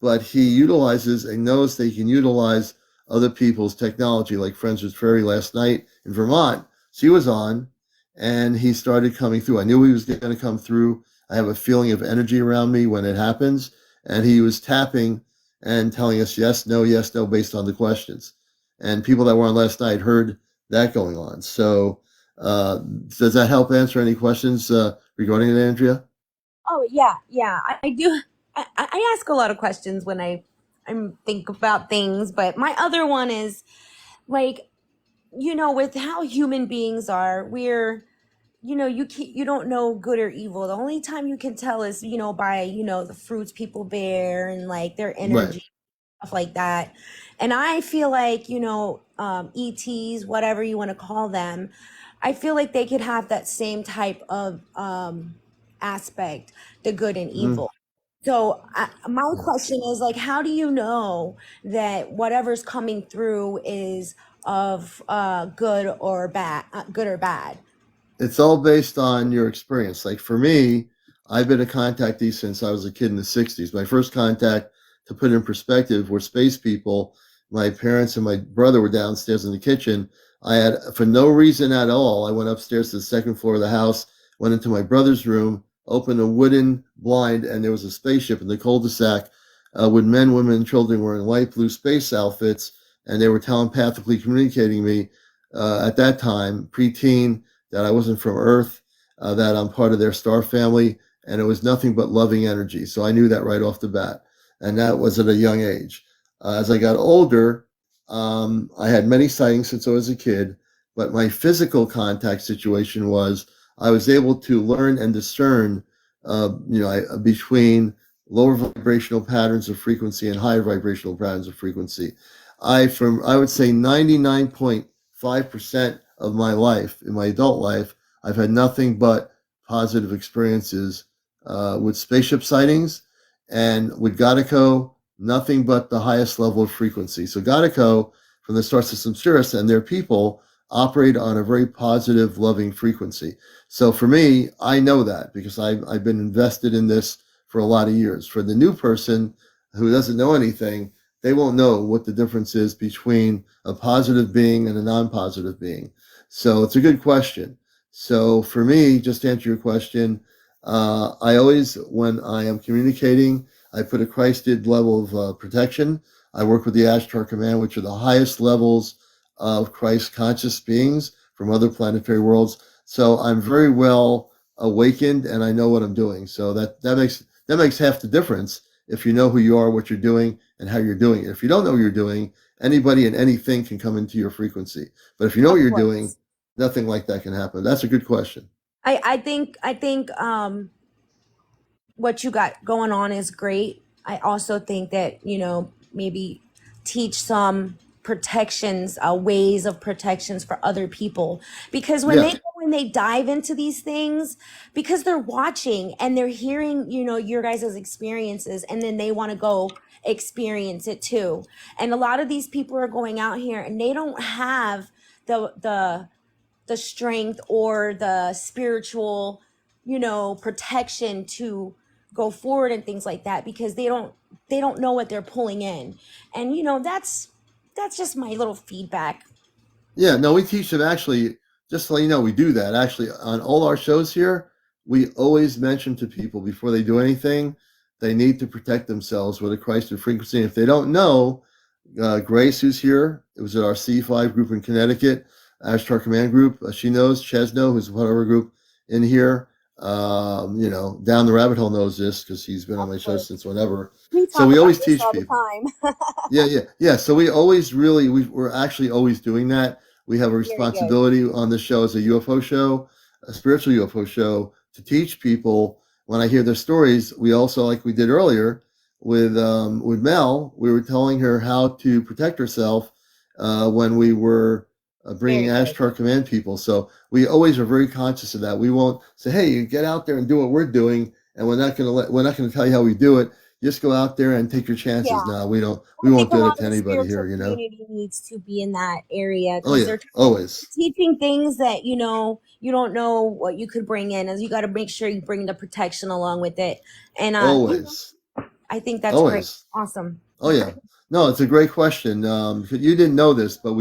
but he utilizes and knows that he can utilize other people's technology, like Friends with Fairy last night in Vermont. She was on, and he started coming through. I knew he was going to come through. I have a feeling of energy around me when it happens, and he was tapping and telling us yes, no, based on the questions. And people that were on last night heard that going on. So, does that help answer any questions regarding it, Andrea? Oh yeah, yeah. I do. I ask a lot of questions when I think about things, but my other one is like, with how human beings are, we're, you don't know good or evil. The only time you can tell is, by, the fruits people bear and like their Right. energy, stuff like that. And I feel like, ETs, whatever you want to call them, I feel like they could have that same type of aspect, the good and Mm, evil. So my yeah. question is like, how do you know that whatever's coming through is of good or bad? It's all based on your experience. Like for me, I've been a contactee since I was a kid in the 60s. My first contact, to put in perspective, were space people. My parents and my brother were downstairs in the kitchen. I had, for no reason at all, I went upstairs to the second floor of the house, went into my brother's room, opened a wooden blind, and there was a spaceship in the cul-de-sac with men, women, and children wearing light blue space outfits, and they were telepathically communicating me at that time, preteen, that I wasn't from Earth, that I'm part of their star family, and it was nothing but loving energy. So I knew that right off the bat, and that was at a young age. As I got older, I had many sightings since I was a kid, but my physical contact situation was I was able to learn and discern, between lower vibrational patterns of frequency and higher vibrational patterns of frequency. I would say 99.5% of my life, in my adult life, I've had nothing but positive experiences with spaceship sightings, and with Gattaco, nothing but the highest level of frequency. So Gattaco from the star system Sirius and their people operate on a very positive, loving frequency. So for me, I know that because I've been invested in this for a lot of years. For the new person who doesn't know anything, they won't know what the difference is between a positive being and a non-positive being. So it's a good question. So for me, just to answer your question, I always, when I am communicating, I put a Christed level of protection. I work with the Ashtar Command, which are the highest levels of Christ conscious beings from other planetary worlds. So I'm very well awakened, and I know what I'm doing. So that makes half the difference if you know who you are, what you're doing, and how you're doing it. If you don't know what you're doing, anybody and anything can come into your frequency. But if you know what Of you're doing, course. nothing like that can happen. That's a good question. I think what you got going on is great. I also think that, maybe teach some protections, ways of protections for other people. Because when Yeah. they dive into these things, because they're watching and they're hearing, your guys' experiences, and then they want to go experience it too. And a lot of these people are going out here and they don't have the strength or the spiritual, protection to go forward and things like that, because they don't know what they're pulling in. And that's just my little feedback. Yeah, no, we teach them actually, just to let you know, we do that. Actually, on all our shows here, we always mention to people before they do anything, they need to protect themselves with a Christed frequency. And if they don't know, Grace, who's here, it was at our C5 group in Connecticut, Ashtar Command Group. She knows. Chesno, who's part of our group in here, down the rabbit hole knows this because he's been on my Of show course. since whenever. We So talk we about always this teach all the people. time. Yeah. So we always really, we're actually always doing that. We have a Very good. responsibility on this show as a UFO show, a spiritual UFO show, to teach people when I hear their stories. We also, like we did earlier with Mel, we were telling her how to protect herself when we were bringing Very good. Ashtar Command people. So we always are very conscious of that. We won't say, "Hey, you get out there and do what we're doing," and we're not going to tell you how we do it. just go out there and take your chances. Yeah. No, we I won't think a do lot it of to the anybody spiritual here, you know? community needs to be in that area Oh, because yeah, they're always. teaching things that you don't know what you could bring in, as you got to make sure you bring the protection along with it. And Always. I think that's great. Always. Awesome. Oh, yeah. No, it's a great question. You didn't know this, but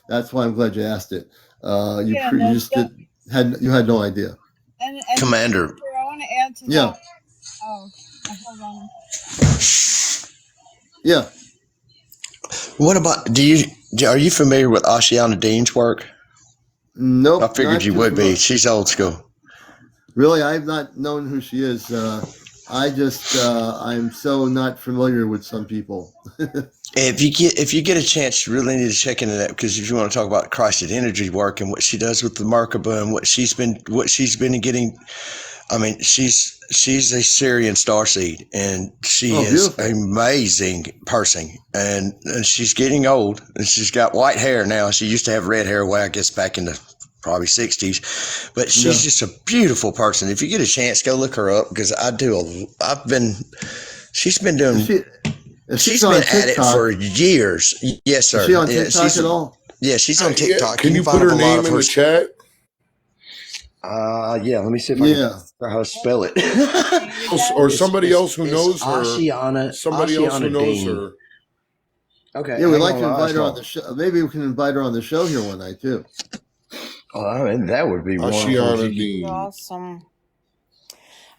that's why I'm glad you asked it. You just had no idea. And Commander. I want to add to Yeah. that. Oh, hold on. Yeah. What about, are you familiar with Ashiana Dean's work? Nope. I figured not you too would be. familiar. She's old school. Really, I've not known who she is. I'm so not familiar with some people. If you get a chance, you really need to check into that, because if you want to talk about Christed energy work and what she does with the Merkaba and what she's been getting, I mean, she's a Syrian starseed, and she is beautiful. an amazing person, and she's getting old, and she's got white hair now. She used to have red hair, I guess, back in the probably 60s, but she's just a beautiful person. If you get a chance, go look her up, because she's been doing. She's been at it for years. Yes, sir. Is she on TikTok at all? Yeah, she's on TikTok. Can you put her name in the chat? Yeah, let me see if I can how to spell it. Or somebody else who knows her. Ashiana. Somebody else who knows her. Okay. Yeah, we'd like to invite her on the show. Maybe we can invite her on the show here one night too. Oh, I mean, that would be Ashiana Dean. Awesome.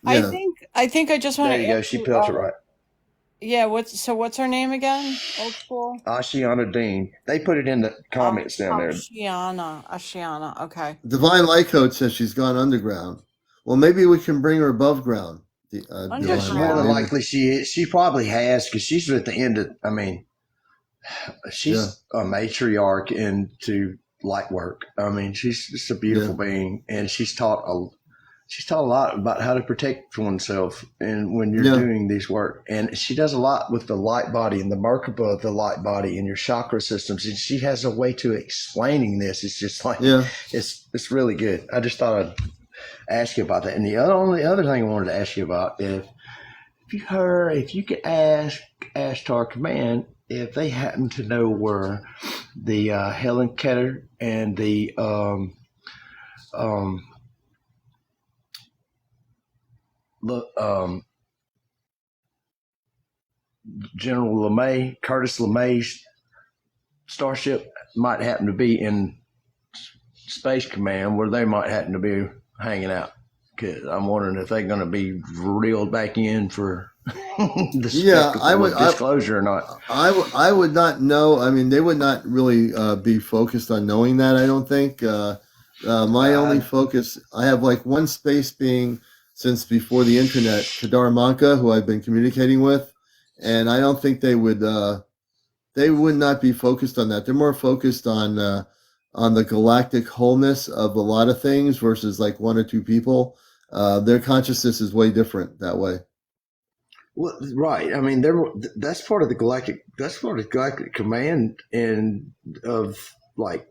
Yeah. I think I just want to. There you go. She spelled it right. Yeah. What's her name again? Old school. Ashiana Dean. They put it in the comments down there. Ashiana. Okay. Divine Light Code says she's gone underground. Well, maybe we can bring her above ground. Underground. More than likely she is. She probably has, because she's at the end of. I mean, she's a matriarch into light work. I mean, she's just a beautiful being, and she's taught a lot about how to protect oneself and when you're doing these work. And she does a lot with the light body and the Merkaba of the light body and your chakra systems. And she has a way to explaining this. It's just like, it's really good. I just thought I'd ask you about that. And the only other thing I wanted to ask you about, if you could ask Ashtar Command if they happen to know where the Helen Keter and the General LeMay, Curtis LeMay's starship might happen to be in Space Command, where they might happen to be hanging out. Because I'm wondering if they're going to be reeled back in for disclosure or not. I would not know. I mean, they would not really be focused on knowing that, I don't think. My only focus, I have like one space being since before the internet, Kadar Manka, who I've been communicating with, and I don't think they would not be focused on that. They're more focused on the galactic wholeness of a lot of things versus like one or two people. Their consciousness is way different that way. Well, right. I mean, that's part of the galactic. That's part of the galactic command and of like,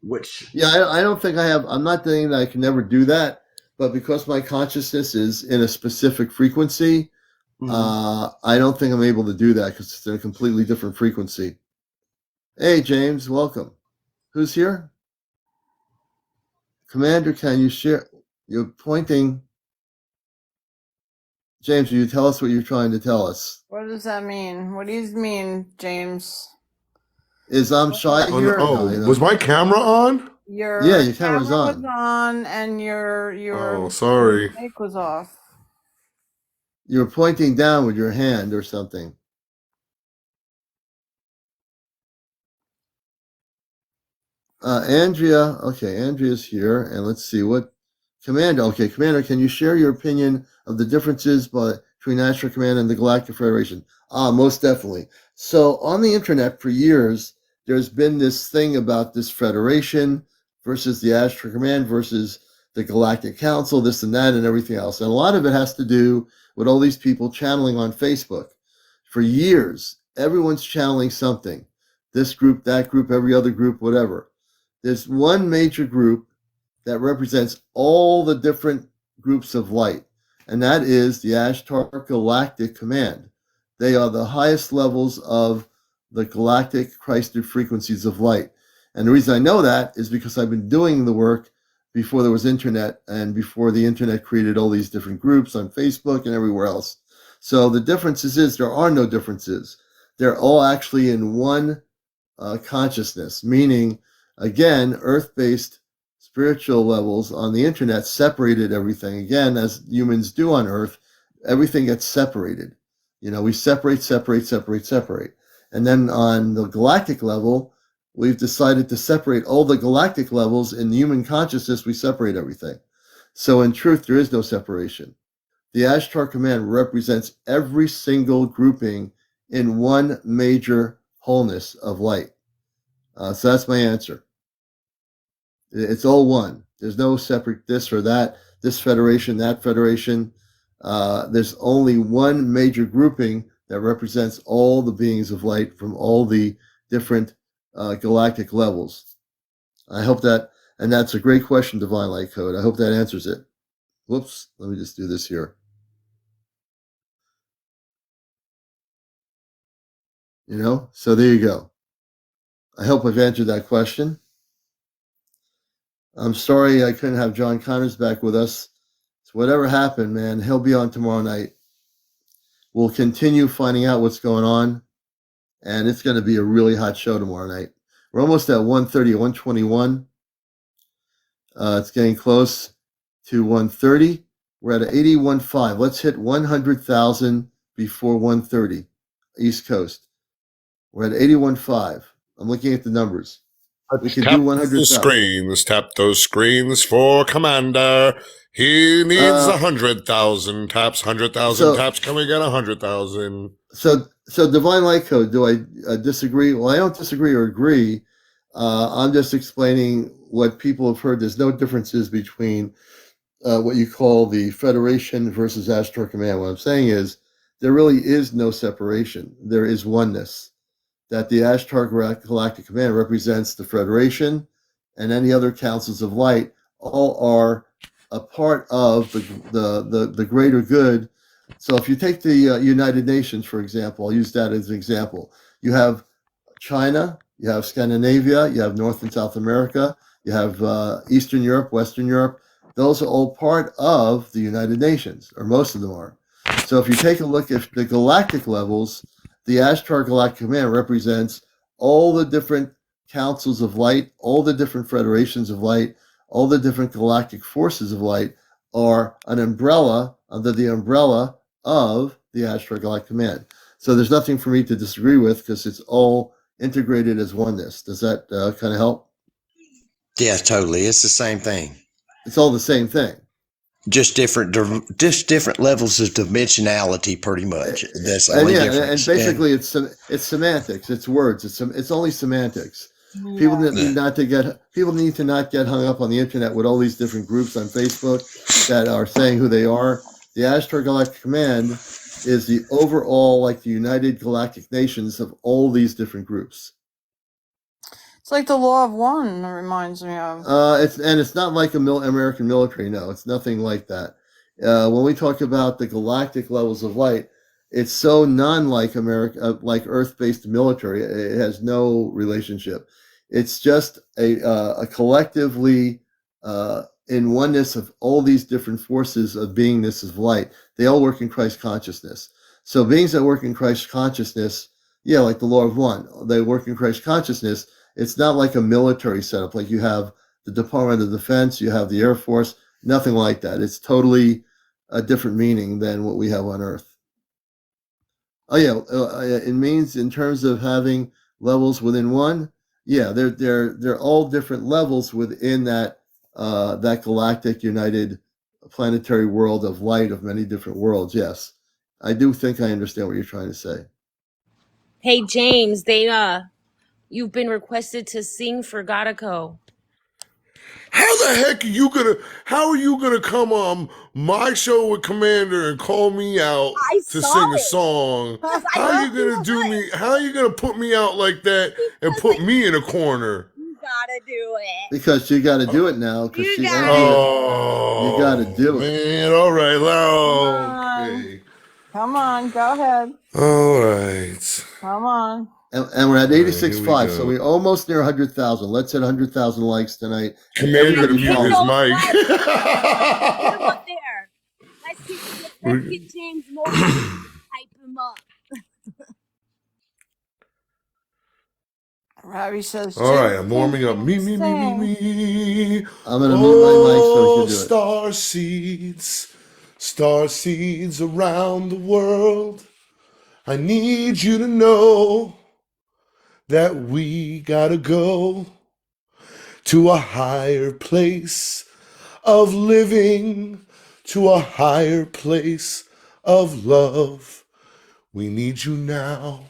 which. Yeah, I don't think I have. I'm not saying that I can never do that, but because my consciousness is in a specific frequency, I don't think I'm able to do that because it's in a completely different frequency. Hey, James, welcome. Who's here? Commander, can you share? You're pointing. James, will you tell us what you're trying to tell us? What does that mean? What do you mean, James? Is I'm shy here? Was my camera on? Your camera's on. Was on, and your sorry. mic was off. You're pointing down with your hand or something. Andrea, okay, Andrea's here, and let's see what Commander. Okay, Commander, can you share your opinion of the differences between Ashtar Command and the Galactic Federation? Most definitely. So on the internet for years, there's been this thing about this Federation versus the Ashtar Command versus the Galactic Council, this and that, and everything else. And a lot of it has to do with all these people channeling on Facebook. For years, everyone's channeling something. This group, that group, every other group, whatever. There's one major group that represents all the different groups of light. and that is the Ashtar Galactic Command. They are the highest levels of the galactic Christed frequencies of light. And the reason I know that is because I've been doing the work before there was internet and before the internet created all these different groups on Facebook and everywhere else. So the differences is there are no differences. They're all actually in one consciousness, meaning, again, earth-based spiritual levels on the internet separated everything. Again, as humans do on Earth, everything gets separated. We separate. And then on the galactic level, we've decided to separate all the galactic levels. In human consciousness, we separate everything. So in truth, there is no separation. The Ashtar Command represents every single grouping in one major wholeness of light. So that's my answer. It's all one. There's no separate this or that, this federation, that federation. There's only one major grouping that represents all the beings of light from all the different galactic levels. I hope that, and that's a great question, Divine Light Code. I hope that answers it. Whoops, let me just do this here. So there you go. I hope I've answered that question. I'm sorry I couldn't have John Connors back with us. So whatever happened, man, he'll be on tomorrow night. We'll continue finding out what's going on, and it's going to be a really hot show tomorrow night. We're almost at 130, 121. It's getting close to 130. We're at 81.5. Let's hit 100,000 before 130, East Coast. We're at 81.5. I'm looking at the numbers. We can do 100,000. Let's tap those screens for Commander. He needs 100,000 taps. 100,000 taps. Can we get 100,000? So Divine Light Code. Do I disagree? Well, I don't disagree or agree. I'm just explaining what people have heard. There's no differences between what you call the Federation versus Ashtar Command. What I'm saying is there really is no separation. There is oneness. That the Ashtar Galactic Command represents the Federation and any other councils of light, all are a part of the greater good. So if you take the United Nations, for example, I'll use that as an example. You have China, you have Scandinavia, you have North and South America, you have Eastern Europe, Western Europe. Those are all part of the United Nations, or most of them are. So if you take a look at the galactic levels, the Ashtar Galactic Command represents all the different councils of light, all the different federations of light, all the different galactic forces of light are an umbrella under the umbrella of the Ashtar Galactic Command. So there's nothing for me to disagree with because it's all integrated as oneness. Does that kind of help? Yeah, totally. It's the same thing. It's all the same thing. Just different levels of dimensionality, pretty much. That's the only difference. And basically, it's semantics. It's words. It's only semantics. Yeah. People need to not get hung up on the internet with all these different groups on Facebook that are saying who they are. The Ashtar Galactic Command is the overall, like the United Galactic Nations of all these different groups. It's like the law of one, it reminds me of. It's not like American military. No, it's nothing like that. When we talk about the galactic levels of light, it's so non-like like Earth-based military. It has no relationship. It's just a collectively in oneness of all these different forces of beingness of light. They all work in Christ consciousness. So beings that work in Christ consciousness, yeah, like the law of one, they work in Christ consciousness. It's not like a military setup, like you have the Department of Defense, you have the Air Force, nothing like that. It's totally a different meaning than what we have on Earth. Oh yeah, it means in terms of having levels within one. Yeah, they're all different levels within that galactic united planetary world of light of many different worlds. Yes, I do think I understand what you're trying to say. Hey James, you've been requested to sing for Godico. How the heck how are you gonna come on my show with Commander and call me out to sing a song? How are you gonna put me out like that and put me in a corner? You got gotta do it. Because you got to do it now. Because You she gotta entered it. Oh, You got to do it. man. All right. on. Okay. Come on, go ahead. All right. Come on. And we're at All right, 86.5, so go. we're almost near 100,000. Let's hit 100,000 likes tonight. Commander to Everybody mute follow his me. mic. Put him up there. Let's get James motivated. Hype him up. Robbie says, All right, I'm warming up. Me. I'm going to mute my mic so we can do it. Star seeds around the world. I need you to know that we gotta go to a higher place of living, to a higher place of love. We need you now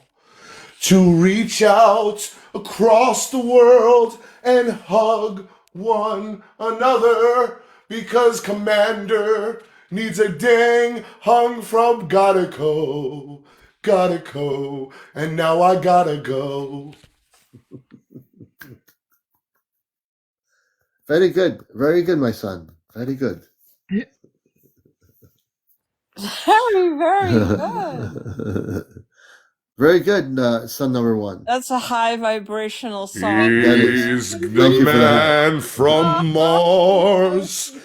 to reach out across the world and hug one another, because Commander needs a ding hung from gotta go, and now I gotta go. Very good, my son. Very good. very good. Very good, son number one. That's a high vibrational song. That is. He's the Thank you for that. man from Mars.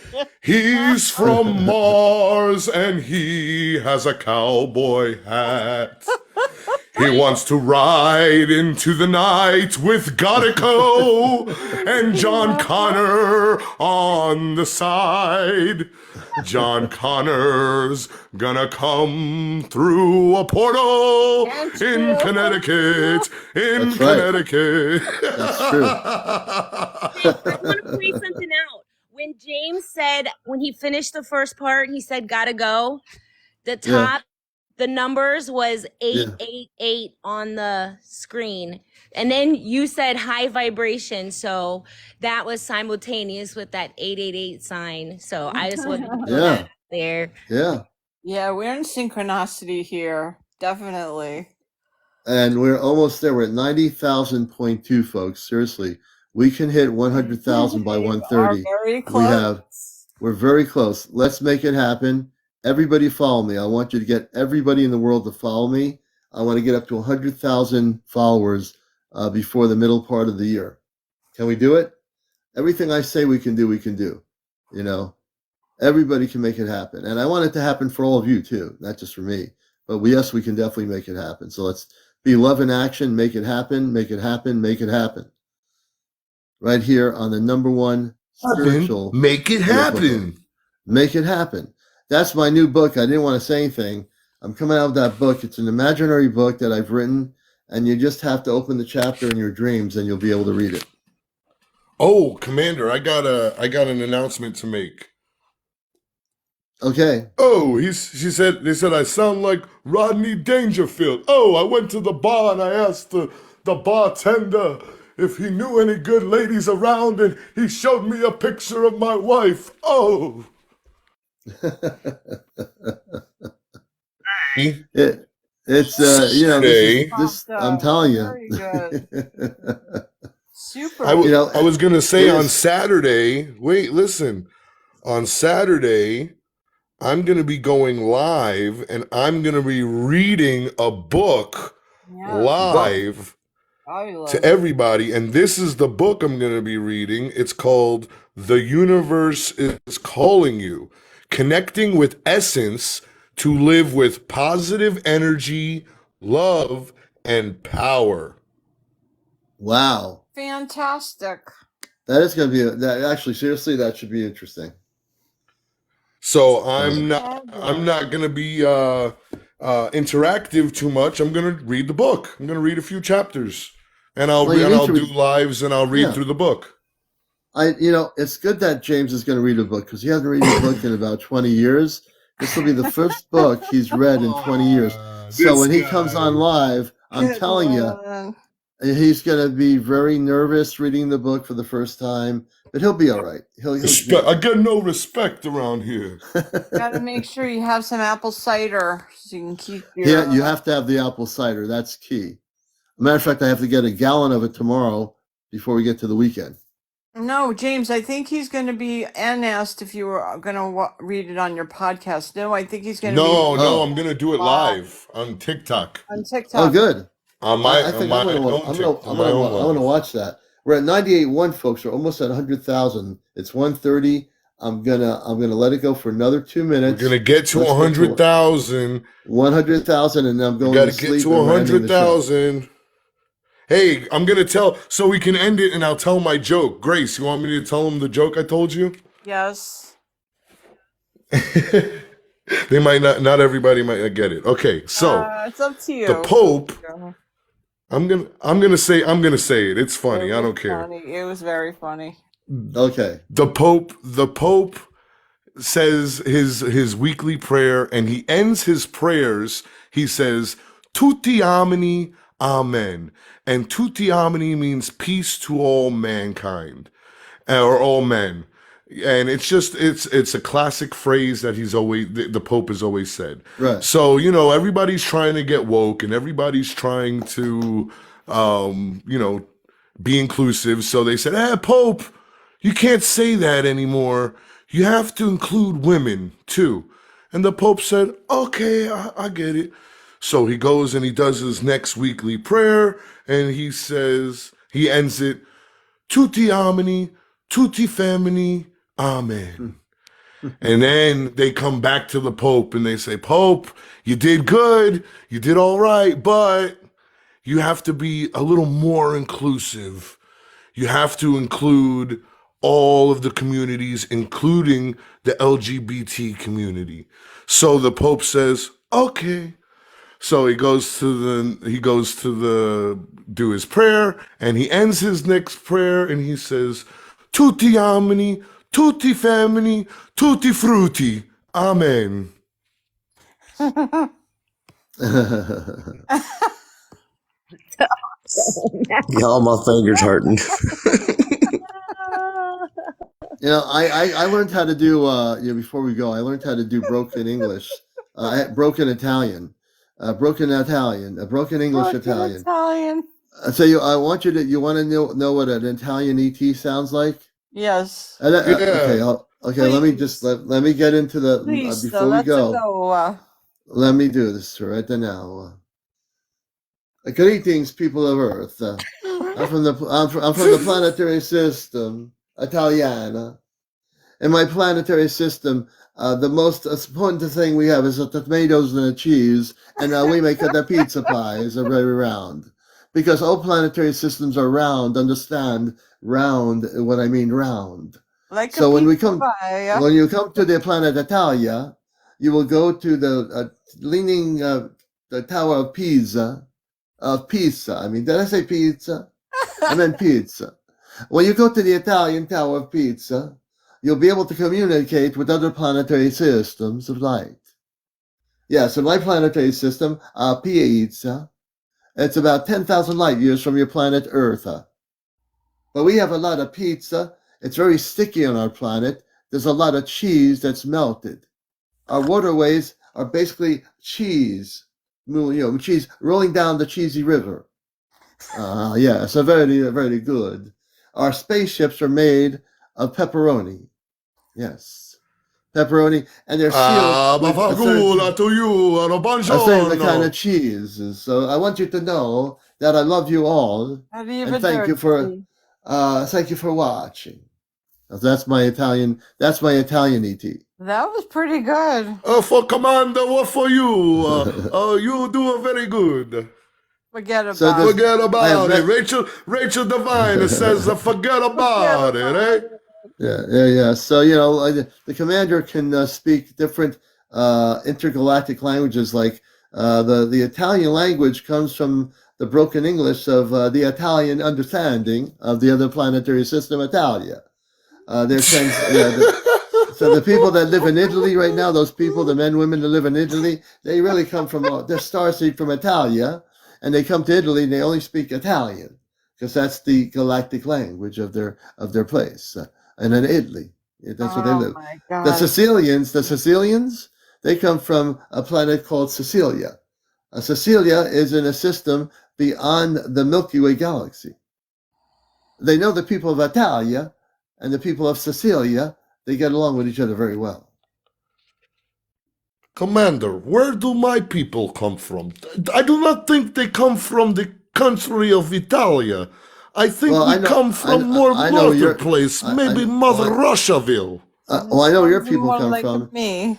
He's from Mars and he has a cowboy hat. He wants to ride into the night with Godico and John Connor on the side. John Connor's gonna come through a portal in Connecticut. In That's right. Connecticut. That's true. I want to point something out. When James said, when he finished the first part, he said, gotta go. The top, the numbers was 888 on the screen. And then you said high vibration. So that was simultaneous with that 888 sign. So I just wanted to put that out there. Yeah. Yeah, we're in synchronicity here. Definitely. And we're almost there. We're at 90,000.2, folks. Seriously. We can hit 100,000 by 1:30. Very close. We're very close. Let's make it happen. Everybody follow me. I want you to get everybody in the world to follow me. I want to get up to 100,000 followers before the middle part of the year. Can we do it? Everything I say we can do, we can do. You know, everybody can make it happen. And I want it to happen for all of you too, not just for me. But yes, we can definitely make it happen. So let's be love in action, make it happen, make it happen, make it happen. Right here on the number one spiritual. Make it happen. Make it happen. That's my new book. I didn't want to say anything. I'm coming out with that book. It's an imaginary book that I've written, and you just have to open the chapter in your dreams and you'll be able to read it. Oh, Commander, I got an announcement to make. Okay. Oh, they said I sound like Rodney Dangerfield. Oh, I went to the bar and I asked the bartender if he knew any good ladies around, and he showed me a picture of my wife. Oh. It's you know, this I'm telling you. Very good. Super. I was gonna say on Saturday. Wait, listen. On Saturday, I'm gonna be going live, and I'm gonna be reading a book live to everybody. And this is the book I'm gonna be reading. It's called "The Universe is Calling You: Connecting with Essence to Live with Positive Energy, Love, and Power." Wow. Fantastic. That is going to be actually seriously, that should be interesting. So I'm not going to be interactive too much. I'm going to read the book. I'm going to read a few chapters, and I'll do lives, and I'll read through the book. It's good that James is going to read a book, because he hasn't read a book in about 20 years. This will be the first book he's read in 20 years. So when he comes on live, I'm telling you, he's going to be very nervous reading the book for the first time, but he'll be all right. I get no respect around here. Got to make sure you have some apple cider so you can keep your... Yeah, you have to have the apple cider. That's key. Matter of fact, I have to get a gallon of it tomorrow before we get to the weekend? No, James, I think he's going to be, Ann asked if you were going to read it on your podcast. No, I think he's going to be No, I'm gonna do it live on TikTok. on TikTok. Oh, good. On I think I'm gonna watch that. We're at 98.1, folks. We're almost at 100,000. It's 1:30. I'm gonna let it go for another 2 minutes. We're gonna get to 100,000. 100,000, and I'm going to sleep. Get to 100,000. Hey, I'm gonna tell so we can end it, and I'll tell my joke. Grace, you want me to tell them the joke I told you? Yes. They might not everybody might get it. Okay, so it's up to you. The Pope. I'm gonna say it. It's funny. I don't care. It was very funny. Okay. The Pope says his weekly prayer, and he ends his prayers. He says, "Tutti amini, amen," and "Tutti amini" means peace to all mankind, or all men. And it's a classic phrase that the Pope has always said. Right. So, everybody's trying to get woke, and everybody's trying to, be inclusive. So they said, "Hey, Pope, you can't say that anymore. You have to include women too." And the Pope said, "Okay, I get it." So he goes and he does his next weekly prayer, and he ends it, "Tutti amini, tutti femmini, amen." And then they come back to the Pope and they say, "Pope, you did good. You did all right, but you have to be a little more inclusive. You have to include all of the communities, including the LGBT community." So the Pope says, "Okay." So he goes to do his prayer, and he ends his next prayer and he says, "Tutti amini, tutti femmini, tutti frutti, amen." All my fingers hurting. I learned how to do, before we go, I learned how to do broken English, broken Italian, broken English Italian. So I want you want to know what an Italian ET sounds like? Yes. Okay. Let me get into the, before we go. Let me do this right now. Greetings, people of Earth. I'm from the planetary system, Italiana. In my planetary system, the most important thing we have is the tomatoes and the cheese, and we make the pizza pies are very round. Because all planetary systems are round, understand? Round, what I mean round. Like so when you come to the planet Italia, you will go to the leaning the Tower of Pisa. Did I say pizza? I meant pizza. When you go to the Italian Tower of Pizza, you'll be able to communicate with other planetary systems of light. Yes, in my planetary system, pizza, it's about 10,000 light years from your planet Earth. But we have a lot of pizza. It's very sticky on our planet. There's a lot of cheese that's melted. Our waterways are basically cheese. Cheese rolling down the cheesy river. So very, very good. Our spaceships are made of pepperoni. Yes, pepperoni, and they're sealed with a certain kind of cheese. So I want you to know that I love you all, and thank you for watching. That's my Italian ET. That was pretty good. For Commander, what for you? You do very good. Forget about it. Rachel Devine says, "Forget about it," eh? Yeah. So the commander can speak different intergalactic languages. Like the Italian language comes from the broken English of the Italian understanding of the other planetary system, Italia. So the people that live in Italy right now, those people, the men, women that live in Italy, they really come from, they're starseed from Italia, and they come to Italy and they only speak Italian because that's the galactic language of their place. And in Italy, that's where they live. The Sicilians, they come from a planet called Sicilia. Sicilia is in a system beyond the Milky Way galaxy. they know the people of Italia and the people of Sicilia. They get along with each other very well. Commander, where do my people come from? I do not think they come from the country of Italia. I think we come from more Mother place, maybe Mother Russiaville. Well, I know where your people come like from. Me.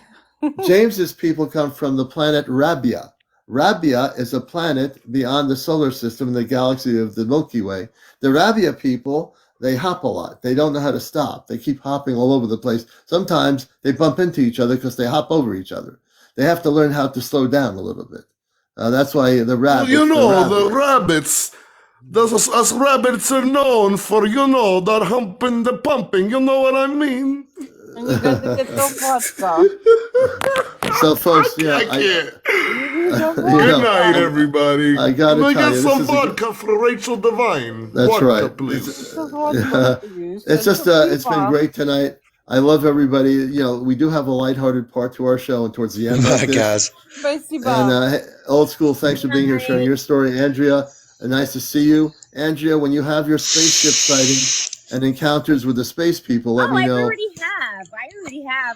James's people come from the planet Rabbia. Rabbia is a planet beyond the solar system in the galaxy of the Milky Way. The Rabbia people, they hop a lot. They don't know how to stop. They keep hopping all over the place. Sometimes they bump into each other because they hop over each other. They have to learn how to slow down a little bit. That's why the rabbits. Well, the rabbits. Us rabbits are known for, the humping, the pumping. You know what I mean? And you got to get the vodka. So, folks, I can't. Good night, everybody. I gotta tell get you, some vodka for Rachel Devine. That's vodka, right. Please. It's just, it's been great tonight. I love everybody. We do have a lighthearted part to our show, and towards the end, guys. And old school, thanks for being here, sharing your story, Andrea. Nice to see you, Andrea. When you have your spaceship sighting and encounters with the space people, let me know. I already have.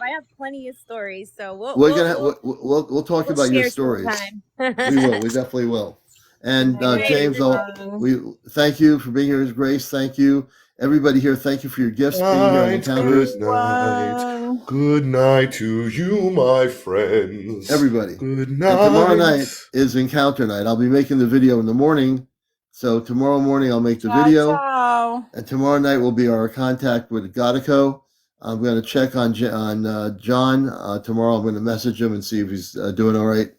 I have plenty of stories, so we'll talk about your stories. We will. We definitely will. And James, we thank you for being here, Grace. Thank you, everybody here. Thank you for your gifts, being here on Encounters. Good night to you, my friends. Everybody. Good night. And tomorrow night is Encounter night. I'll be making the video in the morning. So tomorrow morning I'll make the video. And tomorrow night will be our contact with Godico. I'm going to check on John. Tomorrow I'm going to message him and see if he's doing all right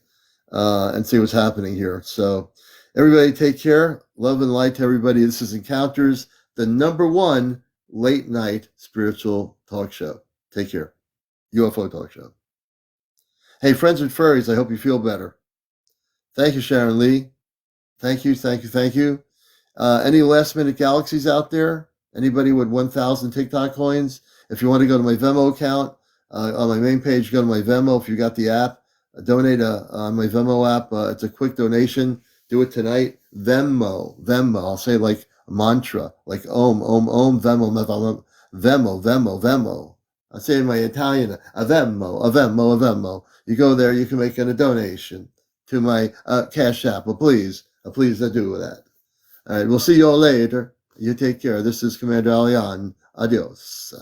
and see what's happening here. So everybody take care. Love and light to everybody. This is Encounters, the #1 late night spiritual talk show. Take care. UFO talk show. Hey, friends with furries, I hope you feel better. Thank you, Sharon Lee. Thank you. Any last minute galaxies out there? Anybody with 1,000 TikTok coins? If you want to go to my Venmo account, on my main page, go to my Venmo. If you got the app, donate on my Venmo app. It's a quick donation. Do it tonight. Venmo. I'll say like a mantra, like Om, Venmo. I say in my Italian, a Venmo. You go there, you can make a donation to my Cash App. Please do that. All right, we'll see you all later. You take care. This is CmdrAleon. Adios.